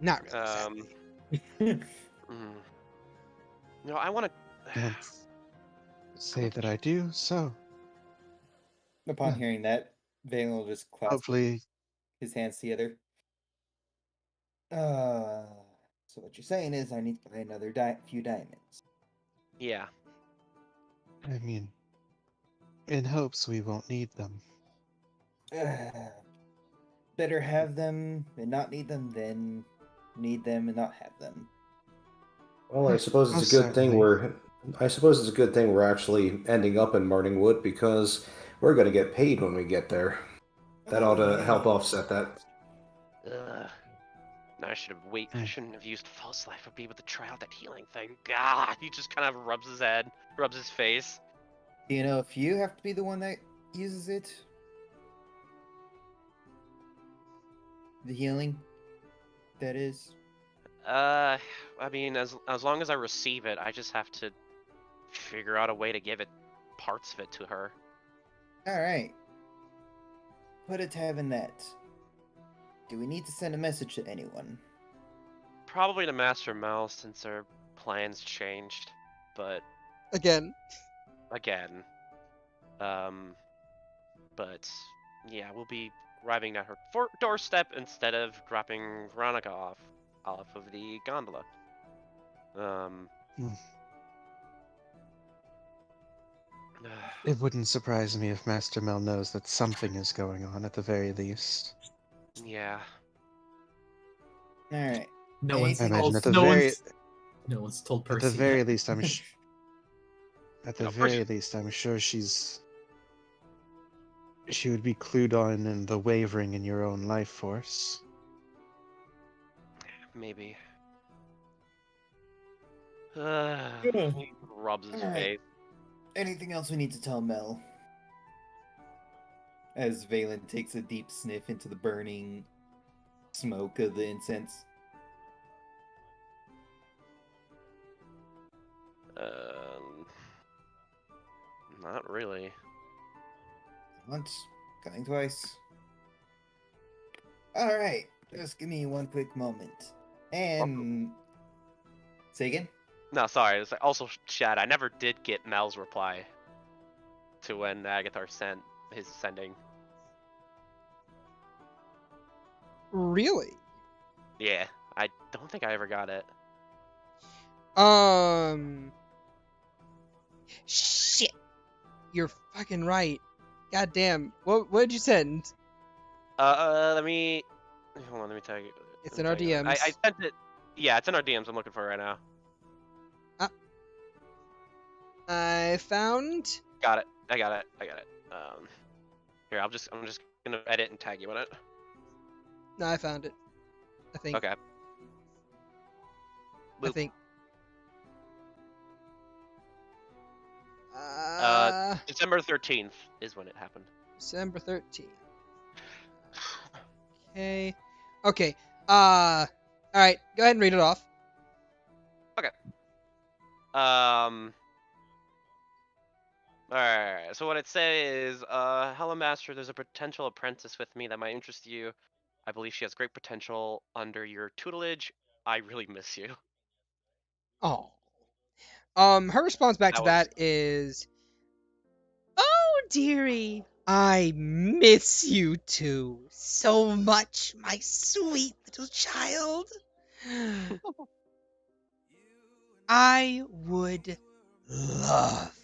not really. Sadly. No, I want to Say that I do, so Upon hearing that, Valen will just clasp hopefully his hands together. So what you're saying is I need to buy another few diamonds. Yeah. I mean, in hopes we won't need them. Better have them and not need them than need them and not have them. Well, I suppose it's a good thing we're actually ending up in Morningwood, because we're going to get paid when we get there. That ought to help offset that. No, I shouldn't have used false life. I'd be able to try out that healing thing. God, he just kind of rubs his head, rubs his face. Do you know if you have to be the one that uses it? The healing, that is. I mean, as long as I receive it, I just have to figure out a way to give it parts of it to her. All right. Put a tab in that. Do we need to send a message to anyone? Probably to Master Mel, since our plans changed, but Again. But yeah, we'll be arriving at her doorstep instead of dropping Veronica off of the gondola. It wouldn't surprise me if Master Mel knows that something is going on at the very least. Yeah. All right. No one's I imagine told. at the No one's told at Percy. the very yet. least, I'm sure she would be clued on in the wavering in your own life force. Maybe. He rubs his face. Anything else we need to tell Mel? As Valen takes a deep sniff into the burning smoke of the incense. Not really. Once, coming twice. Alright, just give me one quick moment. And... Say again? No, sorry. It's like, also, Shad, I never did get Mel's reply to when Agathar sent his sending. Really? Yeah, I don't think I ever got it. Shit. You're fucking right. God damn. What did you send? Let me hold on. Let me tell you. It's let in me our tell you what- I DMs. sent it. Yeah, it's in our DMs. I'm looking for it right now. I found. Got it. I got it. Here, I'm just gonna edit and tag you in it. No, I found it. I think. Okay. I Loop. think. December 13th is when it happened. December 13th. Okay. Okay. All right. Go ahead and read it off. Alright, so what it says, hello master, there's a potential apprentice with me that might interest you. I believe she has great potential under your tutelage. I really miss you. Oh. Her response back That to was that is, "Oh, dearie, I miss you too so much, my sweet little child. I would love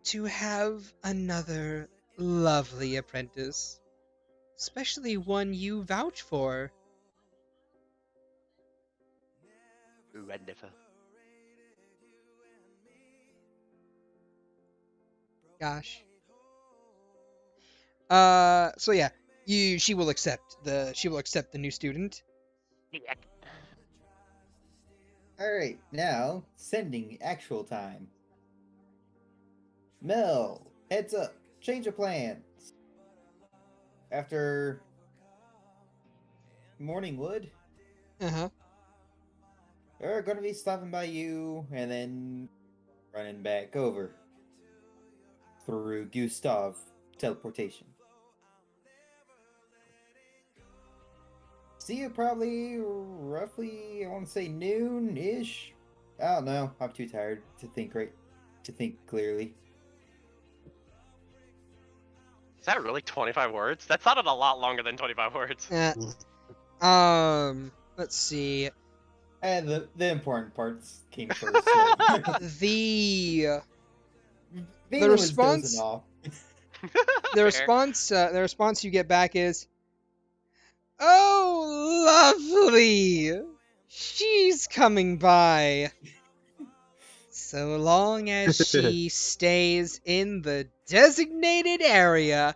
to have another lovely apprentice, especially one you vouch for." wonderful. Gosh. So yeah, she will accept the new student. Alright, now, sending actual time. Mel, heads up, change of plans. After Morningwood, Uh-huh. we're gonna be stopping by you and then running back over through Gustav teleportation. See you probably roughly, I want to say noon-ish. I don't know. I'm too tired to think clearly. Is that really 25 words? That sounded a lot longer than 25 words. Let's see. And the important parts came first. So. The Valen was response- dozing off. the Fair. response you get back is, "Oh, lovely. She's coming by. So long as she stays in the designated area,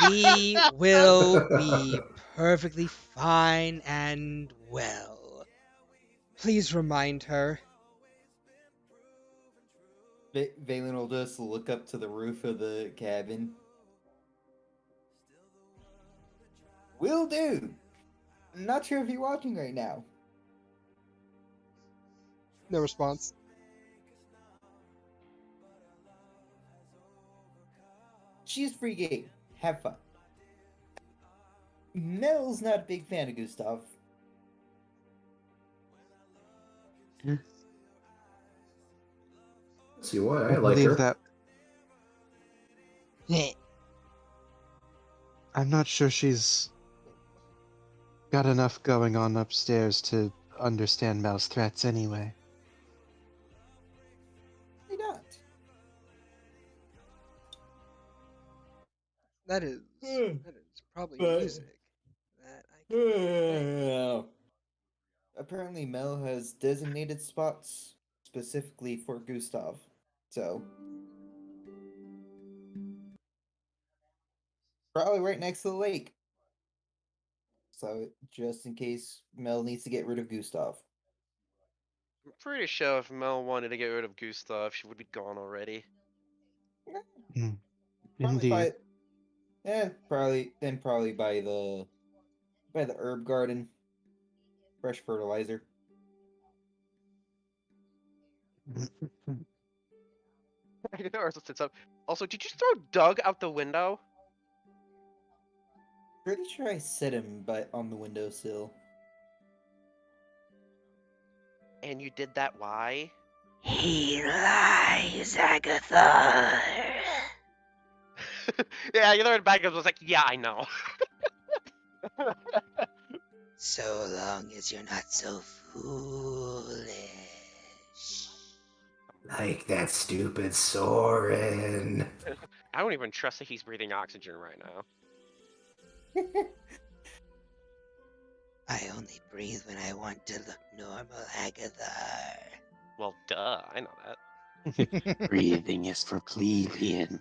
we will be perfectly fine and well. Please remind her." Valen will just look up to the roof of the cabin. Will do. I'm not sure if you're watching right now. No response. She's free game. Have fun. Mel's not a big fan of Gustav. See what? I I like believe her. that. Heh. I'm not sure she's got enough going on upstairs to understand Mel's threats anyway. Why not? That is probably But- music. That I can Apparently Mel has designated spots specifically for Gustav. So probably right next to the lake. So just in case Mel needs to get rid of Gustav. I'm pretty sure if Mel wanted to get rid of Gustav, she would be gone already. Probably Indeed. probably by the herb garden. Fresh fertilizer. Also, did you throw Doug out the window? Pretty sure I set him on the windowsill. And you did that why? He lies, Agatha. Yeah, the other backup was like, yeah, I know. So long as you're not so foolish. Like that stupid Soren. I don't even trust that he's breathing oxygen right now. I only breathe when I want to look normal, Agatha. Well, duh, I know that. Breathing is for plebeian.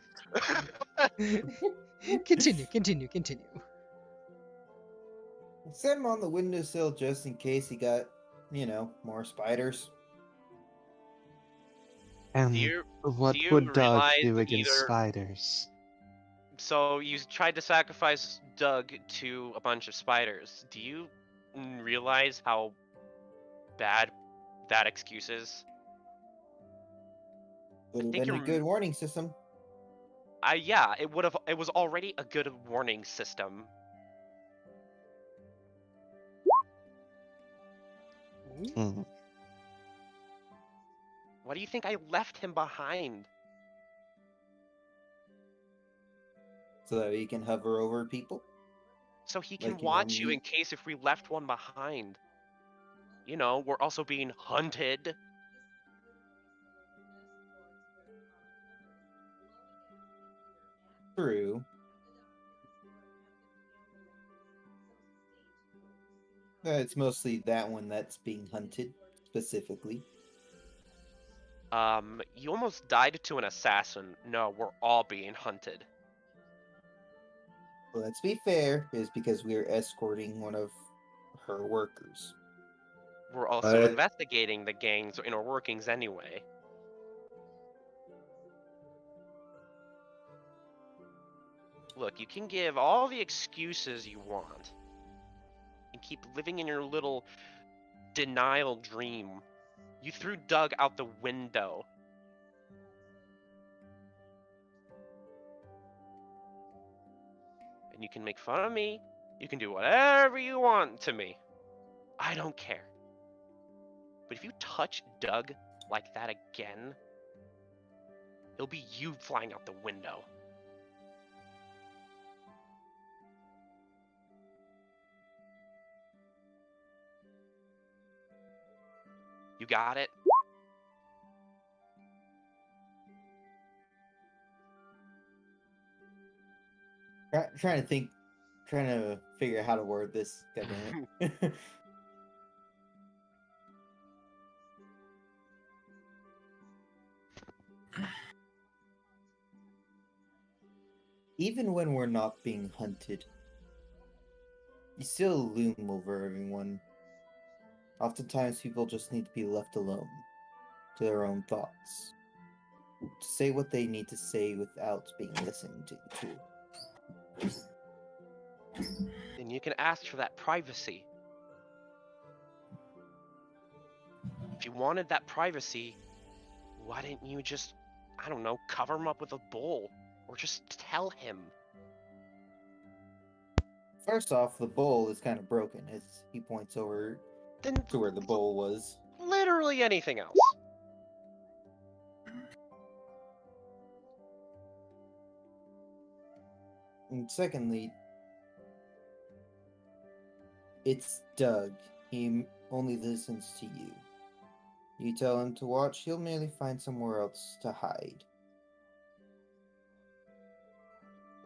Continue. Set him on the windowsill just in case he got, more spiders. And you- what do you would Doug realize do against either- spiders? So you tried to sacrifice Doug to a bunch of spiders. Do you realize how bad that excuse is? Would have think been a you're- good warning system. Yeah, it would have. It was already a good warning system. Hmm. Why do you think I left him behind? So that he can hover over people. So he can Like, watch you me? in case if we left one behind. You know, we're also being hunted. True. It's mostly that one that's being hunted, specifically. You almost died to an assassin. No, we're all being hunted. Well, let's be fair, is because we're escorting one of her workers. We're also What? investigating the gang's inner workings anyway. Look, you can give all the excuses you want and keep living in your little denial dream. You threw Doug out the window. And you can make fun of me. You can do whatever you want to me. I don't care. But if you touch Doug like that again, it'll be you flying out the window. You got it? Trying to figure out how to word this. Goddammit. Even when we're not being hunted, you still loom over everyone. Oftentimes, people just need to be left alone to their own thoughts, to say what they need to say without being listened to. And you can ask for that privacy. If you wanted that privacy, why didn't you just, I don't know, cover him up with a bowl? Or just tell him? First off, the bowl is kind of broken as he points over Then to where the bowl was. literally anything else. And secondly, it's Doug. He only listens to you. You tell him to watch, he'll merely find somewhere else to hide.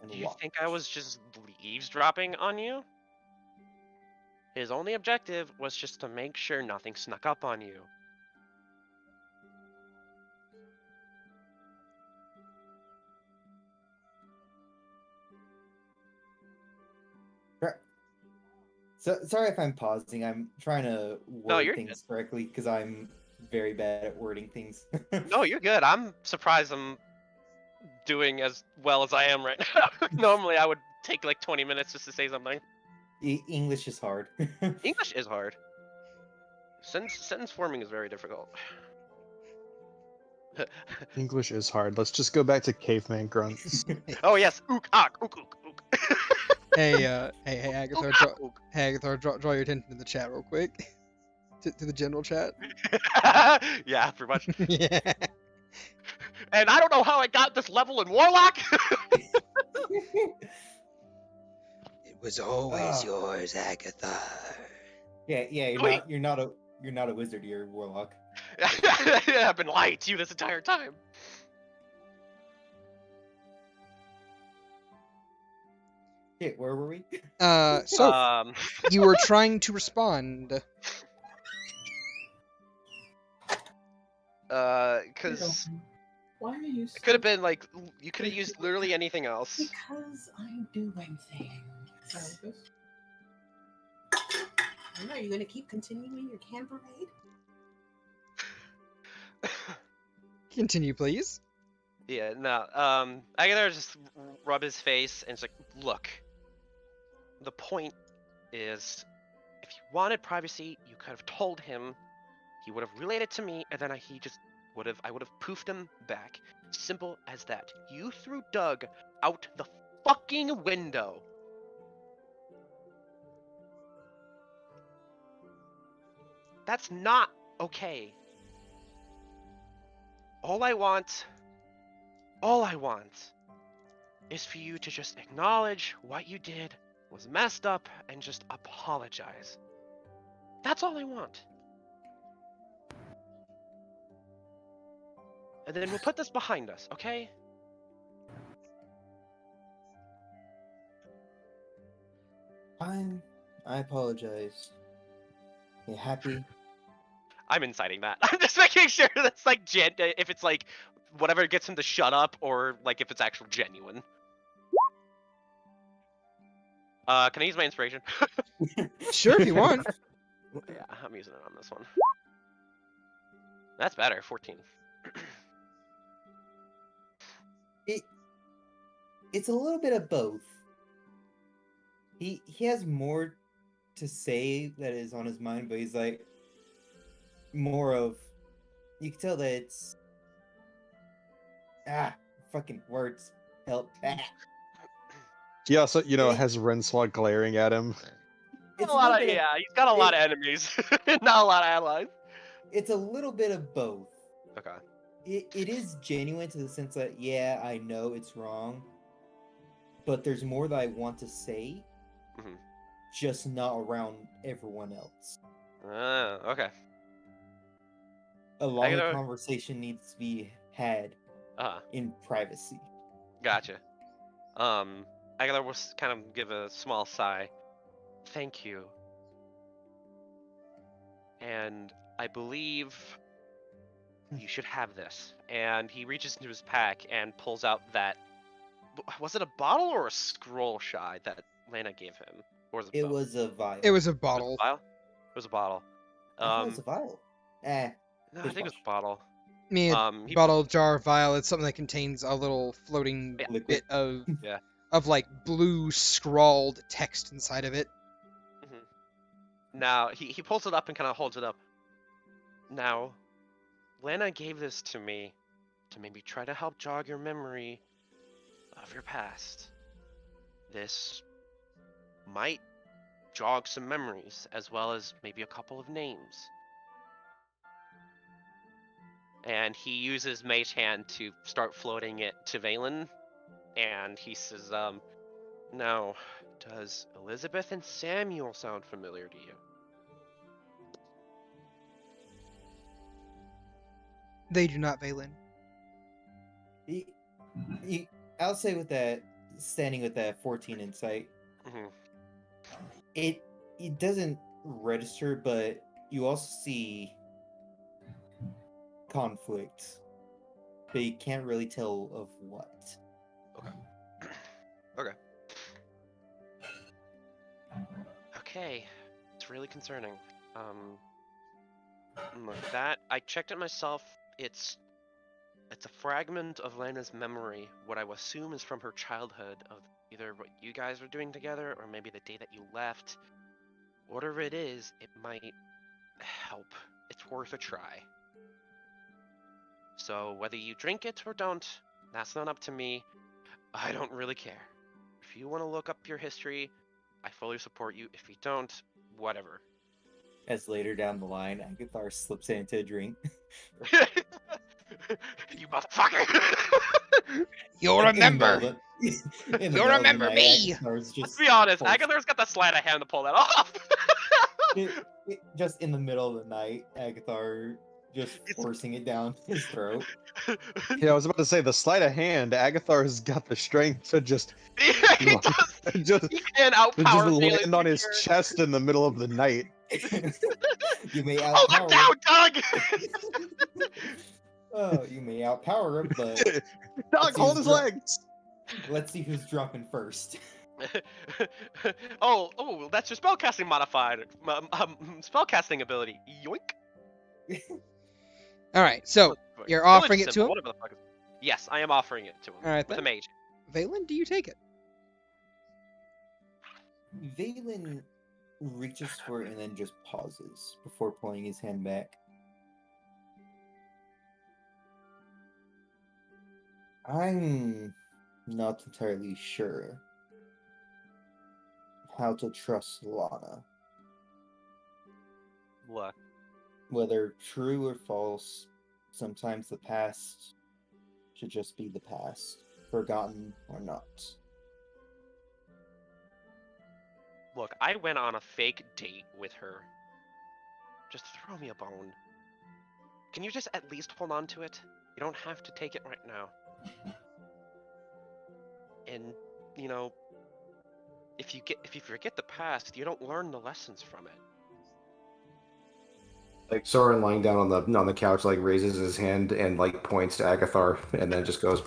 And Do you watch. think I was just eavesdropping on you? His only objective was just to make sure nothing snuck up on you. So, sorry if I'm pausing. I'm trying to No, word you're things correctly because I'm very bad at wording things. No, you're good. I'm surprised I'm doing as well as I am right now. Normally, I would take like 20 minutes just to say something. English is hard. English is hard. Sentence forming is very difficult. English is hard. Let's just go back to caveman grunts. Oh yes, ook ak, ook ook ook. Hey, Agatha, Ook, draw, ak, ook. hey, Agatha, draw your attention to the chat real quick. To the general chat. Yeah, pretty much. Yeah. And I don't know how I got this level in Warlock. It was always Ah. yours, Agatha. Yeah, Wait. you're not a wizard, you're a warlock. I've been lying to you this entire time. Shit, where were we? So Um, you were trying to respond. because Why are you? it could have been like you could have used literally anything else. Because I'm doing things. Are you going to keep continuing your can parade? Continue, please. Yeah, no. I gotta just rub his face and it's like, look. The point is, if you wanted privacy, you could have told him. He would have relayed it to me, and then I would have poofed him back. Simple as that. You threw Doug out the fucking window. That's not okay. All I want is for you to just acknowledge what you did was messed up and just apologize. That's all I want. And then we'll put this behind us, okay? Fine. I apologize. You happy? I'm inciting that. I'm just making sure that's like if it's like whatever gets him to shut up or like if it's actual genuine. Can I use my inspiration? Sure, if you want. Yeah, I'm using it on this one. That's better, 14. It's a little bit of both. He has more to say that is on his mind, but he's like more of, you can tell that it's fucking words help. He also, has Renswaw glaring at him. He's got a lot of enemies, not a lot of allies. It's a little bit of both. Okay. It is genuine to the sense that, yeah, I know it's wrong, but there's more that I want to say, just not around everyone else. Okay. A longer conversation needs to be had in privacy. Gotcha. I gotta kind of give a small sigh. Thank you. And I believe you should have this. And he reaches into his pack and pulls out that. Was it a bottle or a scroll, Shad, that Lena gave him? Or was it both? Was a vial. It was a bottle. It was a bottle. I thought it was a vial. No, I think it was a bottle. I mean, bottle, jar, vial. It's something that contains a little floating bit of of like blue scrawled text inside of it. Now he pulls it up and kind of holds it up. Now, Lena gave this to me to maybe try to help jog your memory of your past. This might jog some memories as well as maybe a couple of names. And he uses Mage Hand to start floating it to Valen. And he says, now, does Elizabeth and Samuel sound familiar to you? They do not, Valen. I'll say with that, standing with that 14 insight, it doesn't register, but you also see conflict, but you can't really tell of what. Okay, it's really concerning. Look, that I checked it myself. It's a fragment of Lena's memory. What I would assume is from her childhood, of either what you guys were doing together, or maybe the day that you left. Whatever it is, it might help. It's worth a try. So whether you drink it or don't, that's not up to me. I don't really care. If you want to look up your history, I fully support you. If you don't, whatever. As later down the line, Agathar slips into a drink. You motherfucker! You'll remember! You'll remember me! Let's be honest, Agathar's got the sleight of hand to pull that off! Just in the middle of the night, Agathar Just forcing it down his throat. Yeah, I was about to say the sleight of hand. Agathar has got the strength to just he Like, does. just He can to just outpower Bailey's land on his security. chest in the middle of the night. You may Hold him outpower down, Doug! Oh, you may outpower him, but Doug, see hold who's his dro- legs. let's see who's dropping first. oh, that's your spellcasting modified. Spellcasting ability. Yoink. All right, so Village you're offering it symbol, to him. whatever the fuck. Yes, I am offering it to him. All right, with a then. mage. Valen, do you take it? Valen reaches for it and then just pauses before pulling his hand back. I'm not entirely sure how to trust Lana. What? Whether true or false, sometimes the past should just be the past, forgotten or not. Look, I went on a fake date with her. Just throw me a bone. Can you just at least hold on to it? You don't have to take it right now. And, you know, if you forget the past, you don't learn the lessons from it. Like Soren lying down on the couch, like raises his hand and like points to Agathar, and then just goes.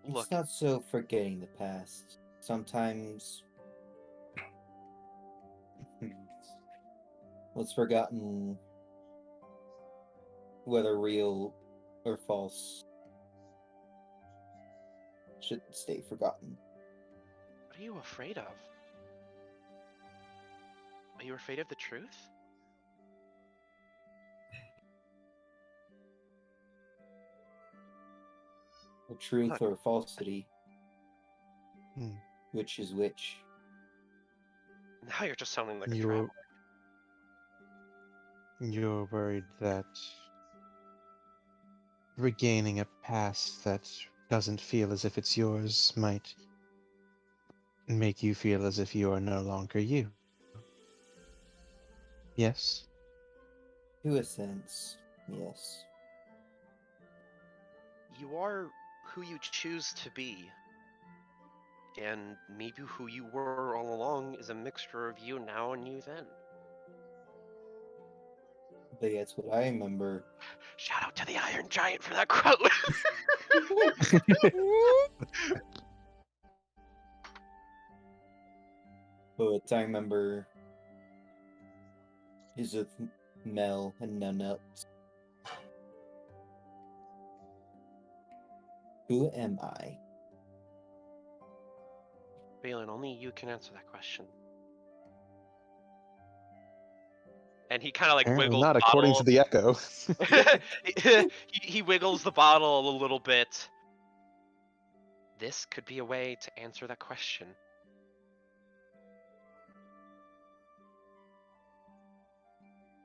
Look, It's not so forgetting the past. Sometimes what's forgotten, whether real or false, should stay forgotten. what are you afraid of? Are you afraid of the truth? The truth Look. or falsity. Hmm. Which is which? Now you're just sounding like a You're traveler. you're worried that regaining a past that doesn't feel as if it's yours might make you feel as if you are no longer you. Yes? To a sense, yes. You are who you choose to be. And maybe who you were all along is a mixture of you now and you then. But that's what I remember. Shout out to the Iron Giant for that quote. But I remember is with Mel and none else. Who am I? Balin, only you can answer that question. And he kind of like Apparently wiggles not, the according to bottle. the echo. he wiggles the bottle a little bit. This could be a way to answer that question.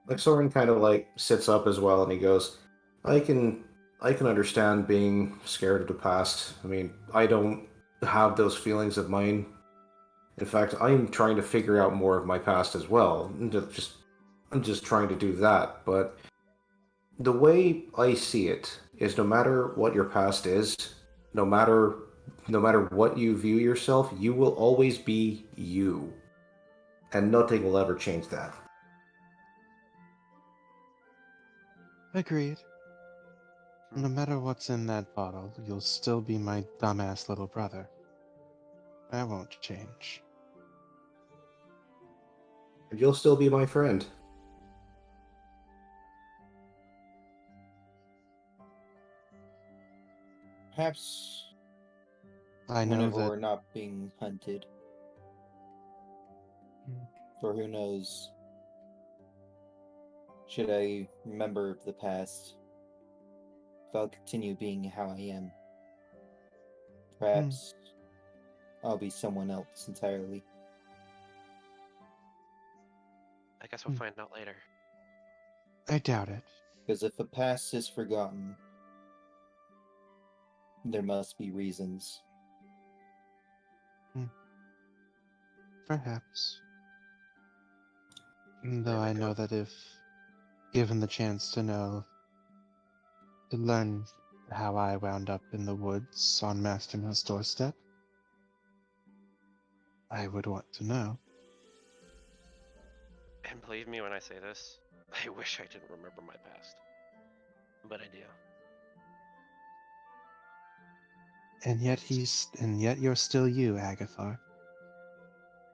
Like Soren kind of like sits up as well, and he goes, I can understand being scared of the past. I mean, I don't have those feelings of mine. In fact, I'm trying to figure out more of my past as well. I'm just trying to do that. But the way I see it is, no matter what your past is, no matter what you view yourself, you will always be you, and nothing will ever change that. Agreed. No matter what's in that bottle, you'll still be my dumbass little brother. I won't change. And you'll still be my friend. Perhaps I know whenever that we're not being hunted. For who knows? Should I remember the past? If I'll continue being how I am. Perhaps I'll be someone else entirely. I guess we'll find out later. I doubt it. Because if the past is forgotten, there must be reasons. Perhaps. Though There we I go. know that if given the chance to learn how I wound up in the woods on Master Mill's doorstep, I would want to know. And believe me when I say this, I wish I didn't remember my past. But I do. And yet you're still you, Agathar.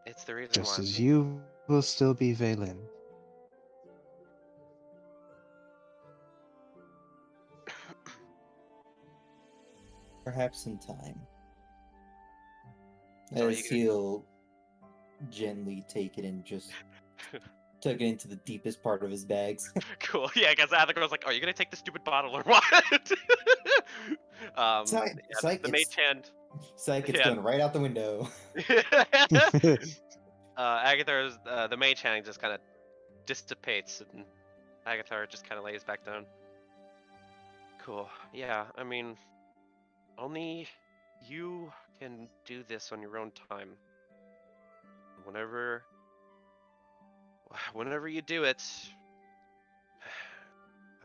It's the reason Just why. as you will still be Valen. Perhaps in time. So As he'll gently take it and just tuck it into the deepest part of his bags. Cool. Yeah, because the girl's like, "Are you gonna take the stupid bottle or what?" Psych, the mage hand. Psych, it's Yeah. going right out the window. Agathar's the mage hand just kind of dissipates, and Agathar just kind of lays back down. Cool. Yeah, I mean, only you can do this on your own time. Whenever you do it,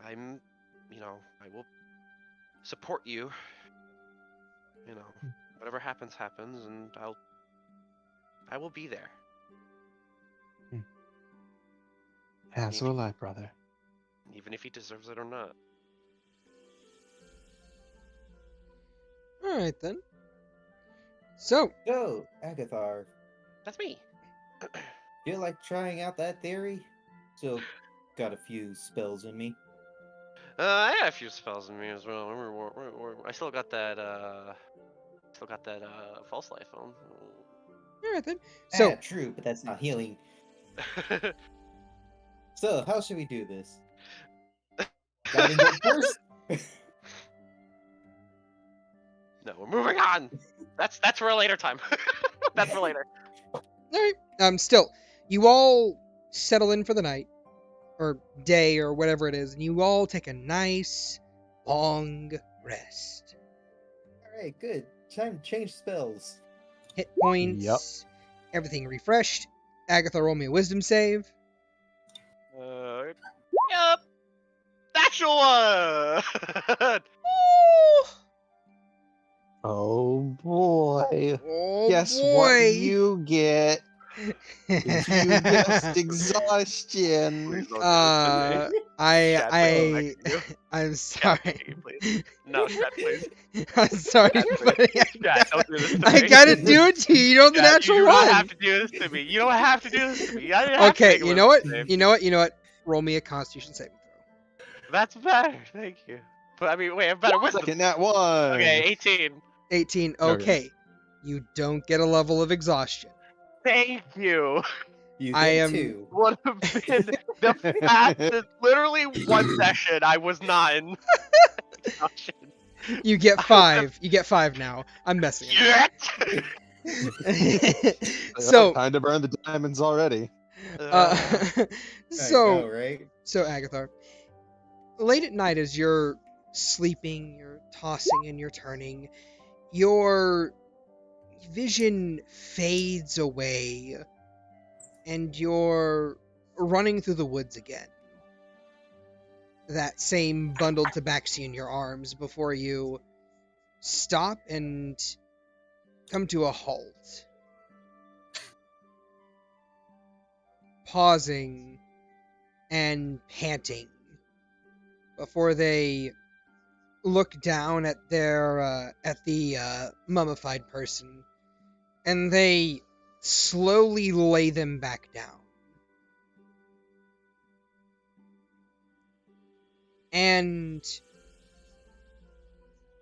I will support you. Whatever happens, and I will be there. As will I, brother. Even if he deserves it or not. All right then. So, Go, Agathar. That's me. Feel like trying out that theory? Still got a few spells in me. I got a few spells in me as well. I still got that false life on. all right then. So, True, but that's not healing. So, how should we do this? Gotta go first. No, we're moving on. That's for a later time. That's for later. all right. Still, you all settle in for the night or day or whatever it is, and you all take a nice long rest. Alright, good. Time to change spells. Hit points. Yep. Everything refreshed. Agatha, roll me a wisdom save. Yep. Natural one. Oh boy. Oh Guess boy. what you get? You guessed exhaustion. I'm sorry. Please. No, Shad, please. I'm sorry, but Shad, don't do this to me. I gotta do it to you. You know the Shad, natural you one. don't have to do this to me. You don't have to do this to me. I didn't have to Okay, make a you know what? wisdom save. You know what? Roll me a Constitution saving throw. That's better. Thank you. But I mean, wait, I'm better wisdom. Second that one. Okay, 18. 18. Okay. Okay. You don't get a level of exhaustion. Thank you. You I get am- 2. Would have been the fastest. Literally one session I was not in. You get 5. You get 5 now. I'm messing. Yet. So, Time to burn the diamonds already. I know, right? So Agathar, late at night as you're sleeping, you're tossing and you're turning, your vision fades away, and you're running through the woods again. That same bundled tabaxi in your arms before you stop and come to a halt. Pausing and panting before they look down at the mummified person, and they slowly lay them back down. And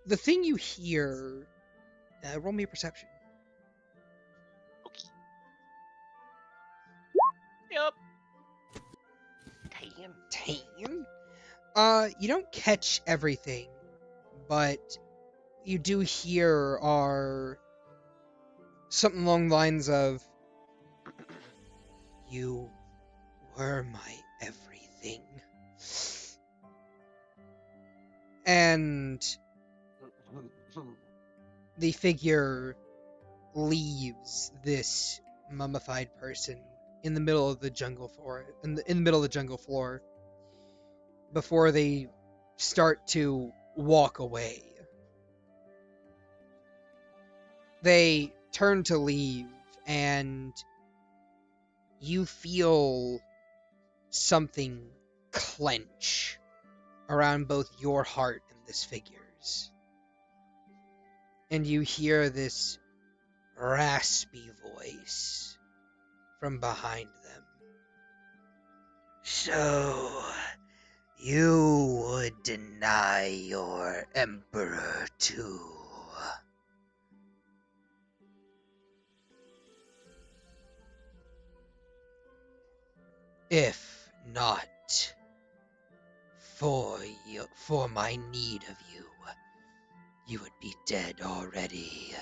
the thing you hear, roll me a perception. Yep. 10. You don't catch everything, but you do hear are something along the lines of, "You were my everything." And the figure leaves this mummified person in the middle of the jungle floor, in the middle of the jungle floor, before they start to walk away. They turn to leave, and you feel something clench around both your heart and this figure's. And you hear this raspy voice from behind them. So, you would deny your emperor too? If not for my need of you, you would be dead already,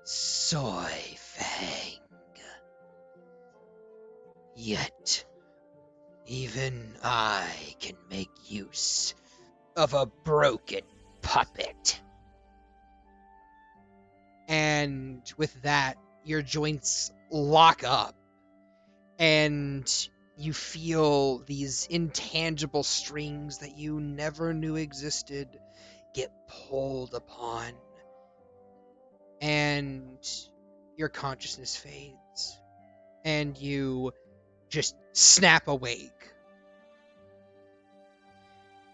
Soy Fang. Yet, even I can make use of a broken puppet. And with that, your joints lock up, and you feel these intangible strings that you never knew existed get pulled upon, and your consciousness fades, and you just snap awake,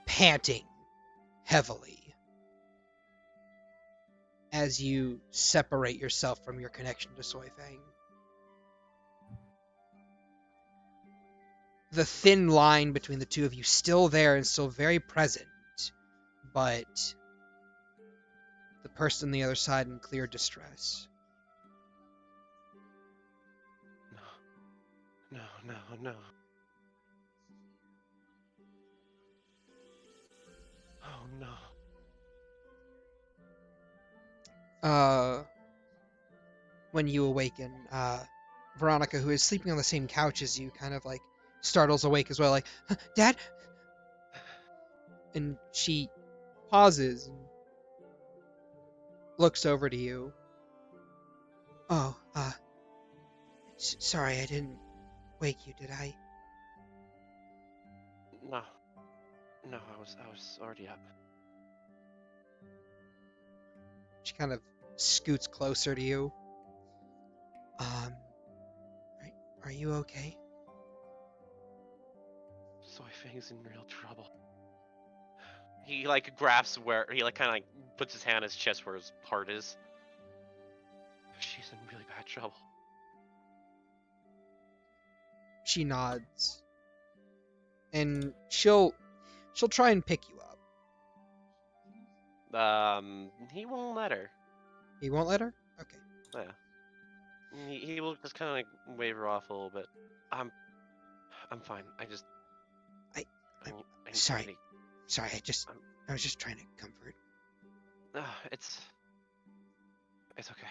panting heavily as you separate yourself from your connection to Soy Fang. The thin line between the two of you still there and still very present, but the person on the other side in clear distress. No. Oh no. When you awaken, Veronica, who is sleeping on the same couch as you, kind of like startles awake as well, like, huh, Dad? And she pauses and looks over to you. Oh, sorry, I didn't wake you, did I? No, I was already up. She kind of scoots closer to you. Are you okay? Soy Fang's in real trouble. He like grasps where he like kind of like puts his hand on his chest where his heart is. She's in really bad trouble. She nods, and she'll try and pick you up. He won't let her. He won't let her? Okay. Yeah. He will just kind of like wave her off a little bit. I'm fine. I'm Sorry. Sorry, I was just trying to comfort. It's okay.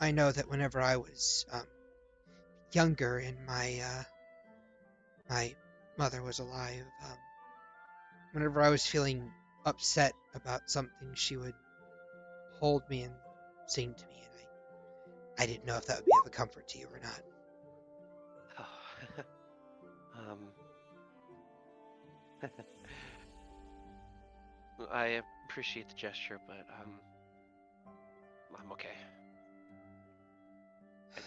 I know that whenever I was younger and my mother was alive, whenever I was feeling upset about something, she would hold me and sing to me, and I didn't know if that would be of a comfort to you or not. I appreciate the gesture, but I'm okay. I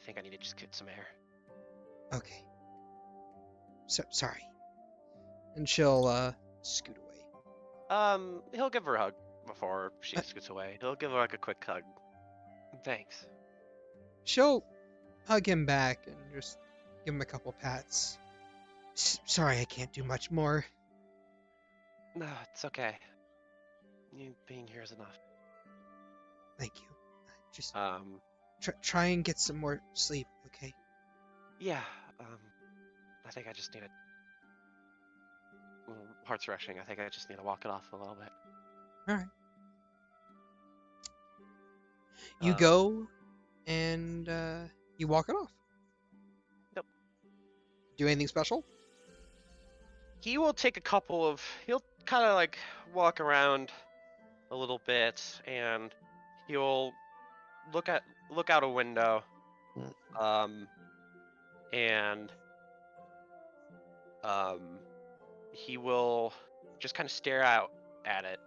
think I need to just get some air. Okay. So sorry. And she'll scoot away. He'll give her a hug before she scoots away. He'll give her like a quick hug. Thanks. She'll hug him back and just give him a couple pats. Sorry, I can't do much more. No, it's okay. You being here is enough. Thank you. Just try and get some more sleep, okay? Yeah. I think I just need heart's rushing. I think I just need to walk it off a little bit. All right. You go and you walk it off. Yep. Do anything special? He will take he'll kind of like walk around a little bit, and he'll look out a window, and he will just kind of stare out at it,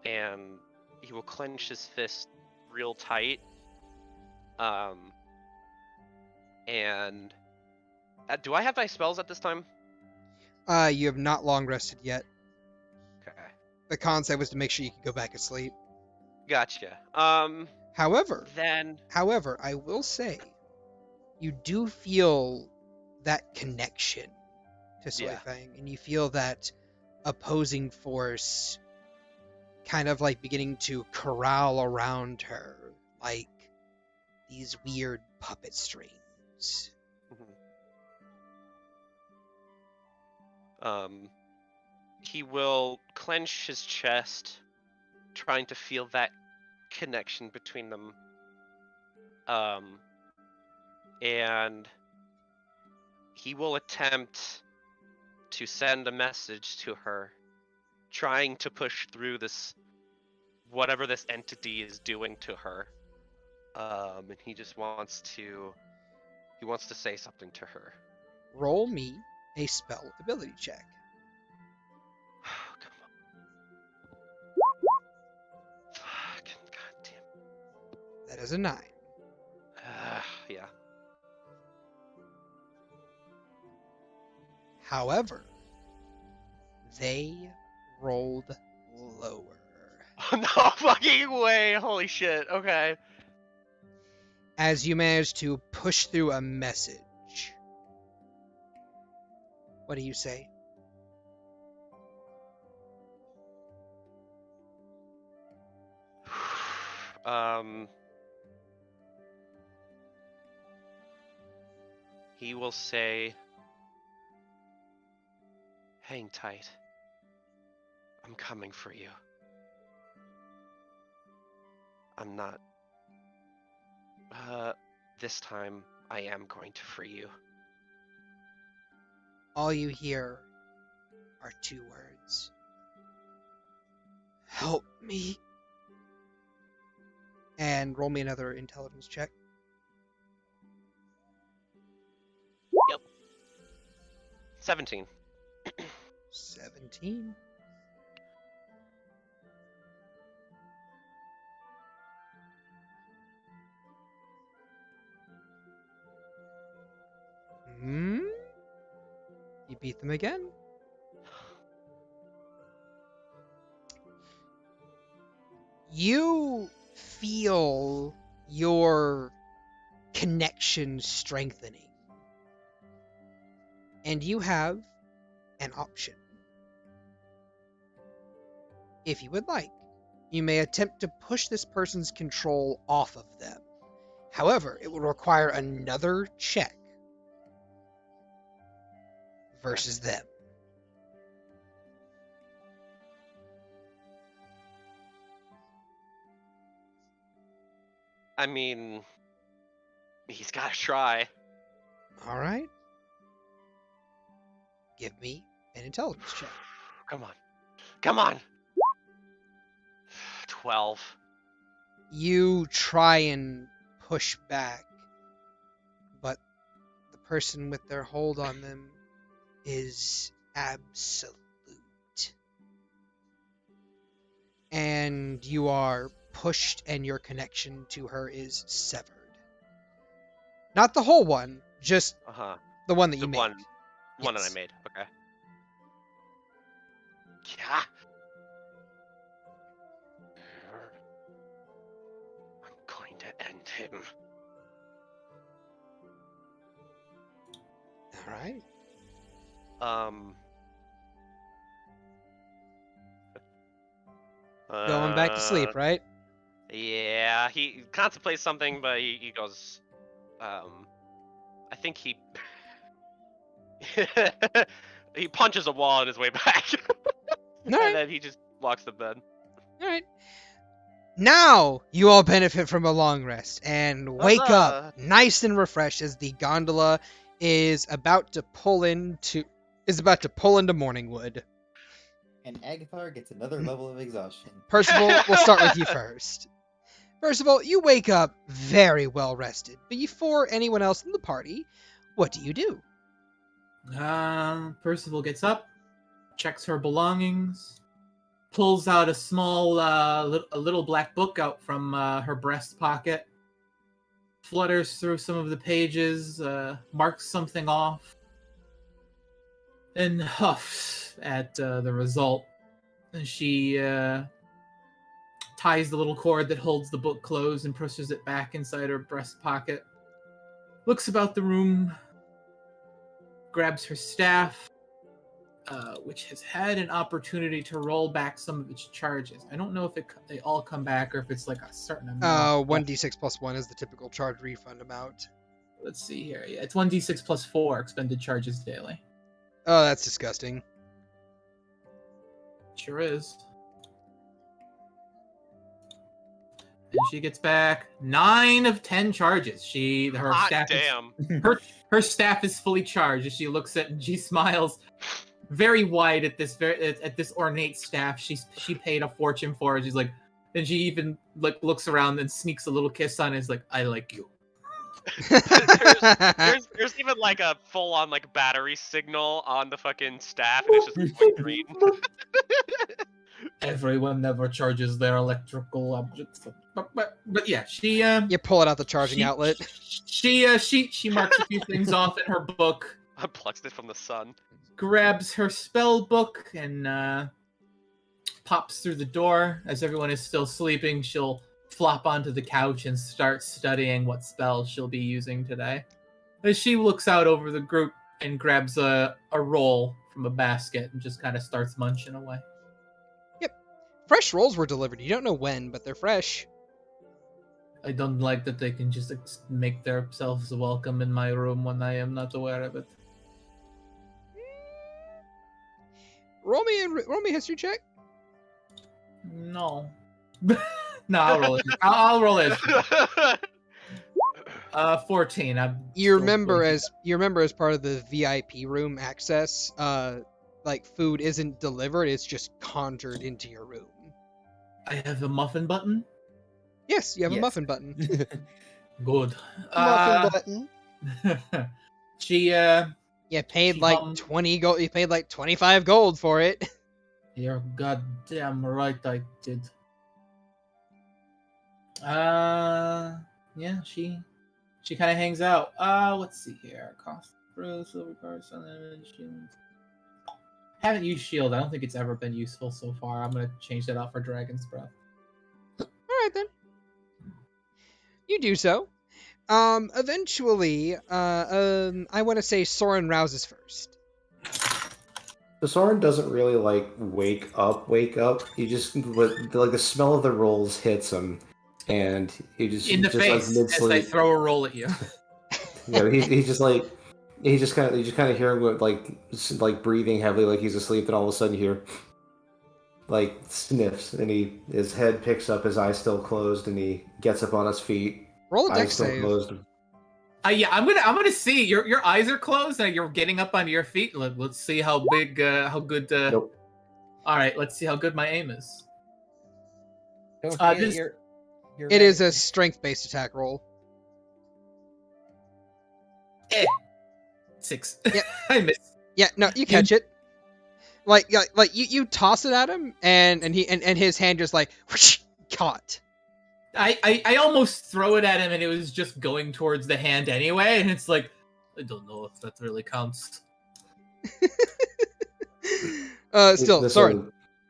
and he will clench his fist real tight. And do I have my spells at this time? You have not long rested yet. Okay. The concept was to make sure you could go back to sleep. Gotcha. However, Then I will say, you do feel that connection to Soy Yeah. Fang, and you feel that opposing force kind of like beginning to corral around her, like these weird puppet strings. he will clench his chest, trying to feel that connection between them. And he will attempt to send a message to her, trying to push through this, whatever this entity is doing to her. And he just wants to say something to her. Roll me a spell ability check. Come on. Fucking goddamn. That is a 9. Yeah. However, they rolled lower. No fucking way! Holy shit! Okay. As you manage to push through a message. What do you say? He will say, "Hang tight. I'm coming for you. I'm not. This time I am going to free you." All you hear are 2 words. Help me. And roll me another intelligence check. 17. 17. You beat them again? You feel your connection strengthening. And you have an option. If you would like, you may attempt to push this person's control off of them. However, it will require another check versus them. I mean, he's got to try. All right. Give me an intelligence check. Come on. Come on. 12. You try and push back, but the person with their hold on them is absolute. And you are pushed and your connection to her is severed. Not the whole one, just the one that you made. One that I made. Okay. Yeah. I'm going to end him. All right. Going back to sleep, right? Yeah, he contemplates something, but he goes, I think he he punches a wall on his way back. And then he just walks to bed. Alright. Now you all benefit from a long rest and wake up nice and refreshed as the gondola is about to pull into Morningwood. And Agathar gets another level of exhaustion. Percival, we'll start with you first. First of all, you wake up very well rested. But before anyone else in the party, what do you do? Percival gets up, checks her belongings, pulls out a small, a little black book out from her breast pocket, flutters through some of the pages, marks something off, and huffs at the result. And she ties the little cord that holds the book closed and pushes it back inside her breast pocket. Looks about the room, grabs her staff, which has had an opportunity to roll back some of its charges. I don't know if they all come back or if it's like a certain amount. 1d6 plus 1 is the typical charge refund amount. Let's see here. Yeah, it's 1d6 plus 4 expended charges daily. Oh, that's disgusting. Sure is. And she gets back 9 of 10 charges. Her Hot staff damn. her staff is fully charged as she looks at and she smiles very wide at this ornate staff she paid a fortune for. She's like, and she even like looks around and sneaks a little kiss on it. Is like, I like you. there's even like a full-on like battery signal on the fucking staff, and it's just going green. Everyone never charges their electrical objects, but yeah, she You pull it out the charging outlet. She marks a few things off in her book. Unplugs it from the sun. Grabs her spell book and pops through the door. As everyone is still sleeping, she'll flop onto the couch and start studying what spells she'll be using today. As she looks out over the group and grabs a roll from a basket and just kind of starts munching away. Fresh rolls were delivered. You don't know when, but they're fresh. I don't like that they can just make themselves welcome in my room when I am not aware of it. Roll me a history check. No. No, I'll roll it. I'll roll it. 14. You remember as part of the VIP room access, like food isn't delivered; it's just conjured into your room. I have a muffin button. Yes, you have a muffin button. Good. Muffin button. She You paid like 20 gold. You paid like 25 gold for it. You're goddamn right, I did. Yeah, she kind of hangs out. Let's see here. Cost brew, silver person, shield. Haven't used shield. I don't think it's ever been useful so far. I'm gonna change that out for Dragon's Breath. All right then. You do so. Eventually, I want to say Soren rouses first. The Soren doesn't really like wake up. He just like the smell of the rolls hits him, and he just In the just, face like, as mid-sleep. they throw a roll at you. Yeah, he's just like you just kind of hear him like breathing heavily, like he's asleep, and all of a sudden you hear like sniffs, and his head picks up, his eyes still closed, and he gets up on his feet. Roll a Eyes dex still save. closed. Yeah, I'm gonna see your eyes are closed and you're getting up onto your feet. Let's see how good. Nope. All right, let's see how good my aim is. Don't forget this- your It is a strength-based attack roll. 6. Yeah. I missed. Yeah, no, you catch it. Like you toss it at him, and his hand just like whoosh, caught. I almost throw it at him and it was just going towards the hand anyway, and it's like, I don't know if that really counts. Still, sorry.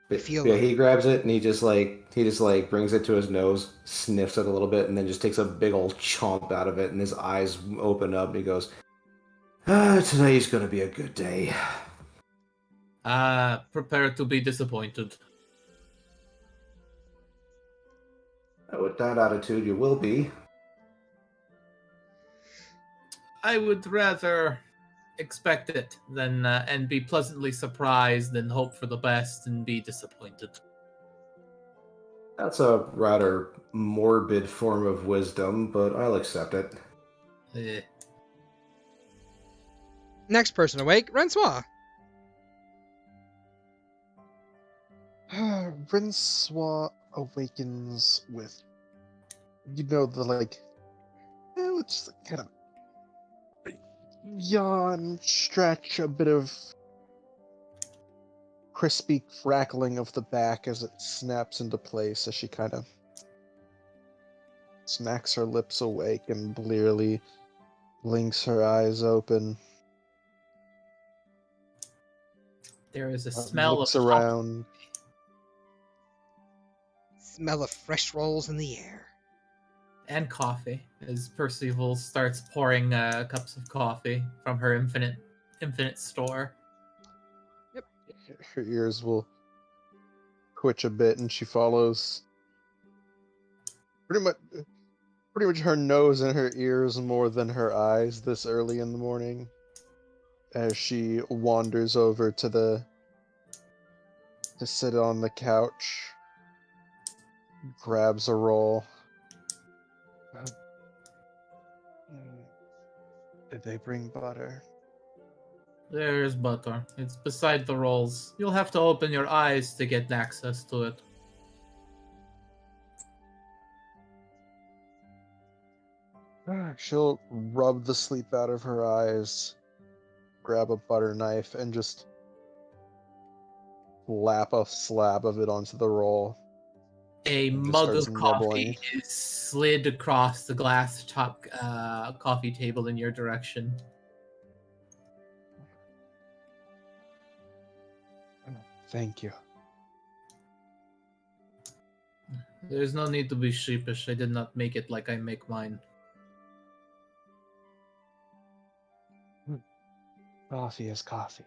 Yeah, he grabs it and he just brings it to his nose, sniffs it a little bit, and then just takes a big old chomp out of it, and his eyes open up, and he goes, today's gonna be a good day. Prepare to be disappointed. With that attitude, you will be. I would rather expect it than and be pleasantly surprised than hope for the best and be disappointed. That's a rather morbid form of wisdom, but I'll accept it. Next person awake, Rensoir. Rinsoir awakens with, the like, let's kind of yawn, stretch, a bit of crispy crackling of the back as it snaps into place as she kind of smacks her lips awake and blearily blinks her eyes open. There is a smell Looks of around. Smell of fresh rolls in the air. and coffee as Percival starts pouring cups of coffee from her infinite store. Her ears will twitch a bit, and she follows. Pretty much her nose and her ears more than her eyes this early in the morning, as she wanders over to sit on the couch, grabs a roll. Did they bring butter? There's butter. It's beside the rolls. You'll have to open your eyes to get access to it. She'll rub the sleep out of her eyes, grab a butter knife, and just slap a slab of it onto the roll. A And just mug of starts coffee nibbling. is slid across the glass top coffee table in your direction. Thank you. There's no need to be sheepish. I did not make it like I make mine. Coffee is coffee.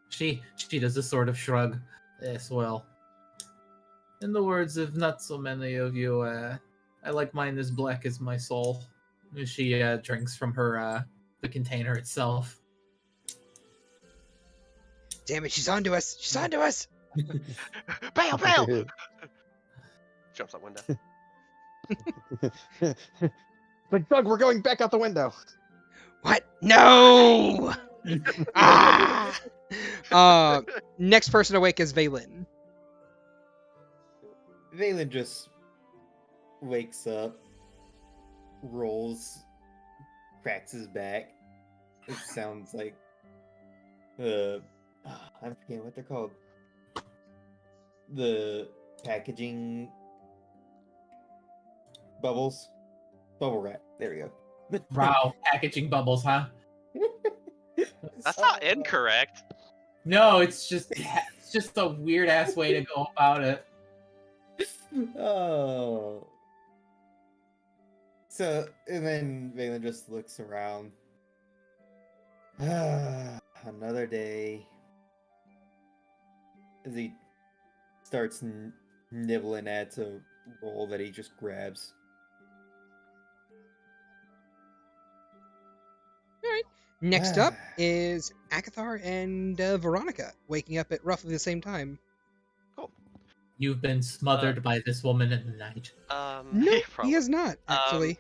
She does a sort of shrug as well. In the words of not so many of you, I like mine as black as my soul. She drinks from her the container itself. Damn it, she's onto us! She's onto us! Bail, bail! Jumps out window. Like, Doug, we're going back out the window. What? No! Ah! Next person awake is Valen. Valen just wakes up, rolls, cracks his back, which sounds like I'm forgetting what they're called. The packaging bubbles, bubble wrap. There we go. Wow, packaging bubbles, huh? That's not incorrect. No, it's just a weird ass way to go about it. Oh. So, and then Valen just looks around. Another day. As he starts nibbling at a roll that he just grabs. Next up is Akathar and Veronica, waking up at roughly the same time. Cool. You've been smothered by this woman in the night. No, yeah, he probably. has not, actually.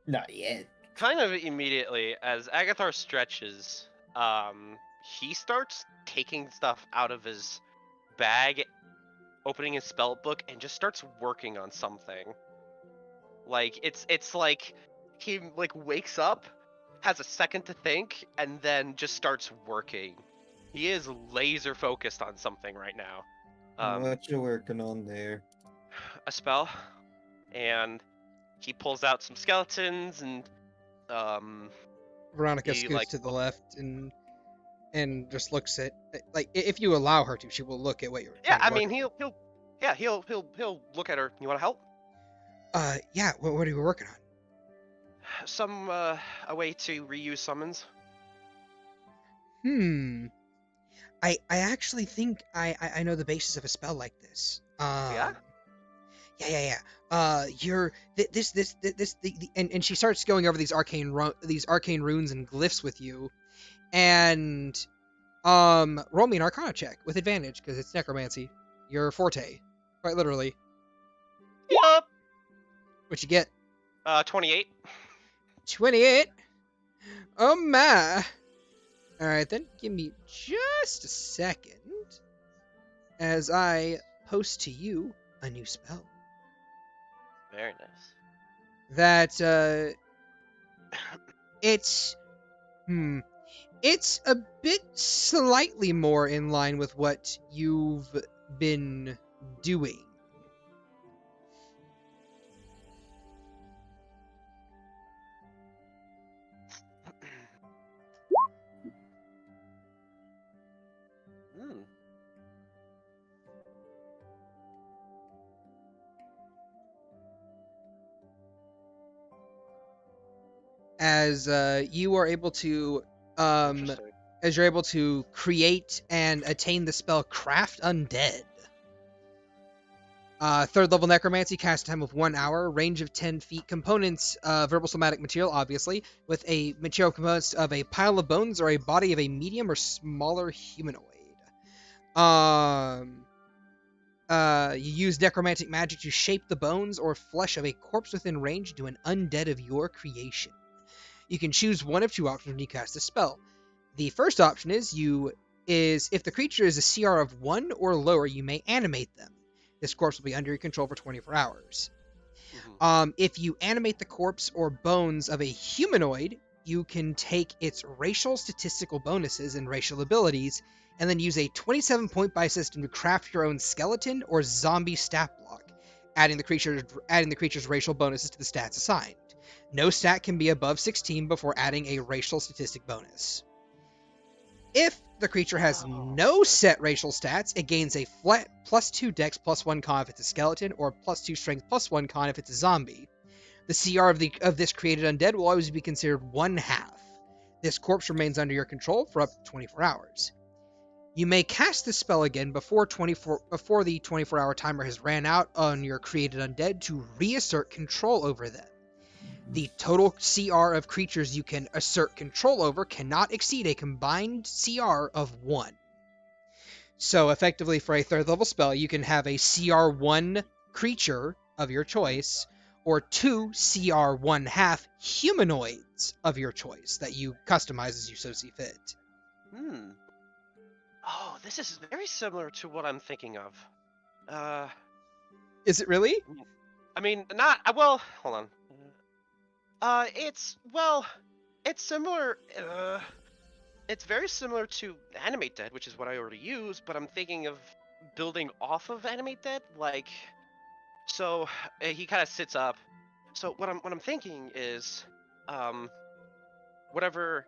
Not yet. Kind of immediately, as Agathar stretches, he starts taking stuff out of his bag, opening his spell book, and just starts working on something. Like, it's like he wakes up, has a second to think, and then just starts working. He is laser focused on something right now. What you working on there? A spell, and he pulls out some skeletons, and Veronica he, scoots like, to the left and just looks at, like, if you allow her to, she will look at what you're. yeah, I trying to mean work he'll look at her. You want to help? on. Yeah. What are you working on? Some a way to reuse summons. I actually think I know the basis of a spell like this. Yeah? Yeah. And she starts going over these arcane runes and glyphs with you, and roll me an Arcana check with advantage because it's necromancy, your forte, quite literally. Yup. What you get? 28. 28. Oh my. All right then, give me just a second as I post to you a new spell. Very nice. that it's it's a bit slightly more in line with what you've been doing. Hmm. As you are able to Interesting. as you're able to create and attain the spell Craft Undead. Third level necromancy, cast time of 1 hour, range of 10 feet, components, verbal somatic material, obviously, with a material components of a pile of bones or a body of a medium or smaller humanoid. You use necromantic magic to shape the bones or flesh of a corpse within range to an undead of your creation. You can choose one of two options when you cast a spell. The first option is if the creature is a CR of 1 or lower, you may animate them. This corpse will be under your control for 24 hours. If you animate the corpse or bones of a humanoid, you can take its racial statistical bonuses and racial abilities, and then use a 27-point buy system to craft your own skeleton or zombie stat block, adding the creature's racial bonuses to the stats assigned. No stat can be above 16 before adding a racial statistic bonus. If the creature has no set racial stats, it gains a flat +2 dex +1 con if it's a skeleton, or +2 strength +1 con if it's a zombie. The CR of this created undead will always be considered 1/2. This corpse remains under your control for up to 24 hours. You may cast the spell again before the 24-hour timer has ran out on your created undead to reassert control over them. The total CR of creatures you can assert control over cannot exceed a combined CR of 1. So effectively, for a third level spell, you can have a CR 1 creature of your choice, or 2 CR 1/2 humanoids of your choice that you customize as you so see fit. Oh, this is very similar to what I'm thinking of. Is it really? I mean, not well. Hold on. It's similar. It's very similar to Animate Dead, which is what I already use. But I'm thinking of building off of Animate Dead. Like, so he kind of sits up. So what I'm thinking is, whatever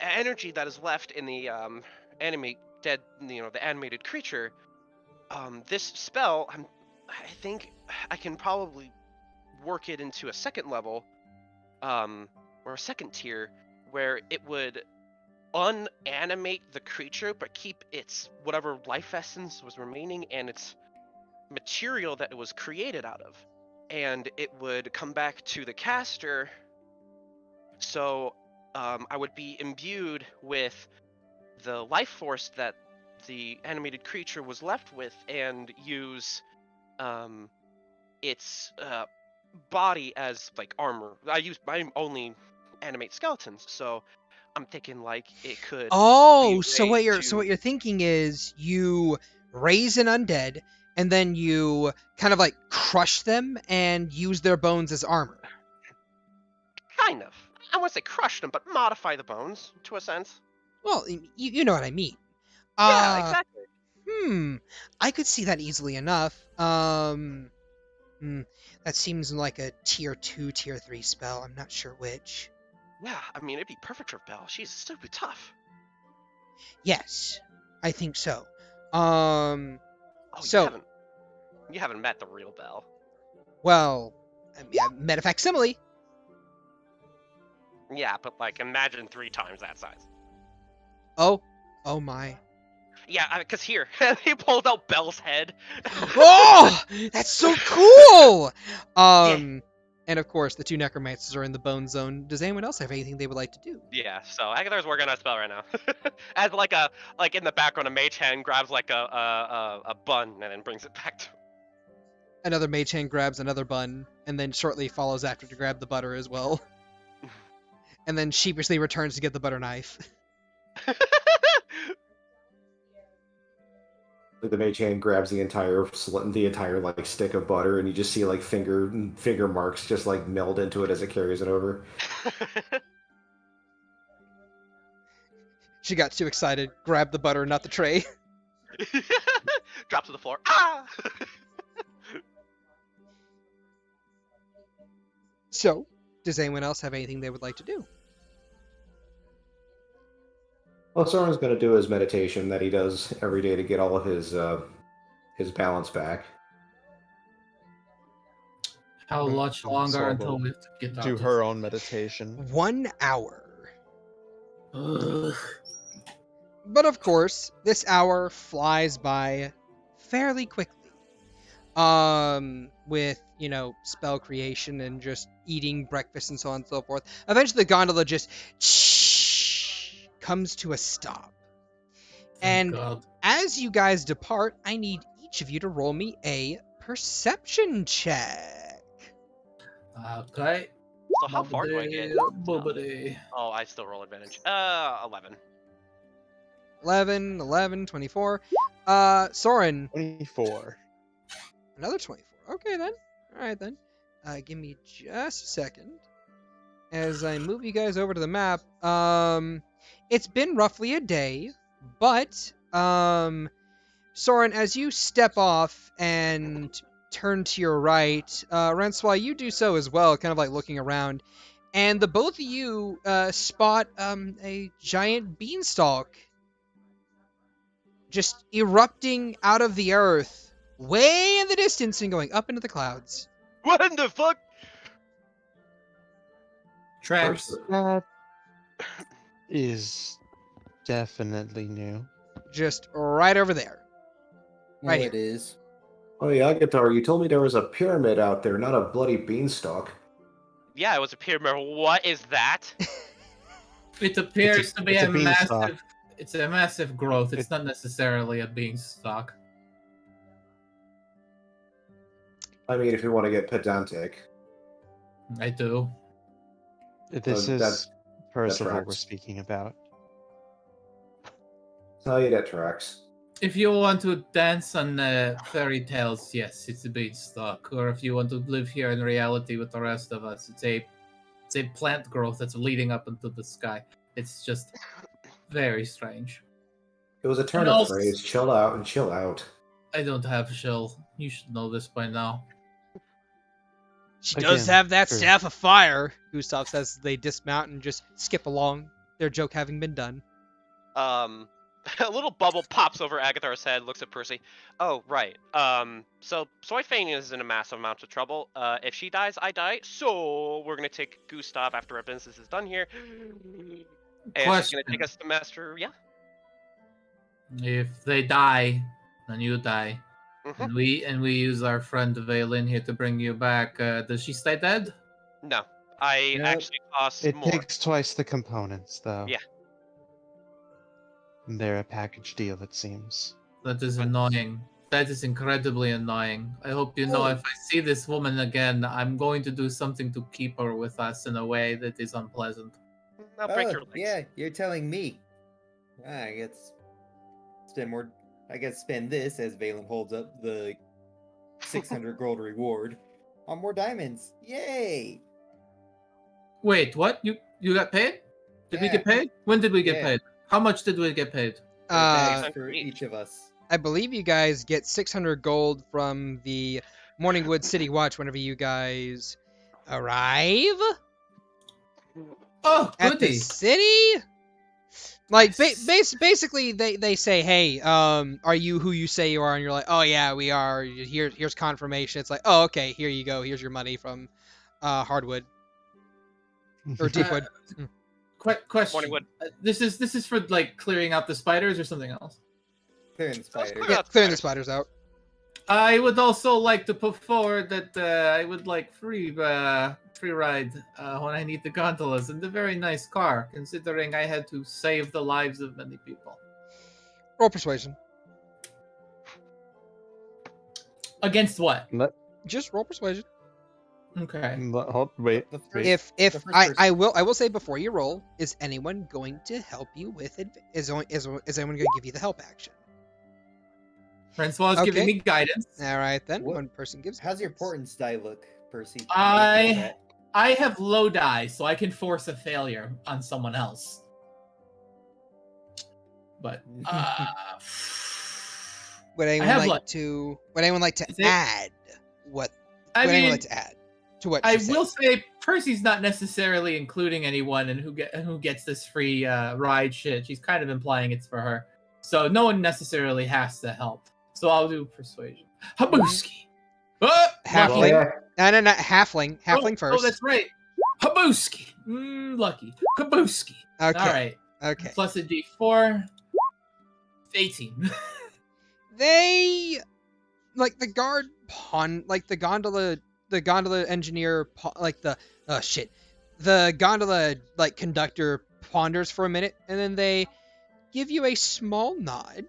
energy that is left in the Animate Dead, the animated creature. This spell, I think I can probably work it into a second level, or a second tier, where it would unanimate the creature but keep its whatever life essence was remaining and its material that it was created out of, and it would come back to the caster. So I would be imbued with the life force that the animated creature was left with, and use its body as like armor. I only animate skeletons, so I'm thinking like it could. Oh, be so what you're raised thinking is you raise an undead and then you kind of like crush them and use their bones as armor. kind of. I wouldn't say crush them, but modify the bones to a sense. Well, you know what I mean. Yeah, exactly. I could see that easily enough. That seems like a tier 2, tier 3 spell. I'm not sure which. Yeah, I mean it'd be perfect for Belle. She's stupid tough. Yes, I think so. Oh, So you haven't met the real Belle. well, I mean, I met a facsimile. Yeah, but like imagine 3 times that size. Oh my. Yeah, because here he pulled out Belle's head. Oh, that's so cool. Yeah. And of course, the 2 necromancers are in the bone zone. Does anyone else have anything they would like to do? Yeah, so Agathar's working on a spell right now. As like in the background, a mage hand grabs like a bun and then brings it back to. Another mage hand grabs another bun, and then shortly follows after to grab the butter as well. And then sheepishly returns to get the butter knife. Like the mage hand grabs the entire like stick of butter, and you just see like finger marks just like meld into it as it carries it over. She got too excited, grabbed the butter, not the tray. Drop to the floor. Ah! So, does anyone else have anything they would like to do? Well, Soren's going to do his meditation that he does every day to get all of his balance back. How much longer So until we have to get out Do of her this? own meditation. 1 hour. Ugh. But of course, this hour flies by fairly quickly. With, spell creation and just eating breakfast and so on and so forth. Eventually the gondola just comes to a stop. Thank And God. as you guys depart, I need each of you to roll me a perception check. Okay. So how far do I get? Boobity. Oh, I still roll advantage. 11. 11, 24. Soren, 24. another 24. Okay, then. All right, then. Give me just a second. As I move you guys over to the map, it's been roughly a day, but, Soren, as you step off and turn to your right, Rensois, you do so as well, kind of like looking around, and the both of you, spot, a giant beanstalk just erupting out of the earth, way in the distance and going up into the clouds. What in the fuck? Traps. That is definitely new. Just right over there. No, Right it is. Oh yeah, Guitar, you told me there was a pyramid out there, not a bloody beanstalk. Yeah, it was a pyramid. What is that? It appears to be it's a a beanstalk. massive. It's a massive growth. It's not necessarily a beanstalk. I mean, if you want to get pedantic. I do. This is that's Percival we're tracks. speaking about. Oh yeah, that tracks. If you want to dance on fairy tales, yes, it's a beanstalk. Or if you want to live here in reality with the rest of us, it's a plant growth that's leading up into the sky. It's just very strange. It was a turn And of also- phrase. Chill out and chill out. I don't have shell. You should know this by now. She does Again, have that true. staff of fire, Gustav says as they dismount and just skip along, their joke having been done. A little bubble pops over Agathar's head, looks at Percy. Oh, right. So Soy Fang is in a massive amount of trouble. If she dies, I die. So we're gonna take Gustav after our business is done here. And she's Question. gonna take a semester. Yeah. If they die, then you die. Mhm. And we use our friend Valen here to bring you back. Does she stay dead? No, I Yep. actually cost It more. takes twice the components, though. Yeah. They're a package deal, it seems. That is annoying. That is incredibly annoying. I hope you know Oh. if I see this woman again, I'm going to do something to keep her with us in a way that is unpleasant. I'll break Oh, your legs. yeah, you're telling me. I guess spend more. I guess spend this as Valen holds up the 600 gold reward on more diamonds. Yay! Wait, what? You got paid? Did we Yeah. get paid? When did we get Yeah. paid? How much did we get paid? Bags for each. each of us. I believe you guys get 600 gold from the Morningwood City Watch whenever you guys arrive Oh, at the goody. city. Like, Yes. basically, they say, hey, are you who you say you are? And you're like, oh, yeah, we are. Here's confirmation. It's like, oh, okay, here you go. Here's your money from Hardwood. Or Deepwood. Question. Morningwood. This is for like clearing out the spiders or something else. Clearing the spiders. clear Yeah, out the clearing the spiders. spiders out. I would also like to put forward that I would like free ride when I need the gondolas in the very nice car, considering I had to save the lives of many people. Roll persuasion. Against what? Just roll persuasion. Okay. Wait. The first- If the first I person. will say before you roll, is anyone going to help you with is anyone going to give you the help action? Francois is giving Okay. me guidance. All right then. What- One person gives. How's your portents die look, Percy? I have low die, so I can force a failure on someone else. But Would anyone have like like- to? Would anyone like to Is it- add what? I would anyone mean, like to add to what? I she will said? say Percy's not necessarily including anyone and who gets this free ride shit. She's kind of implying it's for her. So no one necessarily has to help. So I'll do persuasion. Habuski. Oh, Halfling. Yeah. No, halfling. Halfling first. Oh, that's right. Habuski. Lucky. Habuski. Okay. All right. Okay. Plus a D4. 18. They like the guard like the gondola engineer like the the gondola like conductor ponders for a minute, and then they give you a small nod,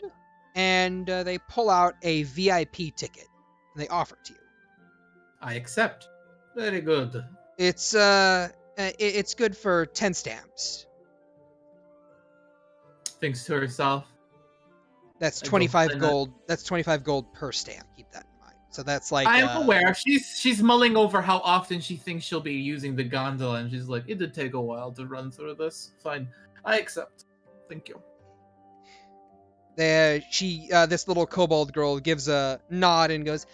and they pull out a VIP ticket and they offer it to you. I accept. Very good. It's it's good for 10 stamps. Thinks to herself. That's I don't 25 say that. gold. That's 25 gold per stamp. Keep that in mind. So that's like I am aware. She's mulling over how often she thinks she'll be using the gondola, and she's like, "It did take a while to run through this. Fine, I accept. Thank you." This little kobold girl gives a nod and goes,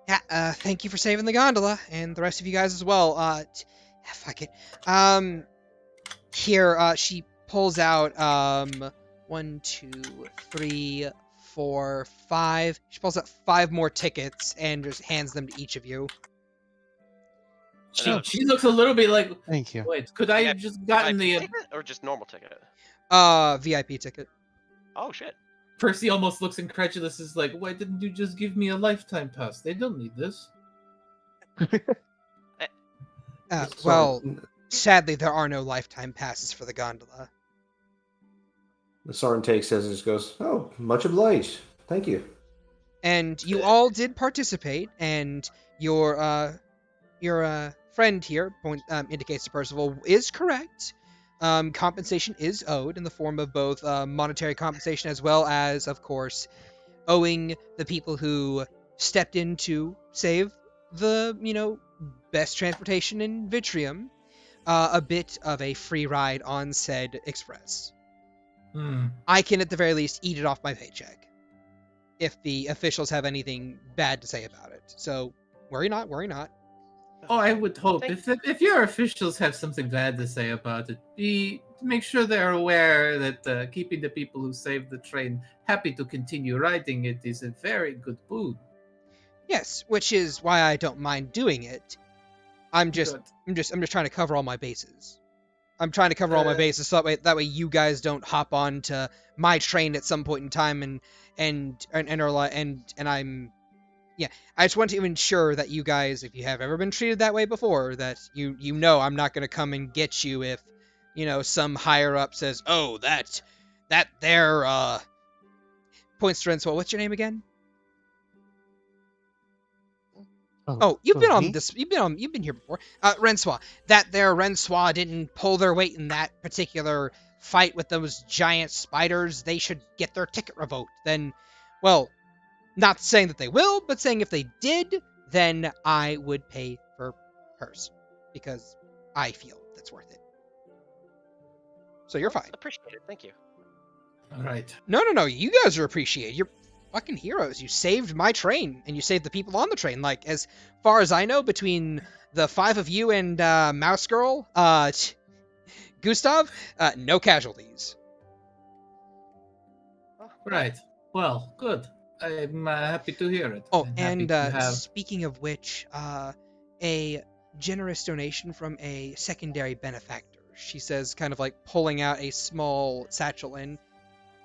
"Yeah, thank you for saving the gondola, and the rest of you guys as well. Fuck it. Here, she pulls out 1, 2, 3, 4, 5. She pulls out 5 more tickets and just hands them to each of you. She looks a little bit like, Thank you. wait, could I have just gotten the ticket or just normal ticket? VIP ticket. Oh shit. Percy almost looks incredulous. Is like, why didn't you just give me a lifetime pass? They don't need this. Well, sadly, there are no lifetime passes for the gondola. The Soren takes his and just goes, "Oh, much obliged. Thank you." And you all did participate, and your friend here indicates to Percival is correct. Compensation is owed in the form of both monetary compensation as well as, of course, owing the people who stepped in to save the best transportation in Vitrium a bit of a free ride on said express. I can at the very least eat it off my paycheck if the officials have anything bad to say about it. So worry not. Oh, I would hope if your officials have something bad to say about it, make sure they're aware that keeping the people who saved the train happy to continue riding it is a very good boon. Yes, which is why I don't mind doing it. I'm just trying to cover all my bases. I'm trying to cover all my bases so that way you guys don't hop on to my train at some point in time and I'm I just want to ensure that you guys, if you have ever been treated that way before, that you know I'm not going to come and get you if some higher up says, "Oh, that there points to Renswa. What's your name again?" Oh, you've been on this. You've been here before. Renswa. That there Renswa didn't pull their weight in that particular fight with those giant spiders. They should get their ticket revoked. Then, well, not saying that they will, but saying if they did, then I would pay for hers because I feel that's worth it. So you're fine. Appreciate it. Thank you. All right. No. You guys are appreciated. You're fucking heroes. You saved my train, and you saved the people on the train. Like, as far as I know, between the 5 of you and Mouse Girl, Gustav, no casualties. Right. Well, good. I'm happy to hear it. Oh, I'm and happy to have... speaking of which, a generous donation from a secondary benefactor. She says, kind of like pulling out a small satchel and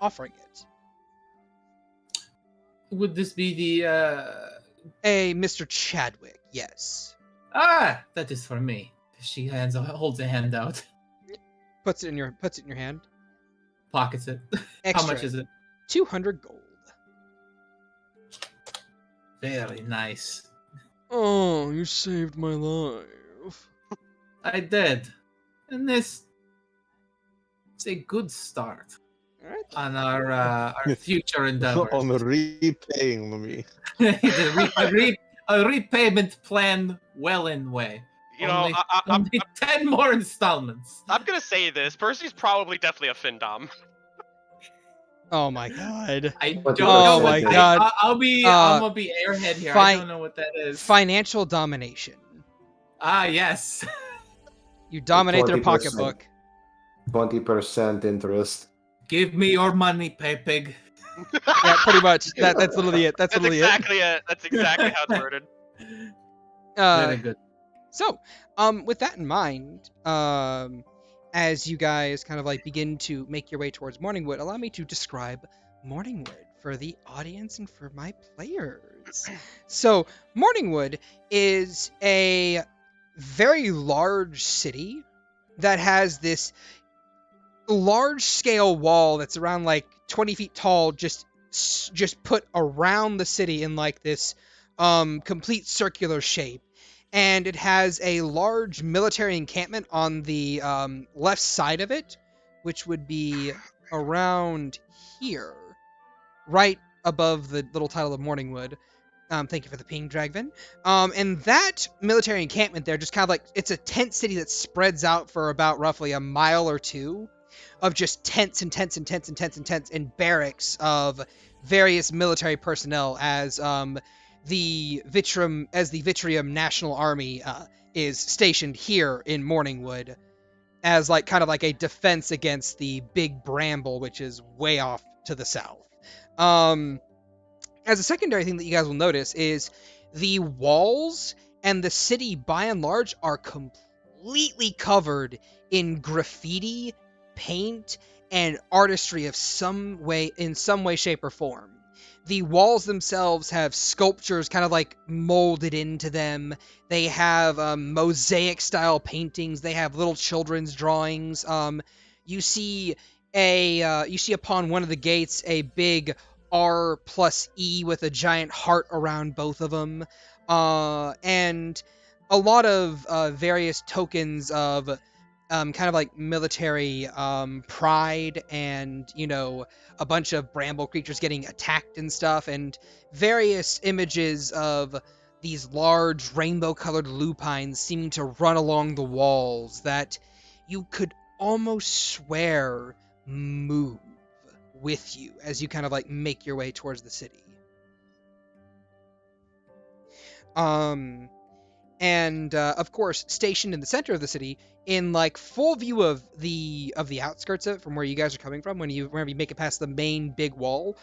offering it. Would this be the A Mr. Chadwick, yes. Ah, that is for me. She holds a hand out. Puts it in your hand. Pockets it. Extra. How much is it? 200 gold. Very nice. Oh, you saved my life. I did. And this is a good start. on our future endeavors. On repaying me. A repayment plan well in way. You know, Only 10 more installments. I'm gonna say this. Percy's probably definitely a Findom. Oh my god. I What don't do know you my what god. I'm gonna be airhead here. I don't know what that is. Financial domination. Ah, yes. You dominate their 20%. pocketbook. 20% interest. Give me your money, pay pig. Yeah, pretty much. That's literally it. That's literally exactly it. That's exactly how it's worded. Very good. So, with that in mind, as you guys kind of like begin to make your way towards Morningwood, allow me to describe Morningwood for the audience and for my players. So, Morningwood is a very large city that has this large scale wall that's around like 20 feet tall, just put around the city in like this complete circular shape. And it has a large military encampment on the left side of it, which would be around here, right above the little title of Morningwood. Thank you for the ping, Dragvin. And that military encampment there, just kind of like, it's a tent city that spreads out for about roughly a mile or two of just tents and tents and tents and tents and tents and barracks of various military personnel as the Vitrium National Army is stationed here in Morningwood as like kind of like a defense against the big bramble, which is way off to the south. As a secondary thing that you guys will notice is the walls and the city by and large are completely covered in graffiti, paint, and artistry of some way, shape, or form. The walls themselves have sculptures kind of like molded into them. They have mosaic-style paintings. They have little children's drawings. You see upon one of the gates a big R+E with a giant heart around both of them, and a lot of various tokens of kind of like military pride, and a bunch of bramble creatures getting attacked and stuff, and various images of these large rainbow-colored lupines seeming to run along the walls that you could almost swear move with you as you kind of like make your way towards the city. And of course, stationed in the center of the city, in like full view of the outskirts of it, from where you guys are coming from, whenever you make it past the main big wall,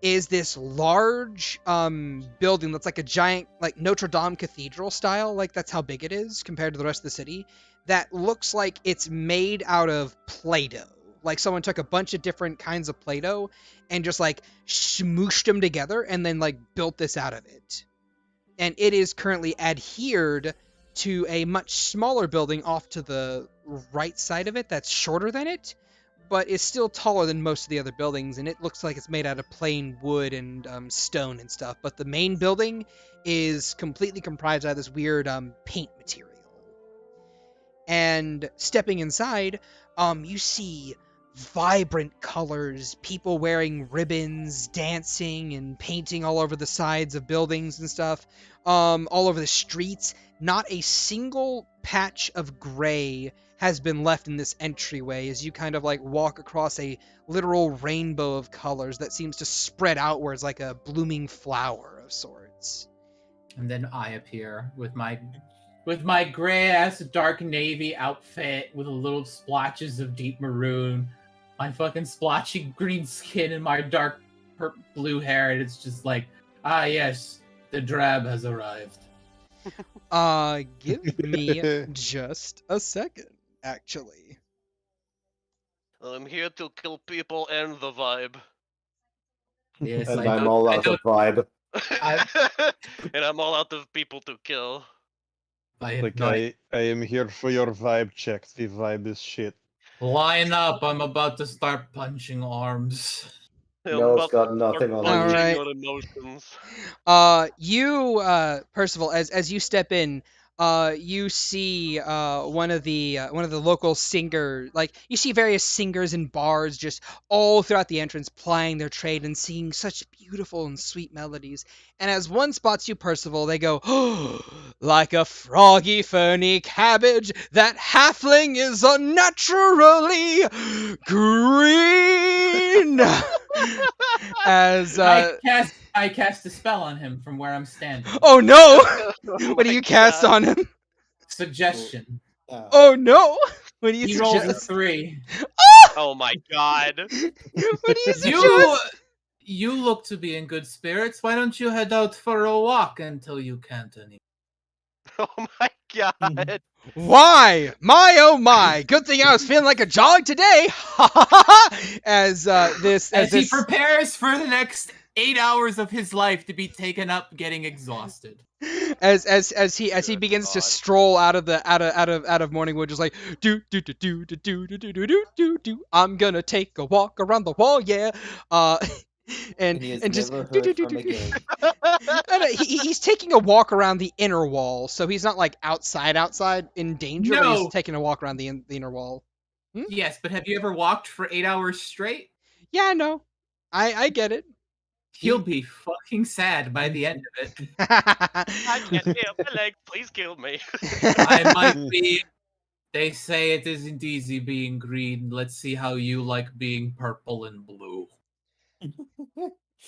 is this large building that's like a giant, like Notre Dame Cathedral style. Like that's how big it is compared to the rest of the city. That looks like it's made out of Play-Doh. Like someone took a bunch of different kinds of Play-Doh and just like smooshed them together and then like built this out of it. And it is currently adhered to a much smaller building off to the right side of it that's shorter than it, but is still taller than most of the other buildings, and it looks like it's made out of plain wood and stone and stuff. But the main building is completely comprised of this weird paint material. And stepping inside, you see vibrant colors, people wearing ribbons, dancing and painting all over the sides of buildings and stuff, all over the streets. Not a single patch of gray has been left in this entryway as you kind of like walk across a literal rainbow of colors that seems to spread outwards like a blooming flower of sorts. And then I appear with my gray ass dark navy outfit with a little splotches of deep maroon, my fucking splotchy green skin and my dark blue hair, and it's just like, yes, the drab has arrived. Give me just a second, actually. I'm here to kill people and the vibe. Yes, And I'm all out of vibe. And I'm all out of people to kill. I am here for your vibe check. The vibe is shit. Line up, I'm about to start punching arms. No, it's got nothing on All it. right. Your emotions. You, Percival, as you step in, you see one of the local singers. Like you see various singers and bards just all throughout the entrance plying their trade and singing such beautiful and sweet melodies. And as one spots you, Percival, they go, oh, like a froggy ferny cabbage, that halfling is unnaturally green. As I cast a spell on him from where I'm standing. oh no! Oh What do my you cast God. on him? Suggestion. Oh no! What do you He rolls a suggest? 3. Oh my God. What do you suggest? You look to be in good spirits. Why don't you head out for a walk until you can't anymore? Oh my God. Why? My oh my! Good thing I was feeling like a jog today. As he prepares for the next 8 hours of his life to be taken up getting exhausted. As he Good begins to God. stroll out of Morningwood, just like do do do do do do do do do do do. I'm gonna take a walk around the wall, yeah. And he has just never do, do, heard do, from do, do. again. No, he's taking a walk around the inner wall, so he's not like outside in danger, but he's No. taking a walk around the inner wall. Yes, but have you ever walked for 8 hours straight? Yeah, no, I get it. He'll be fucking sad by the end of it. I can't feel my legs. Please kill me. I might be. They say it isn't easy being green. Let's see how you like being purple and blue.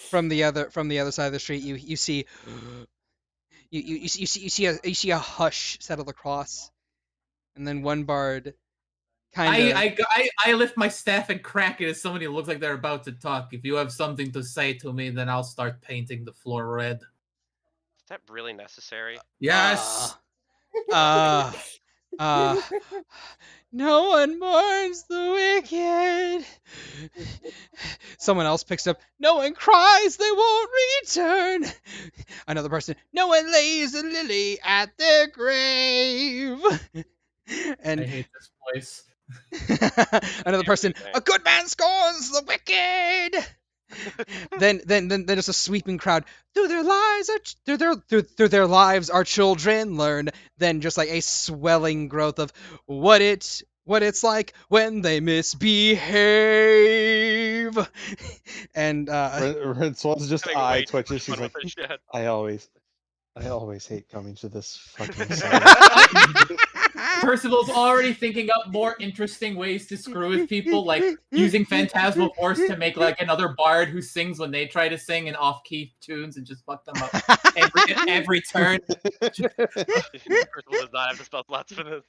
From the other side of the street, you see you see a hush settle across, and then one bard kind of. I lift my staff and crack it as somebody who looks like they're about to talk. If you have something to say to me, then I'll start painting the floor red. Is that really necessary? Yes. No one mourns the wicked. Someone else picks up. No one cries, they won't return. Another person. No one lays a lily at their grave. And I hate this place. another person. A good man scorns the wicked. then there's a sweeping crowd. Through their lives our children learn. Then just like a swelling growth of what it's like when they misbehave. And Rince's just Getting eye way too twitches. much She's fun like, with this shit. I always hate coming to this fucking site. Percival's already thinking up more interesting ways to screw with people, like using phantasmal force to make like another bard who sings when they try to sing in off-key tunes and just fuck them up every turn. Percival does not have the spell slots for this.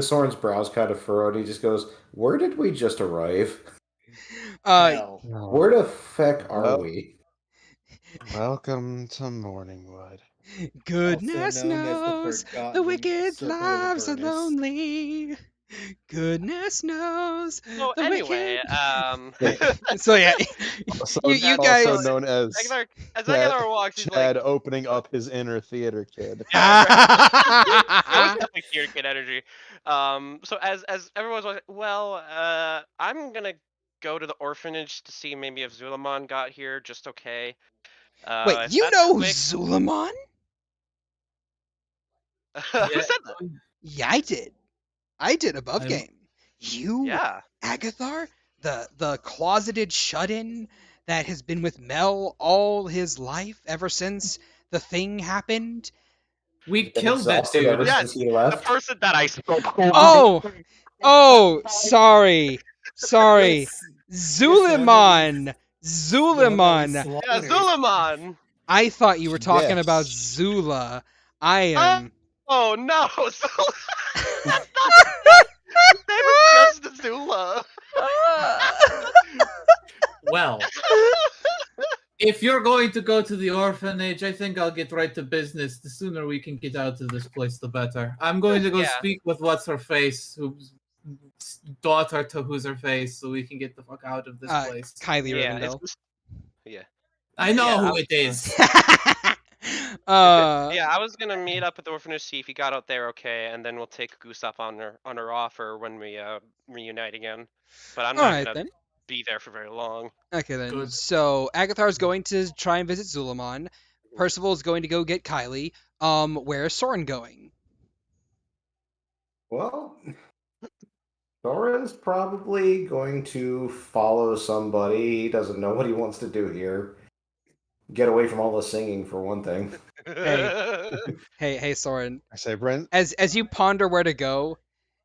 Soren's brows kind of furrowed. He just goes, "Where did we just arrive? Hell. Where the feck are we?" Welcome to Morningwood. Goodness Also known as the knows forgotten the wicked Circle of lives are Avernus. lonely. Goodness knows So the anyway, wicked. So yeah, you guys. Also known as as Aguilar walks, he's Chad like, opening up his inner theater kid. yeah, that was definitely theater kid energy. So as everyone's like, well, I'm gonna go to the orphanage to see maybe if Zulamon got here just okay. Wait, if you that's know quick- Zulamon? Who said that? Yeah, I did above I'm- game. You, Yeah. Agathar, the closeted shut-in that has been with Mel all his life ever since the thing happened. We Been killed that exhausted dude. ever Yeah, since he The left. person that I spoke Oh, sorry. Zulimon. Yeah, Zulamon. I thought you were talking Yes. about Zula. I am. Oh no! That's not his name is just Zula. Well, if you're going to go to the orphanage, I think I'll get right to business. The sooner we can get out of this place, the better. I'm going to go Yeah. speak with what's-her-face, whose daughter to who's-her-face, so we can get the fuck out of this place. Kylie Yeah, Rivendell. I know yeah, who it is. Yeah, I was gonna meet up at the orphanage, see if he got out there okay, and then we'll take Goose up on her offer when we reunite again. But I'm not Alright gonna then. be there for very long. Okay then. Good. So Agathar's going to try and visit Zulamon. Percival is going to go get Kylie. Where is Soren going? Well, Thorin's probably going to follow somebody. He doesn't know what he wants to do here. Get away from all the singing, for one thing. Hey, Soren. I say, Brent. As you ponder where to go,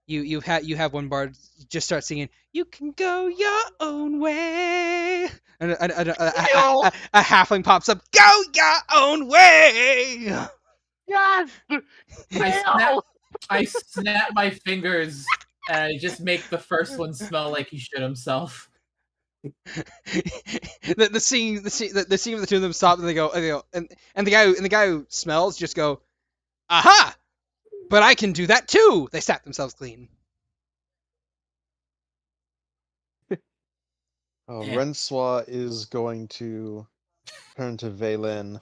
you have one bard just start singing. You can go your own way, and a halfling pops up. Go your own way. Yes! I snap my fingers and just make the first one smell like he shit himself. the scene of the two of them stop and they go and the guy who smells just go, aha! But I can do that too. They slap themselves clean. Rensois is going to turn to Valen.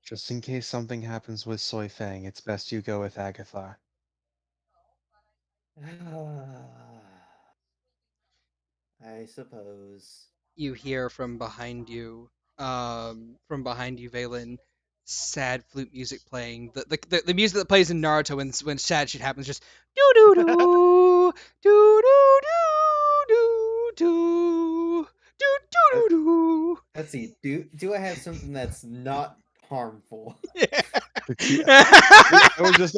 Just in case something happens with Soy Fang, it's best you go with Agathar. I suppose. You hear from behind you, Valen, sad flute music playing. The music that plays in Naruto when sad shit happens, just do do do do do do do do do. Let's see. Do I have something that's not harmful? I was just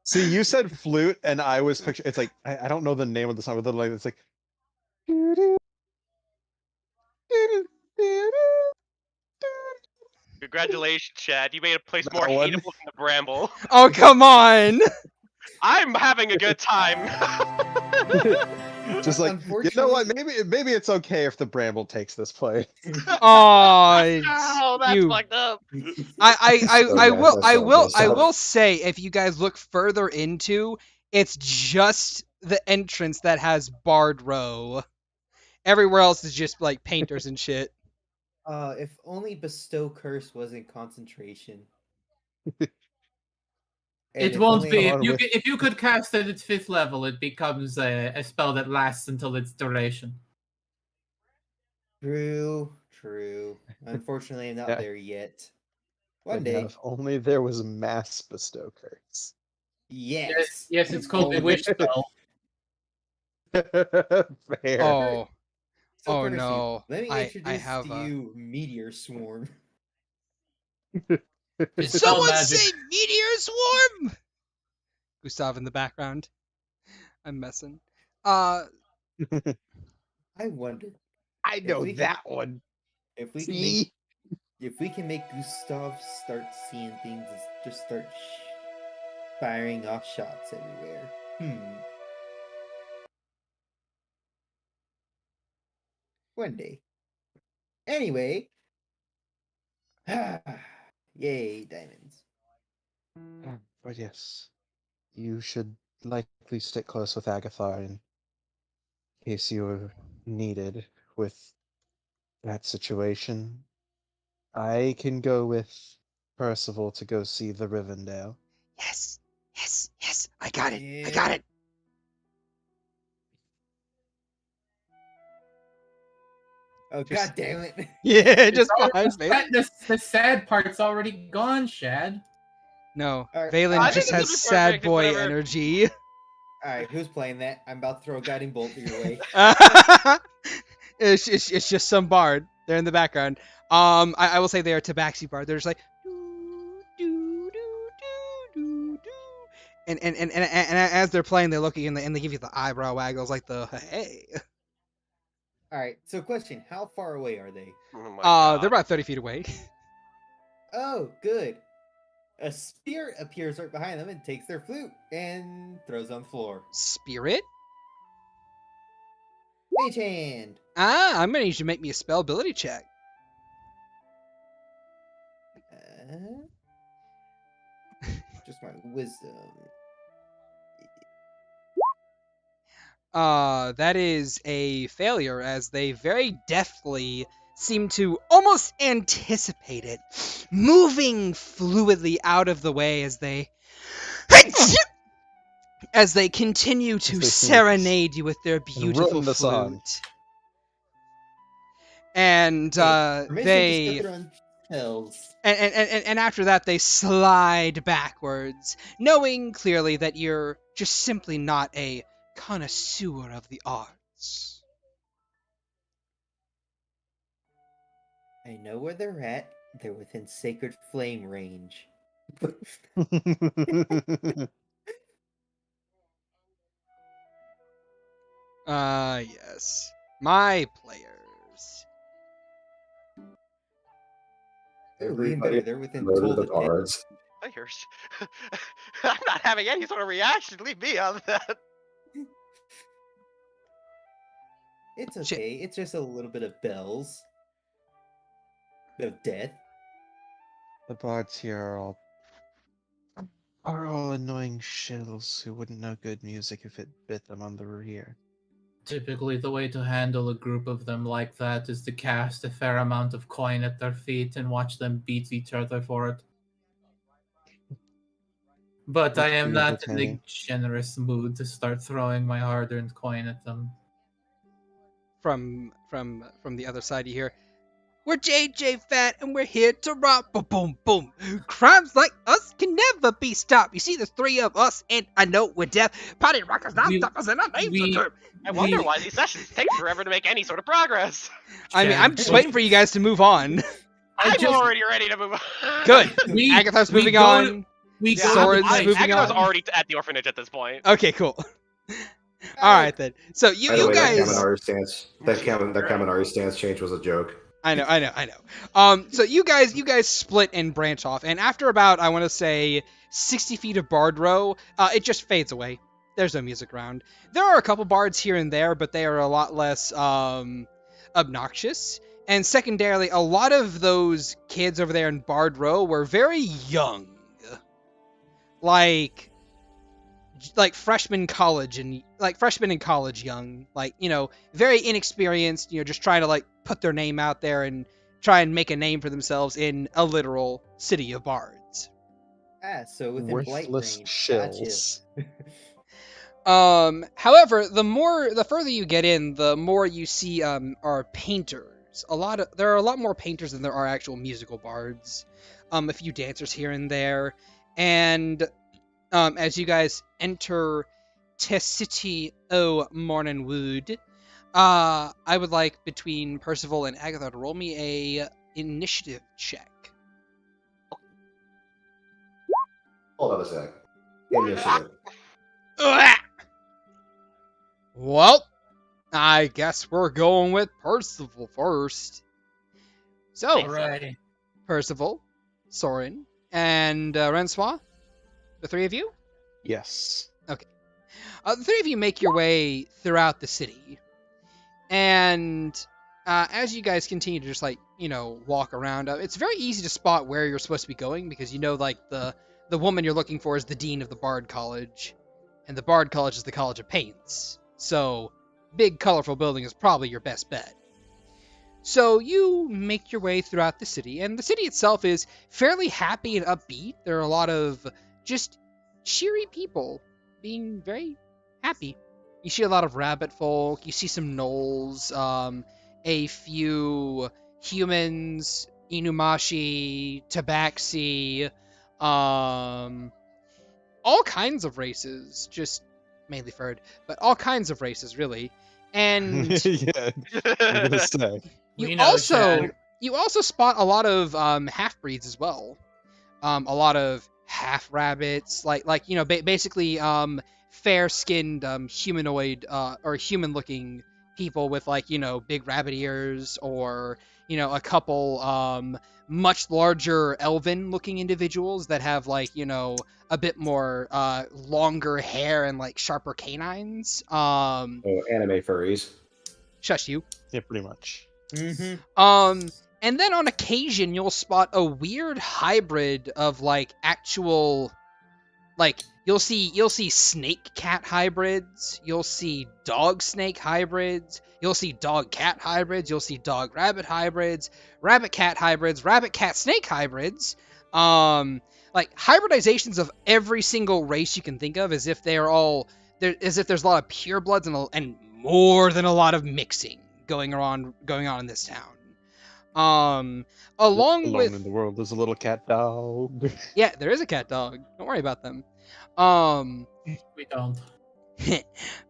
see. You said flute, and I was picturing. It's like I don't know the name of the song, but it's like. Congratulations, Shad. You made a place more That one. hateable than the bramble. Oh, come on! I'm having a good time. Just like, you know what? Maybe it's okay if the bramble takes this play. Oh, that's fucked up. I will say, if you guys look further into, it's just the entrance that has Bard Row. Everywhere else is just like painters and shit. If only Bestow Curse was in concentration. It won't be. If you could cast it at 5th level, it becomes a spell that lasts until its duration. True. Unfortunately, I'm not there yet. One day. If only there was mass Bestow Curse. Yes, it's called a wish spell. Fair. Oh, So oh Percy, no! Let me I introduce have to you Meteor Swarm. Someone magic. say Meteor Swarm! Gustav in the background. I'm messing. I wonder I know that one. if we can make Gustav start seeing things and just start firing off shots everywhere. One day. Anyway. Yay, diamonds. But yes, you should likely stick close with Agathar in case you are needed with that situation. I can go with Percival to go see the Rivendell. Yes. I got it. Oh, god damn it. Yeah, just behind me. The sad part's already gone, Shad. No, Alright, Valen I just think has it's sad perfect, boy whatever. energy. Alright, who's playing that? I'm about to throw a guiding bolt your way. It's just some bard. They're in the background. I will say they are Tabaxi bard. They're just like and as they're playing, they're looking and they give you the eyebrow waggles like the hey. Alright, so question, how far away are they? Oh my God. They're about 30 feet away. Oh, good. A spirit appears right behind them and takes their flute and throws on the floor. Spirit? Mage hand. I'm gonna need you to make me a spell ability check. Just my wisdom. That is a failure, as they very deftly seem to almost anticipate it, moving fluidly out of the way as they continue to serenade you with their beautiful ruin the song. flute. And Permission to they step it on spells. and after that they slide backwards, knowing clearly that you're just simply not a connoisseur of the arts. I know where they're at. They're within sacred flame range. Yes. My players. Remember, they're within Murder toll the the pit. bards. Players. I'm not having any sort of reaction. Leave me on that. It's okay. It's just a little bit of bells. Bit of death. The bards here are all annoying shills who wouldn't know good music if it bit them on the rear. Typically, the way to handle a group of them like that is to cast a fair amount of coin at their feet and watch them beat each other for it. But I am not in the generous mood to start throwing my hard-earned coin at them. From the other side, you hear, "We're JJ Fat and we're here to rock. Boom, boom, boom. Crimes like us can never be stopped. You see, there's three of us, and I know we're deaf. Party rockers, not stop us, and our names are term." I wonder why these sessions take forever to make any sort of progress. I mean, I'm just waiting for you guys to move on. I'm already ready to move on. Good. Agatha's moving on. Swords moving Agatha's on. already at the orphanage at this point. Okay, cool. All right then. So you guys. That Kaminari stance change was a joke. I know. So you guys split and branch off, and after about, I want to say, 60 feet of bard row, it just fades away. There's no music around. There are a couple bards here and there, but they are a lot less obnoxious. And secondarily, a lot of those kids over there in bard row were very young, like freshmen in college young, very inexperienced, just trying to put their name out there and try and make a name for themselves in a literal city of bards. So within blight worthless range. shills. Gotcha. However, the further you get in, the more you see are painters. There are a lot more painters than there are actual musical bards. A few dancers here and there, and as you guys enter City o Morningwood, I would like between Percival and Agatha to roll me a initiative check. Hold on a sec. Initiative. Well, I guess we're going with Percival first. So, Alrighty. Percival, Soren, and Rensois, the three of you? Yes. Okay. The three of you make your way throughout the city. And as you guys continue to just, walk around, it's very easy to spot where you're supposed to be going because the woman you're looking for is the dean of the Bard College. And the Bard College is the College of Paints. So, big, colorful building is probably your best bet. So, you make your way throughout the city, and the city itself is fairly happy and upbeat. There are a lot of just cheery people being very happy. You see a lot of rabbit folk, you see some gnolls, a few humans, Inumashi, Tabaxi, all kinds of races, just mainly furred, but all kinds of races, really. And Yeah, I'm gonna say. you also spot a lot of half-breeds as well. A lot of half rabbits, basically fair-skinned humanoid or human-looking people with big rabbit ears, or a couple much larger elven-looking individuals that have a bit more longer hair and sharper canines. Anime furries. Shush you. Yeah, pretty much. Mm-hmm. And then on occasion you'll spot a weird hybrid of actual, you'll see snake cat hybrids, you'll see dog snake hybrids, you'll see dog cat hybrids, you'll see dog rabbit hybrids, rabbit cat hybrids, rabbit cat snake hybrids, hybridizations of every single race you can think of, as if there's a lot of purebloods and more than a lot of mixing going on in this town. Along Alone with in the world, there's a little cat dog. yeah, there is a cat dog. Don't worry about them. Um, We don't.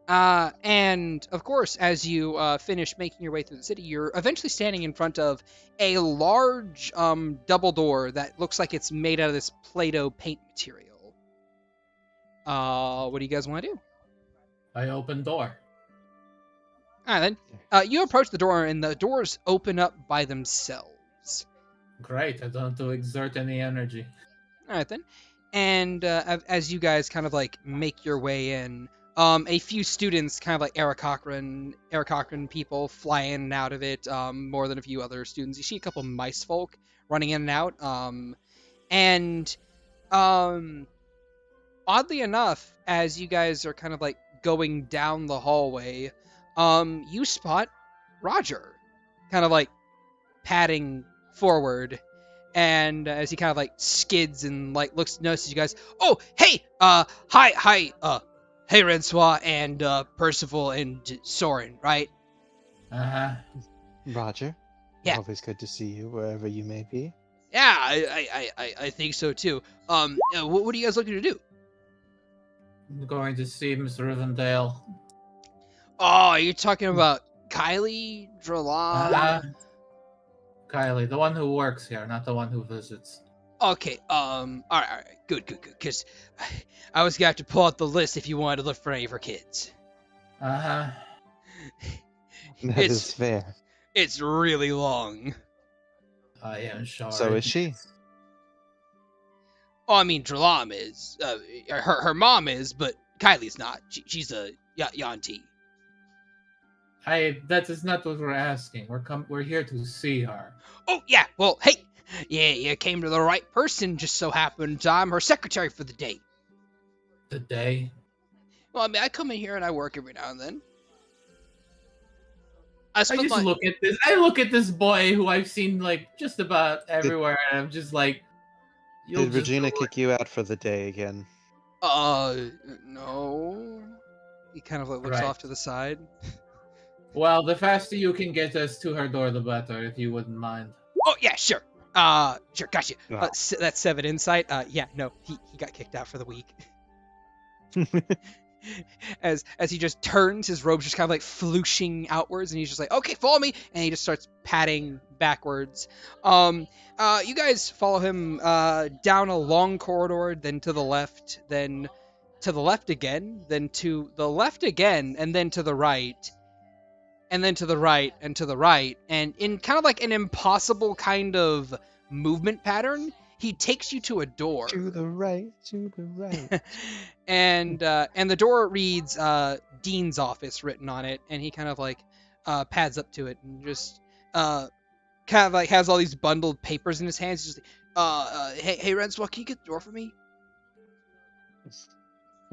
and of course, as you finish making your way through the city, you're eventually standing in front of a large double door that looks like it's made out of this Play-Doh paint material. What do you guys want to do? I open door. All right, then. You approach the door, and the doors open up by themselves. Great. I don't have to exert any energy. All right, then. And as you guys kind of like make your way in, a few students, kind of like Eric Cochran people, fly in and out of it. More than a few other students. You see a couple mice folk running in and out. Oddly enough, as you guys are kind of like going down the hallway, you spot Roger, kind of like padding forward, and as he kind of like skids and like notices you guys. Oh, hey, hi, hey, Rensois and Percival and Soren, right? Roger. Yeah. Always good to see you wherever you may be. Yeah, I think so too. What are you guys looking to do? I'm going to see Miss Rivendell. Oh, you're talking about Kylie, Dralan? Kylie, the one who works here, not the one who visits. Okay, all right, good, because I was gonna have to pull out the list if you wanted to look for any of her kids. That It's- is fair. It's really long. I am sorry. So is she. Oh, I mean, Dralam is, her mom is, but Kylie's not. She's a Yanti. That is not what we're asking. We're here to see her. Oh, yeah, well, hey, yeah, you came to the right person, just so happened I'm her secretary for the day. The day? Well, I mean, I come in here and I work every now and then. I look at this boy who I've seen like just about everywhere, and I'm just like, Did Regina kick you out for the day again? No. He kind of like looks Right. off to the side. Well, the faster you can get us to her door, the better, if you wouldn't mind. Oh, yeah, sure. Sure, gotcha. Wow. That's 7 insight. Yeah, no, he got kicked out for the week. As he just turns, his robe's just kind of like flooshing outwards, and he's just like, okay, follow me, and he just starts padding backwards. You guys follow him down a long corridor, then to the left, then to the left again, then to the left again, and then to the right, and then to the right, and to the right, and in kind of like an impossible kind of movement pattern, he takes you to a door. To the right, to the right. and the door reads Dean's office written on it, and he kind of like pads up to it and just kind of like has all these bundled papers in his hands. He's just like, hey Renswell, can you get the door for me?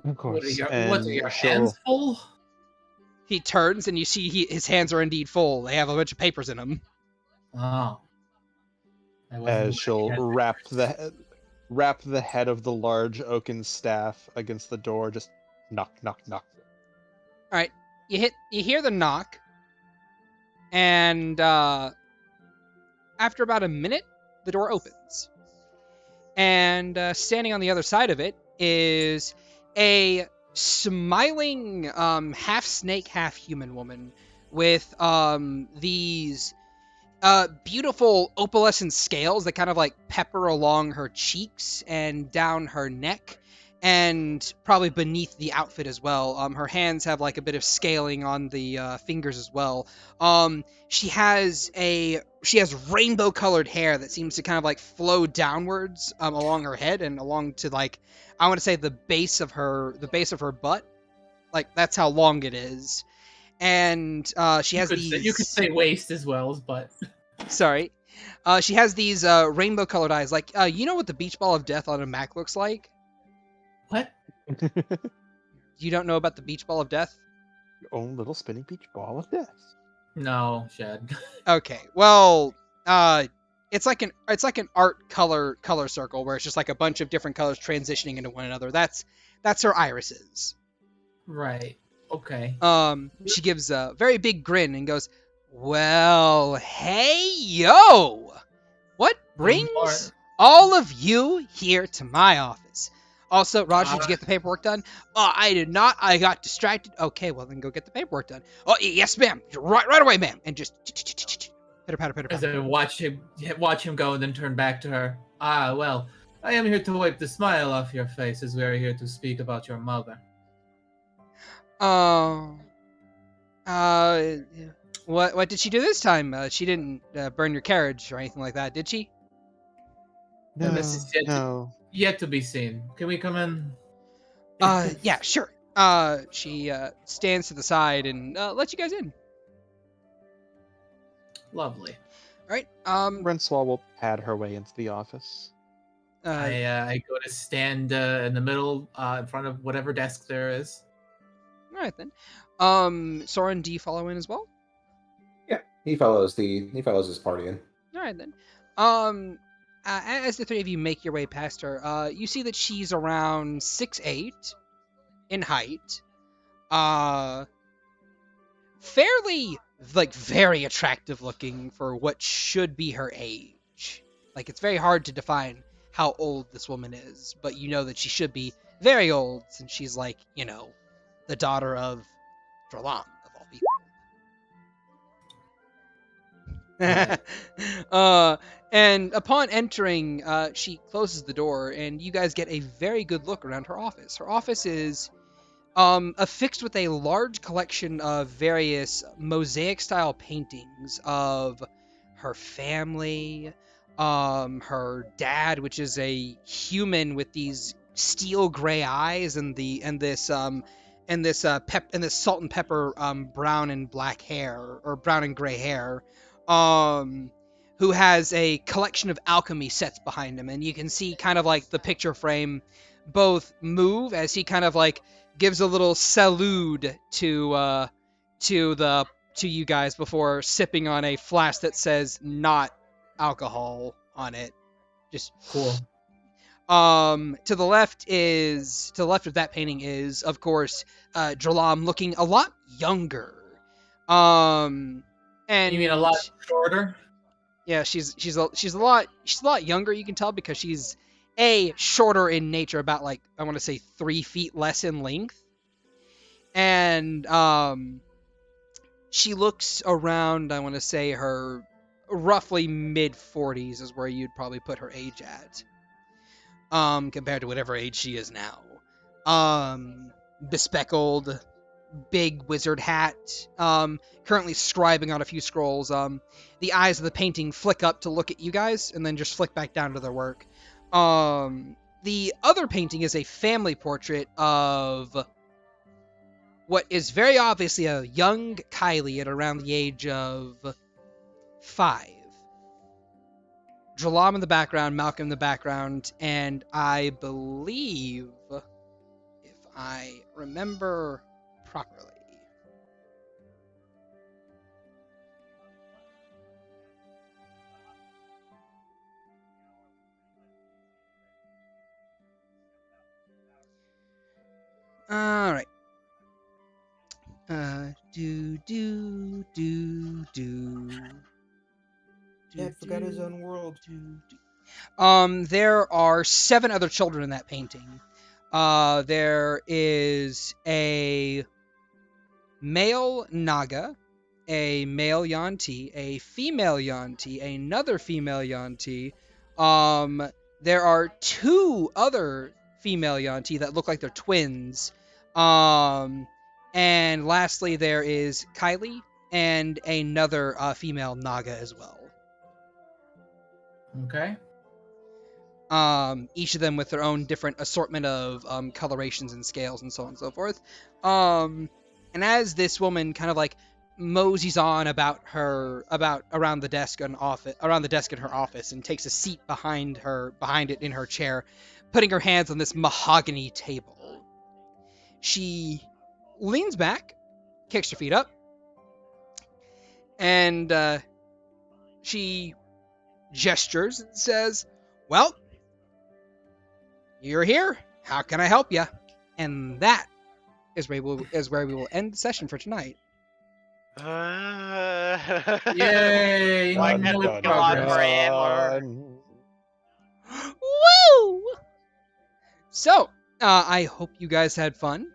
Of course. What are And your she'll- hands full? He turns and you see his hands are indeed full. They have a bunch of papers in them. Oh. As she'll wrap the head of the large oaken staff against the door, just knock, knock, knock. All right, you hear the knock, and after about a minute, the door opens, and standing on the other side of it is a smiling half snake, half human woman with these beautiful opalescent scales that kind of like pepper along her cheeks and down her neck, and probably beneath the outfit as well. Her hands have like a bit of scaling on the fingers as well. She has rainbow colored hair that seems to kind of like flow downwards along her head and along to like, I want to say the base of her butt. Like that's how long it is. And she has You could say waist as well as butt. Sorry. She has these rainbow-colored eyes. Like, you know what the beach ball of death on a Mac looks like? What? You don't know about the beach ball of death? Your own little spinning beach ball of death. No, Shad. Okay. Well, it's like an art color circle where it's just like a bunch of different colors transitioning into one another. That's her irises. Right. Okay. She gives a very big grin and goes, Well, hey yo! What brings all of you here to my office? Also, Roger, did you get the paperwork done? I did not. I got distracted. Okay, well then go get the paperwork done. Oh, yes, ma'am. Right away, ma'am. And just pitter patter. As I watch him go, and then turn back to her. Ah, well, I am here to wipe the smile off your face, as we are here to speak about your mother. What did she do this time? She didn't burn your carriage or anything like that, did she? No, This is yet to be seen. Can we come in? Yeah, sure. She stands to the side and lets you guys in. Lovely. All right. Rincewild will pad her way into the office. I go to stand in the middle, in front of whatever desk there is. All right then. Soren, do you follow in as well? Yeah, he follows his party in. All right then. As the three of you make your way past her, you see that she's around 6'8" in height. Fairly, very attractive looking for what should be her age. It's very hard to define how old this woman is, but you know that she should be very old since she's the daughter of Dralam, of all people. And upon entering, she closes the door, and you guys get a very good look around her office. Her office is affixed with a large collection of various mosaic-style paintings of her family, her dad, which is a human with these steel gray eyes, and this salt and pepper brown and black hair, or brown and gray hair, who has a collection of alchemy sets behind him, and you can see kind of the picture frame both move as he kind of gives a little salute to you guys before sipping on a flask that says not alcohol on it. Just cool. To the left of that painting is, of course, Dralam looking a lot younger. And you mean a lot shorter? Yeah, she's a lot younger. You can tell because she's shorter in nature, about I want to say 3 feet less in length, and she looks around. I want to say her roughly mid-40s is where you'd probably put her age at, compared to whatever age she is now. Bespeckled, big wizard hat, currently scribing on a few scrolls. The eyes of the painting flick up to look at you guys and then just flick back down to their work. The other painting is a family portrait of what is very obviously a young Kylie at around the age of 5. Dralam in the background, Malcolm in the background, and I believe, if I remember properly, all right. Dad forgot his own world. There are 7 other children in that painting. There is a male Naga, a male Yanti, a female Yanti, another female Yanti. There are 2 other female Yanti that look like they're twins. And lastly, there is Kylie and another female Naga as well. Okay. Each of them with their own different assortment of colorations and scales and so on and so forth. And as this woman kind of moseys on around the desk in her office and takes a seat behind it in her chair, putting her hands on this mahogany table, she leans back, kicks her feet up, and she gestures and says, "Well, you're here. How can I help you?" And that is where we will end the session for tonight. Yay! Like Dun, that No to dun, go on progress. forever. dun. Woo! So, I hope you guys had fun.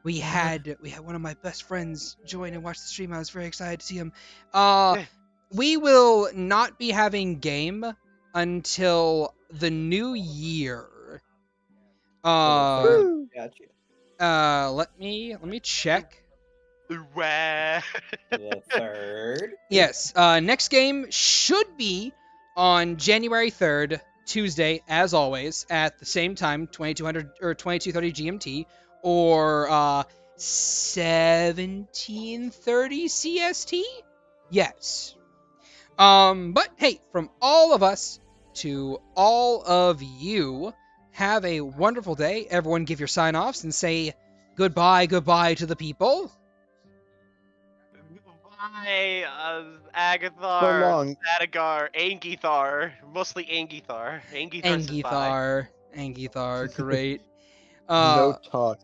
We had one of my best friends join and watch the stream. I was very excited to see him. We will not be having game until the new year. Gotcha. Let me check. Wah. The third. Yes, next game should be on January 3rd, Tuesday, as always, at the same time, 2200 or 2230 GMT, or 1730 CST. Yes. But hey, from all of us to all of you, have a wonderful day. Everyone give your sign-offs and say goodbye to the people. Bye, So Agathar, long. Adagar, Angithar, mostly Angithar. Angithar says bye. Angithar, great. No talk.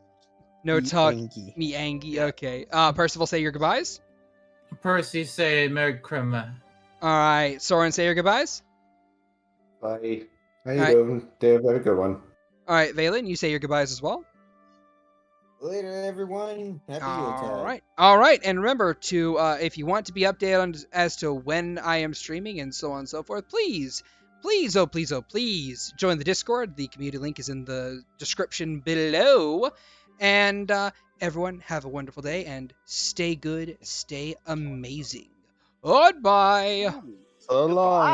No Eat talk. Angie. Me Angie. Yeah. Okay. Percival, say your goodbyes. Percy say Merry Christmas. All right. Soren, say your goodbyes. Bye. How you Alright. doing? Dave, have a good one. All right, Valen, you say your goodbyes as well. Later, everyone. Happy Yuletide. All right, and remember to if you want to be updated on, as to when I am streaming and so on and so forth, please join the Discord. The community link is in the description below. And everyone, have a wonderful day and stay good, stay amazing. Goodbye. So long.